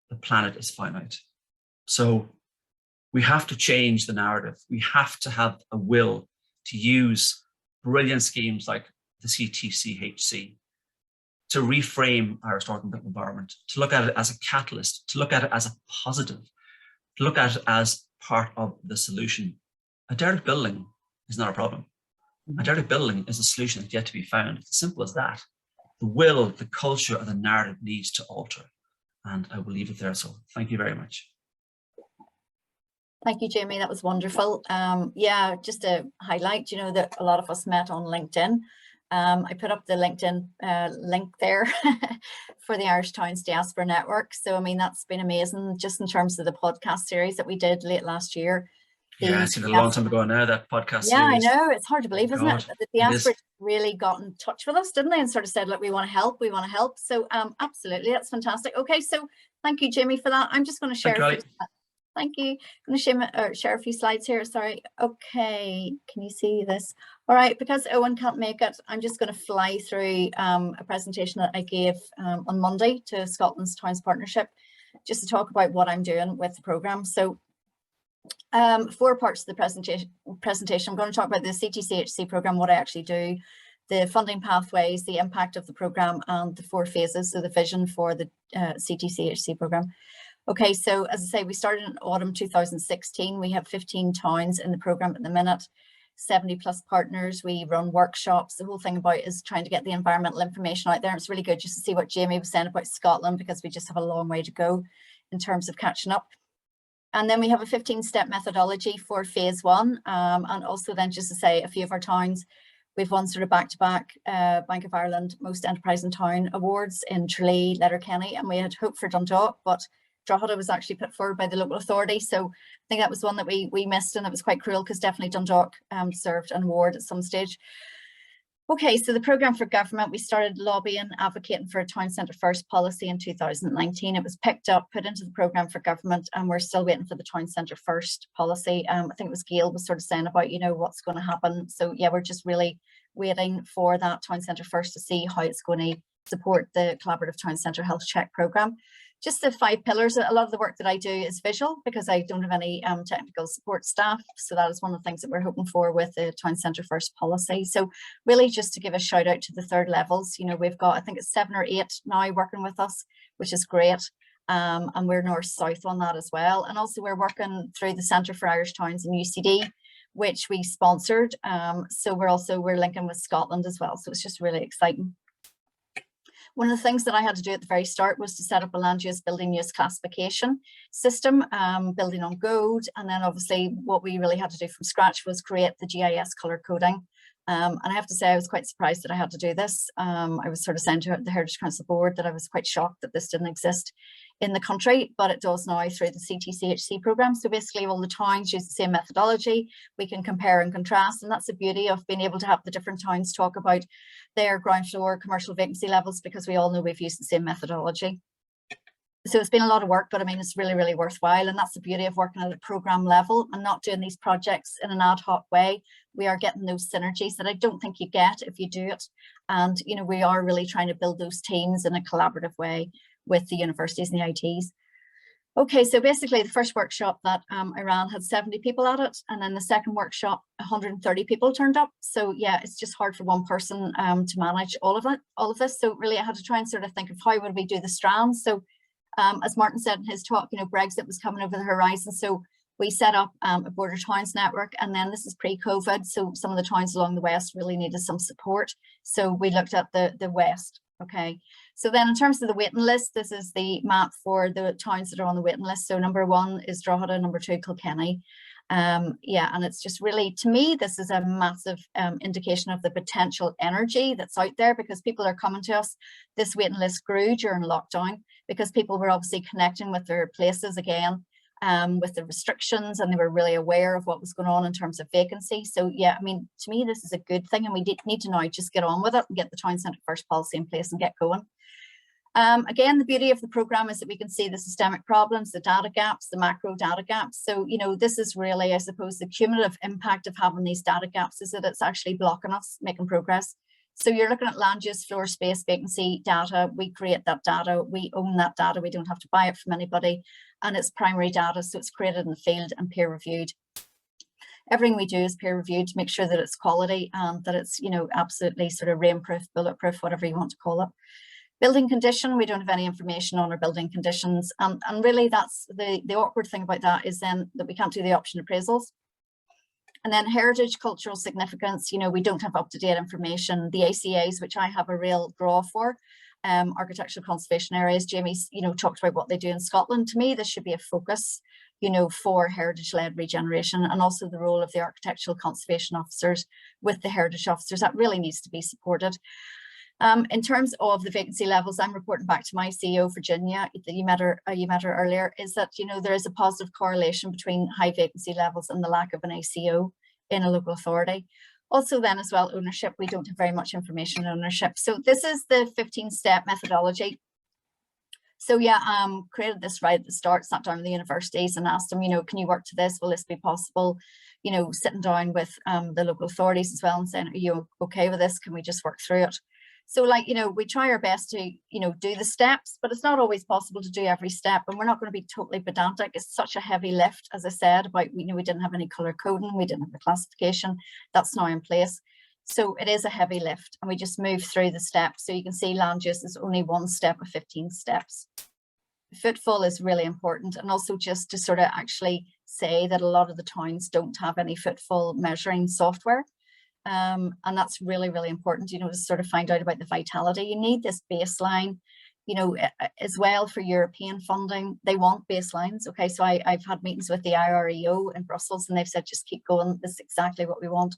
The planet is finite. So we have to change the narrative. We have to have a will to use brilliant schemes like the Ctchc to reframe our historic and built environment, to look at it as a catalyst, to look at it as a positive, to look at it as part of the solution, A derelict building is not a problem. A derelict building is a solution that's yet to be found. It's as simple as that. The will, the culture, and the narrative needs to alter. And I will leave it there. So thank you very much. Thank you, Jamie. That was wonderful. Yeah, just to highlight, you know, that a lot of us met on LinkedIn. I put up the LinkedIn link there for the Irish Towns Diaspora Network. So, I mean, that's been amazing just in terms of the podcast series that we did late last year. Yeah, it seemed a long time ago now, that podcast series. Yeah, I know. It's hard to believe, isn't it? The diaspora really got in touch with us, didn't they? And sort of said, look, we want to help, we want to help. So absolutely, that's fantastic. Okay, so thank you, Jamie, for that. I'm just going to share thank you. I'm going to share a few slides here. Sorry. Okay, can you see this? All right, because Owen can't make it, I'm just going to fly through a presentation that I gave on Monday to Scotland's Towns Partnership, just to talk about what I'm doing with the programme. So 4 parts of the presentation. I'm going to talk about the Ctchc programme, what I actually do, the funding pathways, the impact of the programme, and the 4 phases, so the vision for the Ctchc programme. Okay, so as I say, we started in autumn 2016. We have 15 towns in the programme at the minute, 70 plus partners. We run workshops. The whole thing about is trying to get the environmental information out there. It's really good just to see what Jamie was saying about Scotland, because we just have a long way to go in terms of catching up. And then we have a 15-step methodology for phase 1. And also then just to say a few of our towns, we've won sort of back-to-back Bank of Ireland Most Enterprising Town Awards in Tralee, Letterkenny, and we had hoped for Dundalk, but Drogheda was actually put forward by the local authority. So I think that was one that we missed, and it was quite cruel because definitely Dundalk deserved an award at some stage. Okay, so the programme for government, we started lobbying, advocating for a town centre first policy in 2019. It was picked up, put into the programme for government, and we're still waiting for the town centre first policy. I think it was Gail was sort of saying about, you know, what's going to happen. So yeah, we're just really waiting for that town centre first to see how it's going to support the collaborative town centre health check programme. Just the 5 pillars. A lot of the work that I do is visual because I don't have any technical support staff. So that is one of the things that we're hoping for with the town centre first policy. So really just to give a shout out to the 3rd levels, you know, we've got, I think it's 7 or 8 now working with us, which is great. And we're north south on that as well. And also we're working through the Centre for Irish Towns and UCD, which we sponsored. So we're linking with Scotland as well. So it's just really exciting. One of the things that I had to do at the very start was to set up a land use building use classification system, building on GOAD. And then obviously what we really had to do from scratch was create the GIS colour coding. And I have to say I was quite surprised that I had to do this. I was sort of saying to the Heritage Council Board that I was quite shocked that this didn't exist in the country, but it does now through the Ctchc programme. So basically all the towns use the same methodology. We can compare and contrast, and that's the beauty of being able to have the different towns talk about their ground floor commercial vacancy levels, because we all know we've used the same methodology. So it's been a lot of work, but I mean, it's really, really worthwhile. And that's the beauty of working at a programme level and not doing these projects in an ad hoc way. We are getting those synergies that I don't think you get if you do it. And, you know, we are really trying to build those teams in a collaborative way with the universities and the ITs. Okay, so basically the first workshop that I ran had 70 people at it. And then the second workshop, 130 people turned up. So yeah, it's just hard for one person to manage all of this. So really I had to try and sort of think of how would we do the strands. So as Martin said in his talk, you know, Brexit was coming over the horizon. So we set up a border towns network, and then this is pre-COVID. So some of the towns along the west really needed some support. So we looked at the west. Okay, so then in terms of the waiting list, this is the map for the towns that are on the waiting list. So number 1 is Drogheda, number 2 Kilkenny. Yeah, and it's just really, to me, this is a massive indication of the potential energy that's out there, because people are coming to us. This waiting list grew during lockdown because people were obviously connecting with their places again, with the restrictions, and they were really aware of what was going on in terms of vacancy. So yeah, I mean, to me, this is a good thing, and we need to now just get on with it and get the town centre first policy in place and get going. Again, the beauty of the programme is that we can see the systemic problems, the data gaps, the macro data gaps. So, you know, this is really, I suppose, the cumulative impact of having these data gaps is that it's actually blocking us making progress. So you're looking at land use, floor space, vacancy data. We create that data. We own that data. We don't have to buy it from anybody. And it's primary data, so it's created in the field and peer reviewed. Everything we do is peer reviewed to make sure that it's quality and that it's, you know, absolutely sort of rainproof, bulletproof, whatever you want to call it. Building condition, we don't have any information on our building conditions. And really that's the awkward thing about that is then that we can't do the option appraisals. And then heritage, cultural significance, you know, we don't have up-to-date information. The ACAs, which I have a real draw for, architectural conservation areas, Jamie's, you know, talked about what they do in Scotland. To me, this should be a focus, you know, for heritage-led regeneration, and also the role of the architectural conservation officers with the heritage officers. That really needs to be supported. In terms of the vacancy levels, I'm reporting back to my CEO, Virginia, that you met her earlier, is that, you know, there is a positive correlation between high vacancy levels and the lack of an ACO in a local authority. Also then as well, ownership, we don't have very much information on ownership. So this is the 15-step methodology. So yeah, created this right at the start, sat down with the universities and asked them, you know, can you work to this? Will this be possible? You know, sitting down with the local authorities as well and saying, are you okay with this? Can we just work through it? So like, you know, we try our best to, you know, do the steps, but it's not always possible to do every step, and we're not going to be totally pedantic. It's such a heavy lift, as I said, about, you know, we didn't have any colour coding, we didn't have the classification, that's now in place. So it is a heavy lift, and we just move through the steps. So you can see land use is only one step of 15 steps. Footfall is really important, and also just to sort of actually say that a lot of the towns don't have any footfall measuring software. And that's really, really important, you know, to sort of find out about the vitality. You need this baseline, you know, as well for European funding. They want baselines. Okay, so I've had meetings with the IREO in Brussels, and they've said, just keep going. This is exactly what we want.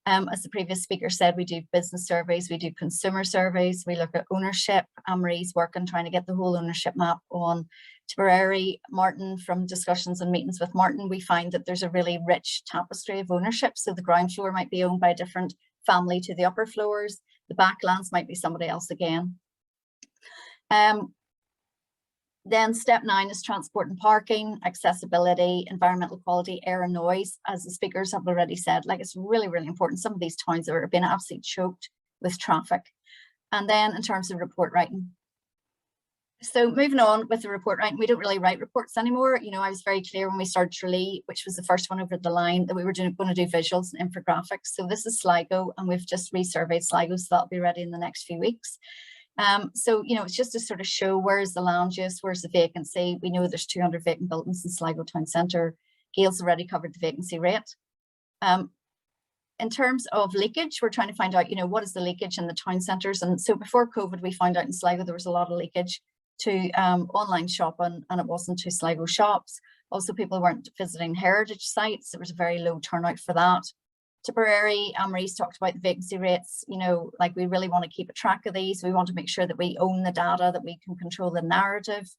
As the previous speaker said, we do business surveys, we do consumer surveys, we look at ownership. Amri's working trying to get the whole ownership map on Tipperary. Martin, from discussions and meetings with Martin, we find that there's a really rich tapestry of ownership. So the ground floor might be owned by a different family to the upper floors. The backlands might be somebody else again. Then step 9 is transport and parking, accessibility, environmental quality, air and noise. As the speakers have already said, like, it's really, really important. Some of these towns are being absolutely choked with traffic. And then in terms of report writing. So moving on with the report writing, we don't really write reports anymore. You know, I was very clear when we started Tralee, which was the first one over the line, that we were going to do visuals and infographics. So this is Sligo, and we've just resurveyed Sligo, so that'll be ready in the next few weeks. So, you know, it's just to sort of show where's the land use, where's the vacancy. We know there's 200 vacant buildings in Sligo Town Centre. Gail's already covered the vacancy rate. In terms of leakage, we're trying to find out, you know, what is the leakage in the town centres. And so before COVID, we found out in Sligo there was a lot of leakage to online shopping, and it wasn't to Sligo shops. Also, people weren't visiting heritage sites. There was a very low turnout for that. Tipperary, Amri's talked about the vacancy rates. You know, like, we really want to keep a track of these. We want to make sure that we own the data, that we can control the narrative.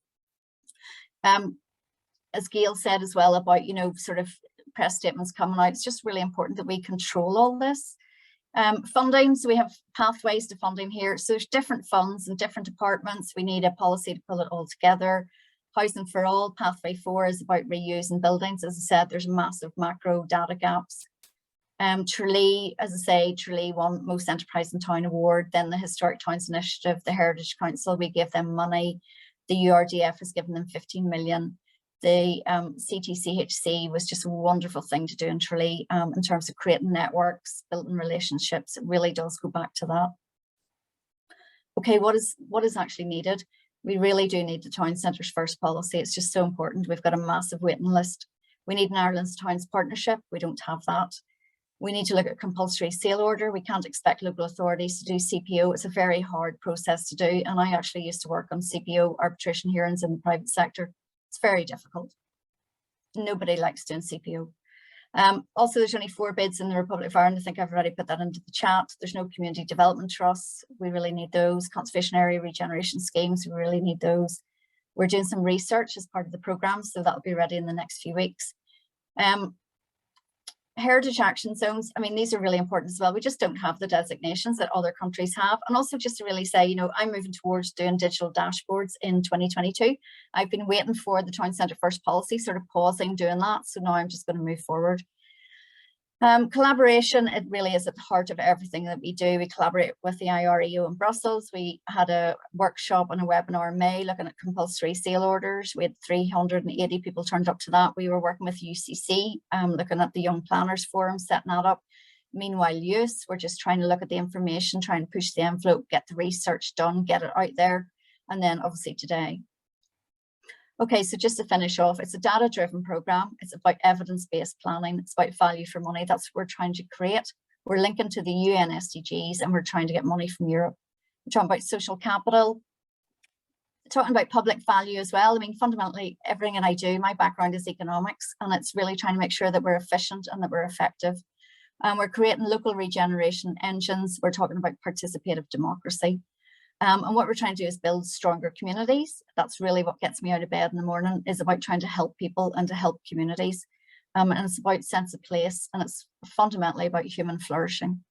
As Gail said as well about, you know, sort of press statements coming out, it's just really important that we control all this. Funding, so we have pathways to funding here. So there's different funds and different departments. We need a policy to pull it all together. Housing for All, Pathway 4 is about reusing buildings. As I said, there's massive macro data gaps. Tralee, as I say, Tralee won Most Enterprising Town Award. Then the Historic Towns Initiative, the Heritage Council, we gave them money. The URDF has given them 15 million. The Ctchc was just a wonderful thing to do in Tralee in terms of creating networks, building relationships. It really does go back to that. Okay, what is actually needed? We really do need the town centres first policy. It's just so important. We've got a massive waiting list. We need an Ireland's Towns partnership. We don't have that. We need to look at compulsory sale order. We can't expect local authorities to do CPO. It's a very hard process to do. And I actually used to work on CPO arbitration hearings in the private sector. It's very difficult. Nobody likes doing CPO. Also, there's only 4 bids in the Republic of Ireland. I think I've already put that into the chat. There's no community development trusts. We really need those. Conservation area regeneration schemes, we really need those. We're doing some research as part of the programme, so that'll be ready in the next few weeks. Heritage action zones, I mean, these are really important as well. We just don't have the designations that other countries have. And also just to really say, you know, I'm moving towards doing digital dashboards in 2022. I've been waiting for the Town Centre First policy, sort of pausing doing that. So now I'm just going to move forward. Collaboration, it really is at the heart of everything that we do. We collaborate with the IREO in Brussels. We had a workshop and a webinar in May looking at compulsory sale orders. We had 380 people turned up to that. We were working with UCC, looking at the Young Planners Forum, setting that up. Meanwhile, use, we're just trying to look at the information, trying to push the envelope, get the research done, get it out there. And then obviously today. Okay, so just to finish off, it's a data-driven program. It's about evidence-based planning. It's about value for money. That's what we're trying to create. We're linking to the UN SDGs, and we're trying to get money from Europe. We're talking about social capital, talking about public value as well. I mean, fundamentally, everything that I do, my background is economics, and it's really trying to make sure that we're efficient and that we're effective. We're creating local regeneration engines. We're talking about participative democracy. And what we're trying to do is build stronger communities. That's really what gets me out of bed in the morning, is about trying to help people and to help communities. And it's about sense of place, and it's fundamentally about human flourishing.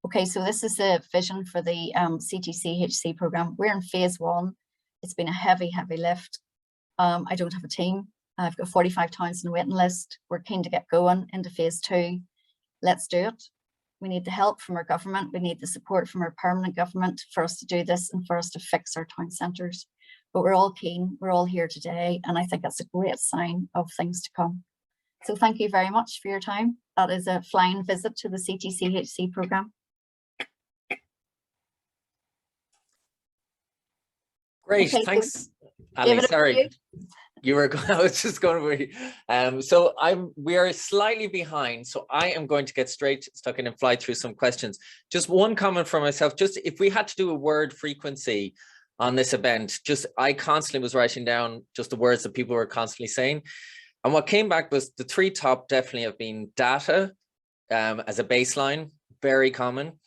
Okay, so this is the vision for the Ctchc program. We're in phase 1. It's been a heavy lift. I don't have a team. I've got 45 towns on the waiting list. We're keen to get going into phase 2. Let's do it. We need the help from our government. We need the support from our permanent government for us to do this and for us to fix our town centres. But we're all keen. We're all here today. And I think that's a great sign of things to come. So thank you very much for your time. That is a flying visit to the Ctchc programme. Great, Okay, thanks, so Ali. David, Sorry, you were. I was just going to. So we are slightly behind. So I am going to get straight stuck in and fly through some questions. Just one comment for myself. Just if we had to do a word frequency on this event, I constantly was writing down just the words that people were constantly saying, and what came back was the 3 top definitely have been data as a baseline, very common,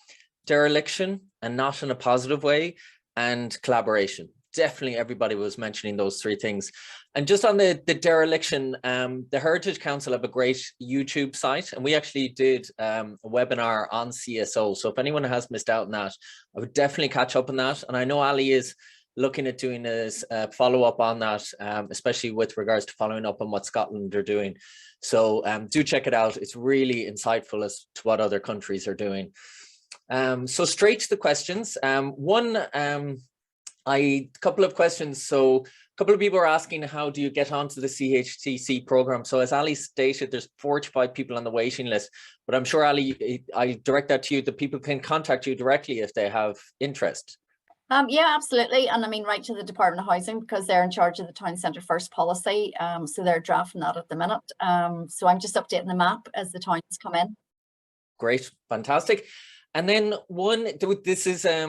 dereliction and not in a positive way, and collaboration. Definitely everybody was mentioning those 3 things. And just on the dereliction, the Heritage Council have a great YouTube site, and we actually did a webinar on CSO. So if anyone has missed out on that, I would definitely catch up on that. And I know Ali is looking at doing a follow-up on that, especially with regards to following up on what Scotland are doing. So do check it out. It's really insightful as to what other countries are doing. So straight to the questions. A couple of questions. So a couple of people are asking, how do you get onto the Ctchc program? So as Ali stated, there's 45 people on the waiting list, but I'm sure, Ali, I direct that to you, that people can contact you directly if they have interest. Yeah, absolutely. And I mean, right to the Department of Housing, because they're in charge of the Town Centre First policy. So they're drafting that at the minute. So I'm just updating the map as the towns come in. Great, fantastic. And then this is a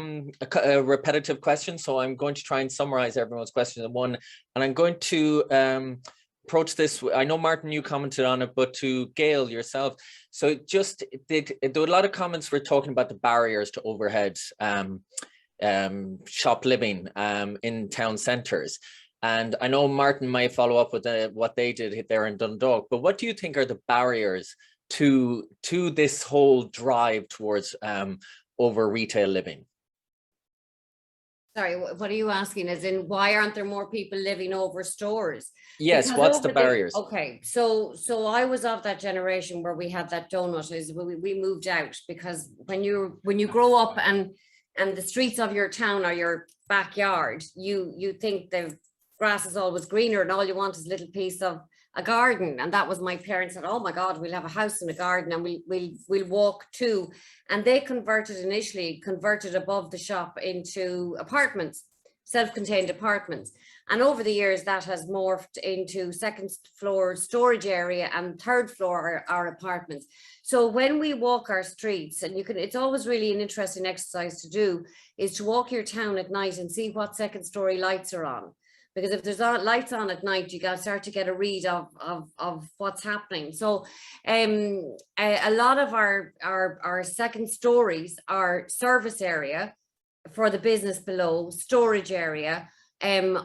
repetitive question, so I'm going to try and summarize everyone's questions in one, and I'm going to approach this. I know, Martin, you commented on it, but to Gail, yourself. So there were a lot of comments were talking about the barriers to overhead shop living in town centres. And I know Martin might follow up with what they did there in Dundalk, but what do you think are the barriers to this whole drive towards over retail living? Sorry, what are you asking? As in, why aren't there more people living over stores? Yes, Because what's the barriers? Okay, so I was of that generation where we had that donut. Is we moved out, because when you grow up and the streets of your town are your backyard, you think the grass is always greener and all you want is a little piece of a garden. And that was, my parents said, oh my God, we'll have a house and a garden, and we'll walk too. And they initially converted above the shop into apartments, self-contained apartments. And over the years that has morphed into second floor storage area and third floor are apartments. So when we walk our streets, and it's always really an interesting exercise to do, is to walk your town at night and see what second story lights are on. Because if there's lights on at night, you got to start to get a read of what's happening. So a lot of our second stories are service area for the business below, storage area,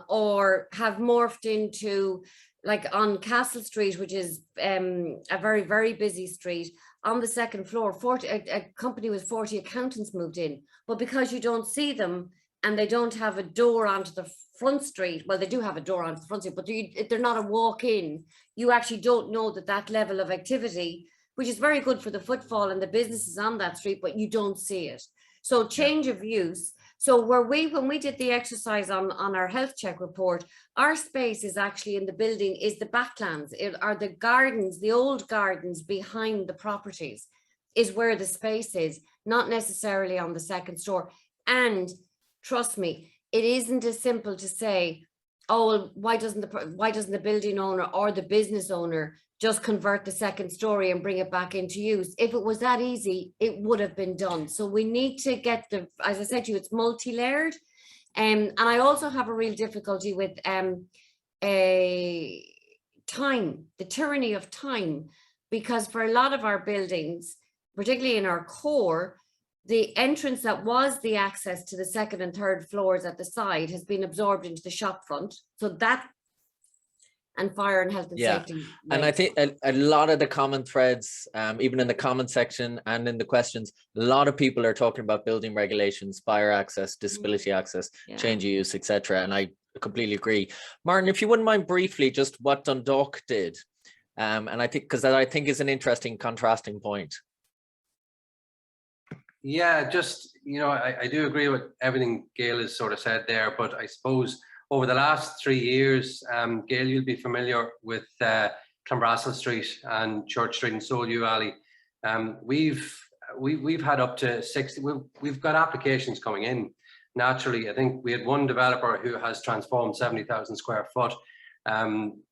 or have morphed into, like on Castle Street, which is a very, very busy street. On the second floor, a company with 40 accountants moved in, but because you don't see them and they don't have a door onto the front street, well, they do have a door onto the front street, but they're not a walk-in. You actually don't know that level of activity, which is very good for the footfall and the businesses on that street, but you don't see it. So change of use. So when we did the exercise on our health check report, our space is actually in the building, is the backlands, are the gardens, the old gardens behind the properties is where the space is, not necessarily on the second store. And trust me, it isn't as simple to say, oh, well, why doesn't the building owner or the business owner just convert the second story and bring it back into use? If it was that easy, it would have been done. So we need to get as I said to you, it's multi-layered. And I also have a real difficulty with the tyranny of time, because for a lot of our buildings, particularly in our core, the entrance that was the access to the second and third floors at the side has been absorbed into the shop front. So that, and fire and health and safety. And I think a lot of the common threads, even in the comment section and in the questions, a lot of people are talking about building regulations, fire access, disability access, change of use, etc. And I completely agree. Martin, if you wouldn't mind briefly, just what Dundalk did. And I think, because I think is an interesting contrasting point. Yeah, just, I do agree with everything Gail has sort of said there, but I suppose over the last 3 years, Gail, you'll be familiar with Clonbrassil Street and Church Street, and so you, Ali. We've had up to 60. We've got applications coming in. Naturally, I think we had one developer who has transformed 70,000 square foot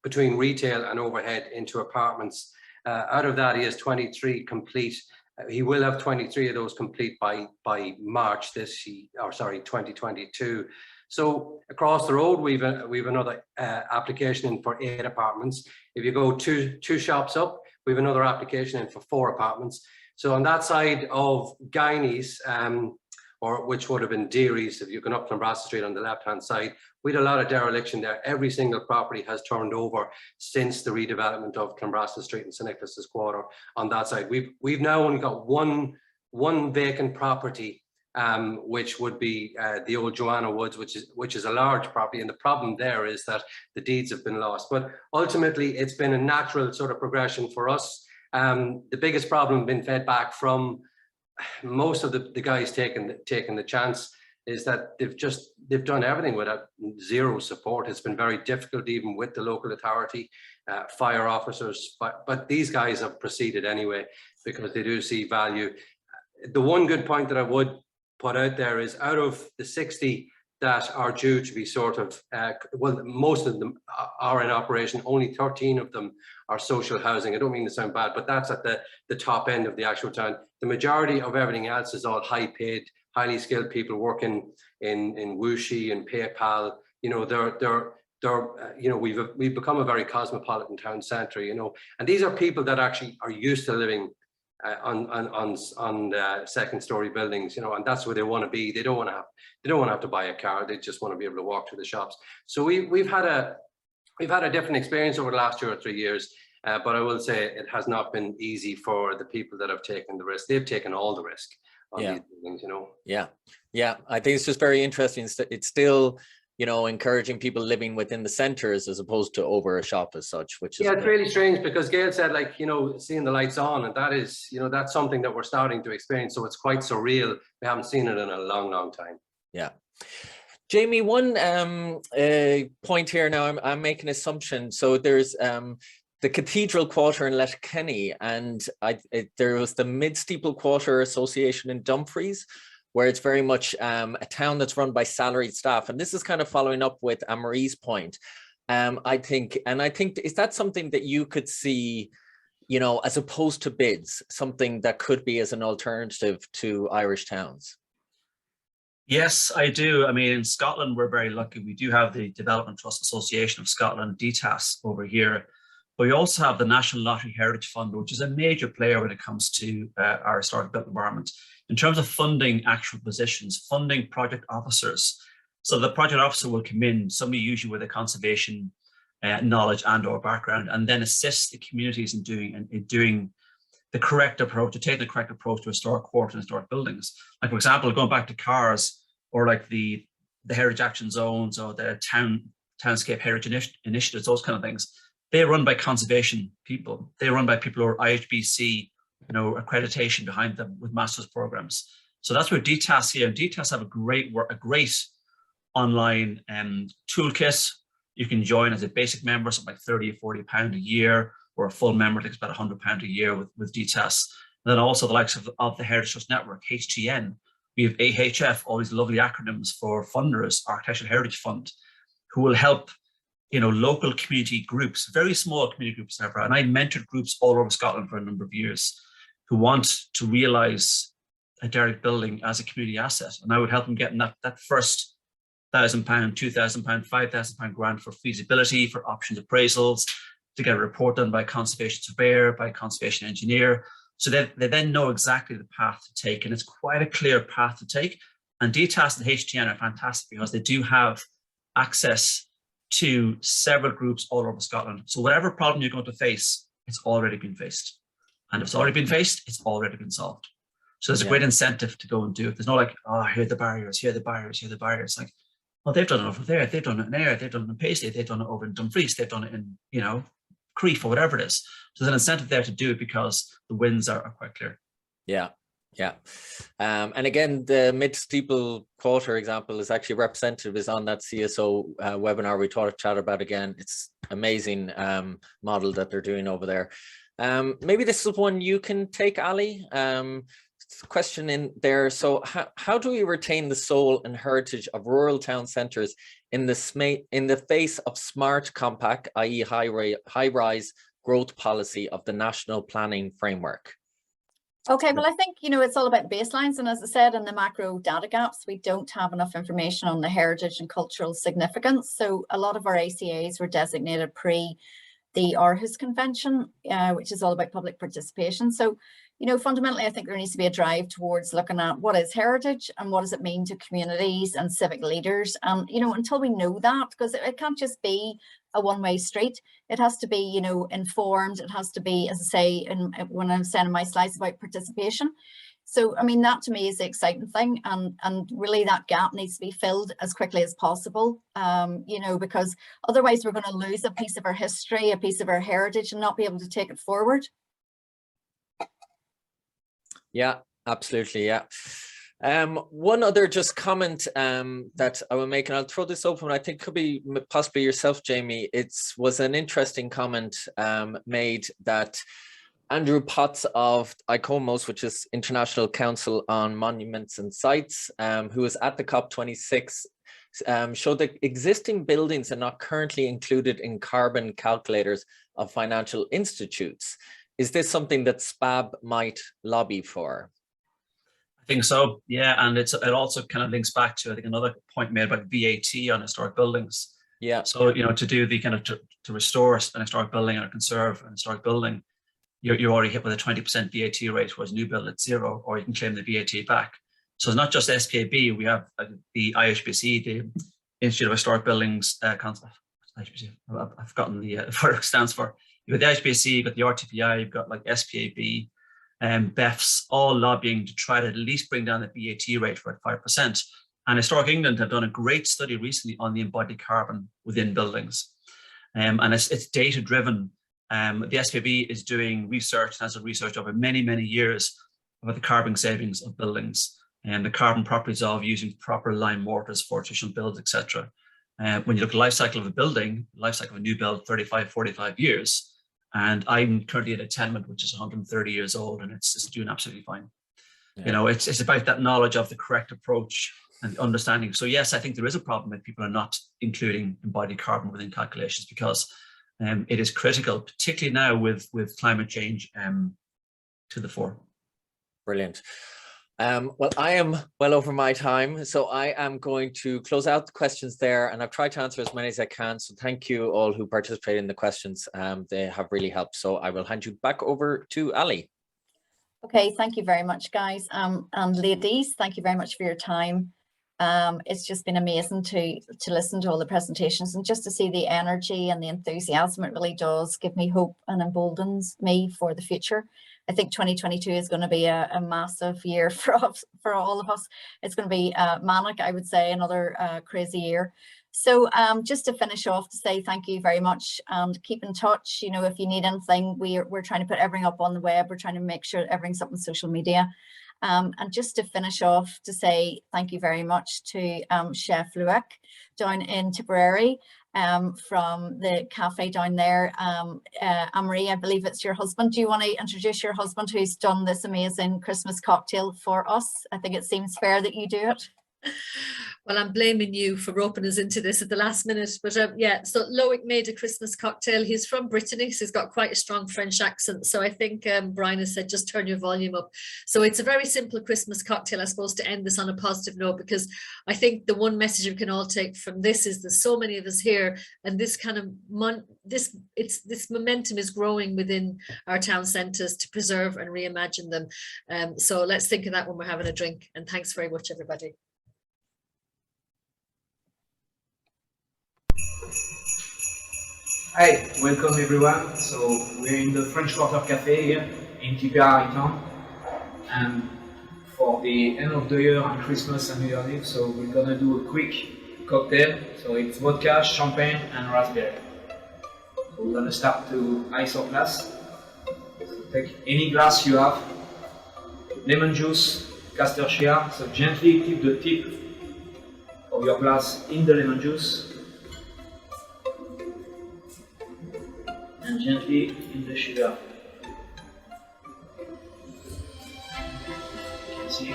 between retail and overhead into apartments. Out of that, he has 23 complete. He will have 23 of those complete by March 2022. So across the road, we've another application in for 8 apartments. If you go two shops up, we have another application in for 4 apartments. So on that side of Guineas, or which would have been Deary's, if you've gone up Clonbrassil Street on the left-hand side, we had a lot of dereliction there. Every single property has turned over since the redevelopment of Clonbrassil Street and St. Nicholas's Quarter on that side. We've now only got one vacant property, which would be the old Joanna Woods, which is a large property, and the problem there is that the deeds have been lost. But ultimately, it's been a natural sort of progression for us. The biggest problem been fed back from most of the guys taking the chance is that they've done everything without zero support. It's been very difficult even with the local authority, fire officers, but these guys have proceeded anyway because they do see value. The one good point that I would put out there is out of the 60 that are due to be sort of, well, most of them are in operation, only 13 of them are social housing. I don't mean to sound bad, but that's at the top end of the actual town. The majority of everything else is all high paid, highly skilled people working in Wuxi and PayPal. We've become a very cosmopolitan town centre, and these are people that actually are used to living on second story buildings, and that's where they want to be. They don't want to have to buy a car. They just want to be able to walk to the shops. So we've had a different experience over the last 2 or 3 years, but I will say it has not been easy for the people that have taken the risk. They've taken all the risk on these buildings, Yeah, I think it's just very interesting. It's still, encouraging people living within the centres as opposed to over a shop as such, which is it's really strange because Gail said, seeing the lights on, and that is, that's something that we're starting to experience. So it's quite surreal. We haven't seen it in a long, long time. Yeah. Jamie, one point here now, I'm making an assumption. So there's the Cathedral Quarter in Letterkenny, and there was the Mid-Steeple Quarter Association in Dumfries, where it's very much a town that's run by salaried staff. And this is kind of following up with Amri's point. I think, is that something that you could see, as opposed to bids, something that could be as an alternative to Irish towns? Yes, I do. I mean, in Scotland, we're very lucky. We do have the Development Trust Association of Scotland, DTAS, over here. But we also have the National Lottery Heritage Fund, which is a major player when it comes to our historic built environment. In terms of funding actual positions, funding project officers. So the project officer will come in, somebody usually with a conservation knowledge and or background, and then assist the communities in doing the correct approach, to take the correct approach to historic quarters and historic buildings. Like, for example, going back to cars, or like the heritage action zones, or the townscape heritage initiatives, those kind of things. They run by conservation people. They run by people who are IHBC, accreditation behind them with master's programs. So that's where DTAS here, and DTAS have a great online toolkit. You can join as a basic member, something like £30 or £40 a year, or a full member takes about £100 a year with DTAS. And then also the likes of the Heritage Trust Network, HTN. We have AHF, all these lovely acronyms for funders, Architectural Heritage Fund, who will help local community groups, very small community groups, however, and I mentored groups all over Scotland for a number of years who want to realise a derelict building as a community asset. And I would help them get that first £1,000, £2,000, £5,000 grant for feasibility, for options appraisals, to get a report done by a conservation surveyor, by a conservation engineer. So they then know exactly the path to take, and it's quite a clear path to take. And DTAS and HTN are fantastic because they do have access to several groups all over Scotland. So whatever problem you're going to face, it's already been faced. And if it's already been faced, it's already been solved. So there's a great incentive to go and do it. There's no like, oh, here are the barriers, here are the barriers, here are the barriers. Like, well, they've done it over there, they've done it in Ayr, they've done it in Paisley, they've done it over in Dumfries, they've done it in, Crieff or whatever it is. So there's an incentive there to do it because the wins are quite clear. Yeah. And again, the mid-steeple quarter example is actually representative, is on that CSO webinar we thought of chat about again. It's amazing model that they're doing over there. Maybe this is one you can take, Ali. Question in there. So how do we retain the soul and heritage of rural town centres in the face of smart compact, i.e. high-rise growth policy of the national planning framework? Okay, well, I think, it's all about baselines. And as I said, in the macro data gaps, we don't have enough information on the heritage and cultural significance. So a lot of our ACAs were designated pre the Aarhus Convention, which is all about public participation. So, fundamentally, I think there needs to be a drive towards looking at what is heritage and what does it mean to communities and civic leaders. And, until we know that, because it can't just be a one-way street, it has to be, informed. It has to be, as I say, when I'm saying in my slides about participation. So, I mean, that to me is the exciting thing. And really that gap needs to be filled as quickly as possible, because otherwise we're going to lose a piece of our history, a piece of our heritage, and not be able to take it forward. Yeah, absolutely. Yeah. One other just comment that I will make, and I'll throw this open, I think could be possibly yourself, Jamie. It was an interesting comment made that Andrew Potts of ICOMOS, which is International Council on Monuments and Sites, who was at the COP26, showed that existing buildings are not currently included in carbon calculators of financial institutes. Is this something that SPAB might lobby for? I think so, yeah, and it also kind of links back to, I think, another point made about VAT on historic buildings. Yeah. So, to do the kind of to restore an historic building or conserve an historic building, you're already hit with a 20% VAT rate, whereas new build at 0, or you can claim the VAT back. So it's not just SKB, we have the IHBC, the Institute of Historic Buildings, I've forgotten what it stands for. You've got the IHBC, you've got the RTPI, you've got like SPAB, BEFs, all lobbying to try to at least bring down the VAT rate for 5%. And Historic England have done a great study recently on the embodied carbon within buildings. And it's data driven. The SPAB is doing research, has a research over many, many years about the carbon savings of buildings and the carbon properties of using proper lime mortars for traditional builds, etc. When you look at the life cycle of a building, life cycle of a new build, 35, 45 years. And I'm currently at a tenement, which is 130 years old, and it's doing absolutely fine. Yeah. It's about that knowledge of the correct approach and understanding. So yes, I think there is a problem if people are not including embodied carbon within calculations, because it is critical, particularly now with climate change to the fore. Brilliant. Well, I am well over my time, so I am going to close out the questions there, and I've tried to answer as many as I can. So thank you all who participated in the questions. They have really helped. So I will hand you back over to Ali. Okay, thank you very much, guys. And ladies, thank you very much for your time. It's just been amazing to listen to all the presentations and just to see the energy and the enthusiasm. It really does give me hope and emboldens me for the future. I think 2022 is going to be a massive year for all of us. It's going to be manic, I would say, another crazy year. So just to finish off, to say thank you very much and keep in touch. If you need anything, we're trying to put everything up on the web. We're trying to make sure everything's up on social media. And just to finish off, to say thank you very much to Chef Luec down in Tipperary from the cafe down there. Amri, I believe it's your husband. Do you want to introduce your husband who's done this amazing Christmas cocktail for us? I think it seems fair that you do it. Well, I'm blaming you for roping us into this at the last minute, but yeah, so Loic made a Christmas cocktail. He's from Brittany, so he's got quite a strong French accent. So I think Brian has said, just turn your volume up. So it's a very simple Christmas cocktail, I suppose, to end this on a positive note, because I think the one message we can all take from this is there's so many of us here, and this kind of this momentum is growing within our town centres to preserve and reimagine them. So let's think of that when we're having a drink. And thanks very much, everybody. Hi, welcome everyone. So we're in the French Quarter Cafe here in Ctchc town, and for the end of the year and Christmas and New Year's Eve, so we're gonna do a quick cocktail. So it's vodka, champagne, and raspberry. So we're gonna start to ice our glass. So take any glass you have, lemon juice, castor sugar. So gently keep the tip of your glass in the lemon juice. And gently in the sugar. You can see.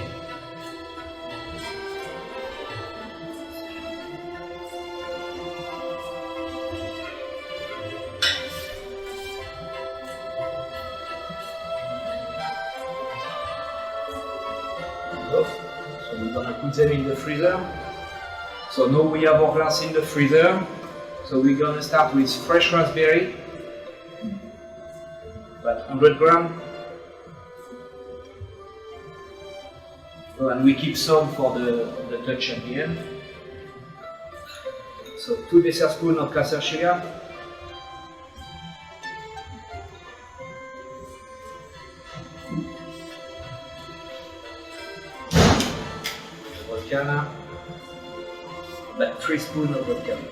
So we're gonna put them in the freezer. So now we have our glass in the freezer. So we're gonna start with fresh raspberry. About 100 grams. So, and we keep some for the touch at the end. So 2 dessertspoons of castor sugar. Vodka now. About 3 spoons of vodka. 1,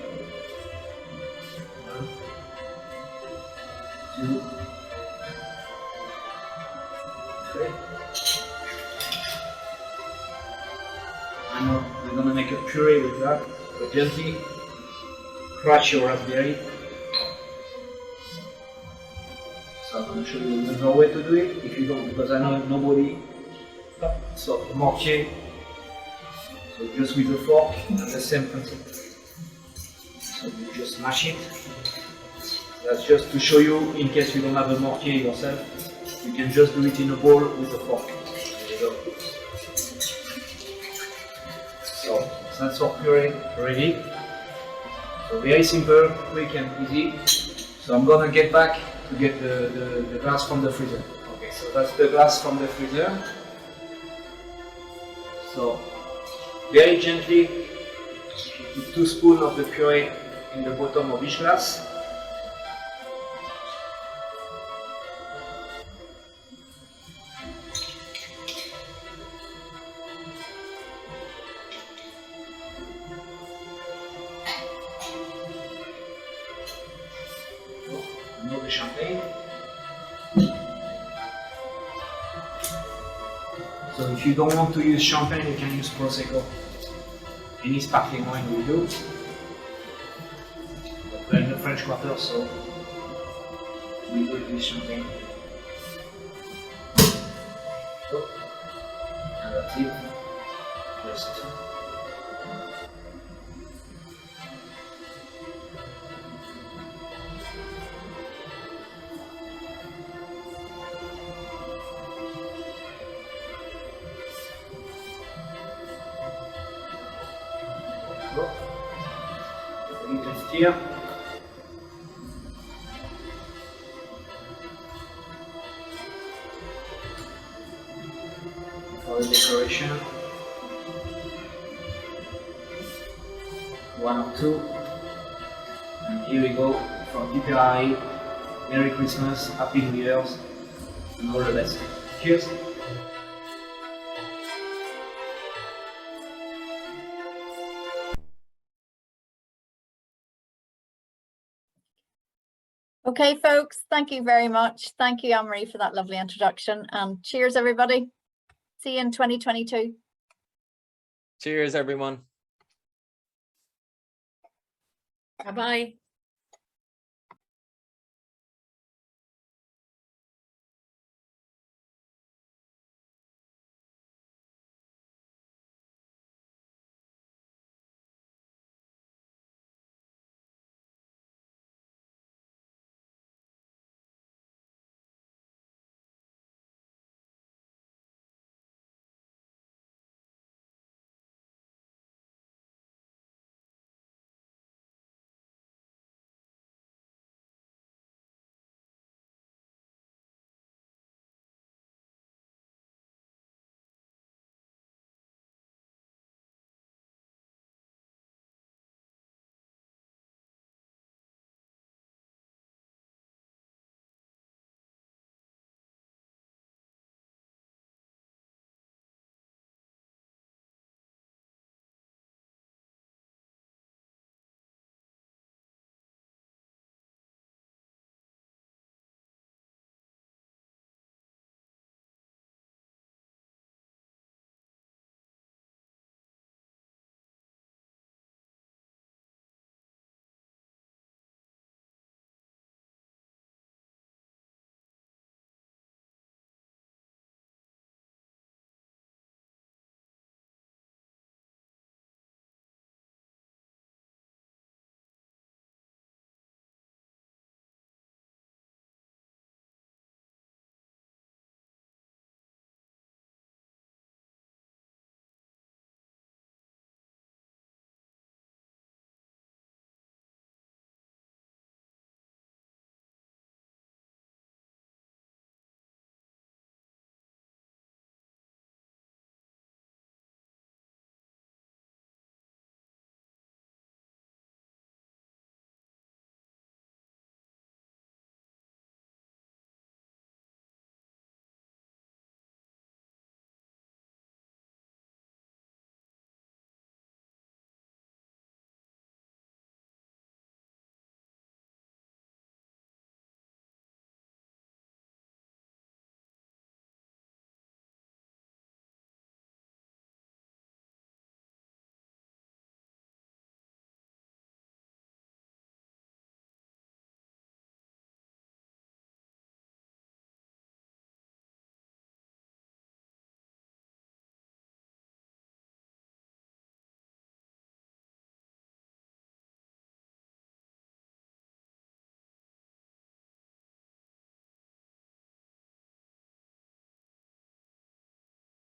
2, 3. And now we're gonna make a puree with that. So gently crush your raspberry. So I'm gonna show you another way to do it if you don't, because I know nobody. So the mortier. So just with a fork and the same principle. So you just mash it. That's just to show you in case you don't have a mortier yourself. You can just do it in a bowl with a fork. There you go. So that's our puree ready. So very simple, quick and easy. So I'm gonna get back to get the glass from the freezer. Okay, so that's the glass from the freezer. So very gently put 2 spoons of the puree in the bottom of each glass. The champagne. So if you don't want to use champagne, you can use Prosecco. Any sparkling wine will do. But we're in the French Quarter, so we will use champagne. So, and that's it. Just you can stir. For the decoration, 1 or 2, and here we go from Ctchc. Merry Christmas, Happy New Year's, and all the best. Cheers! Okay, folks, thank you very much. Thank you, Amri, for that lovely introduction, and cheers, everybody. See you in 2022. Cheers, everyone. Bye-bye.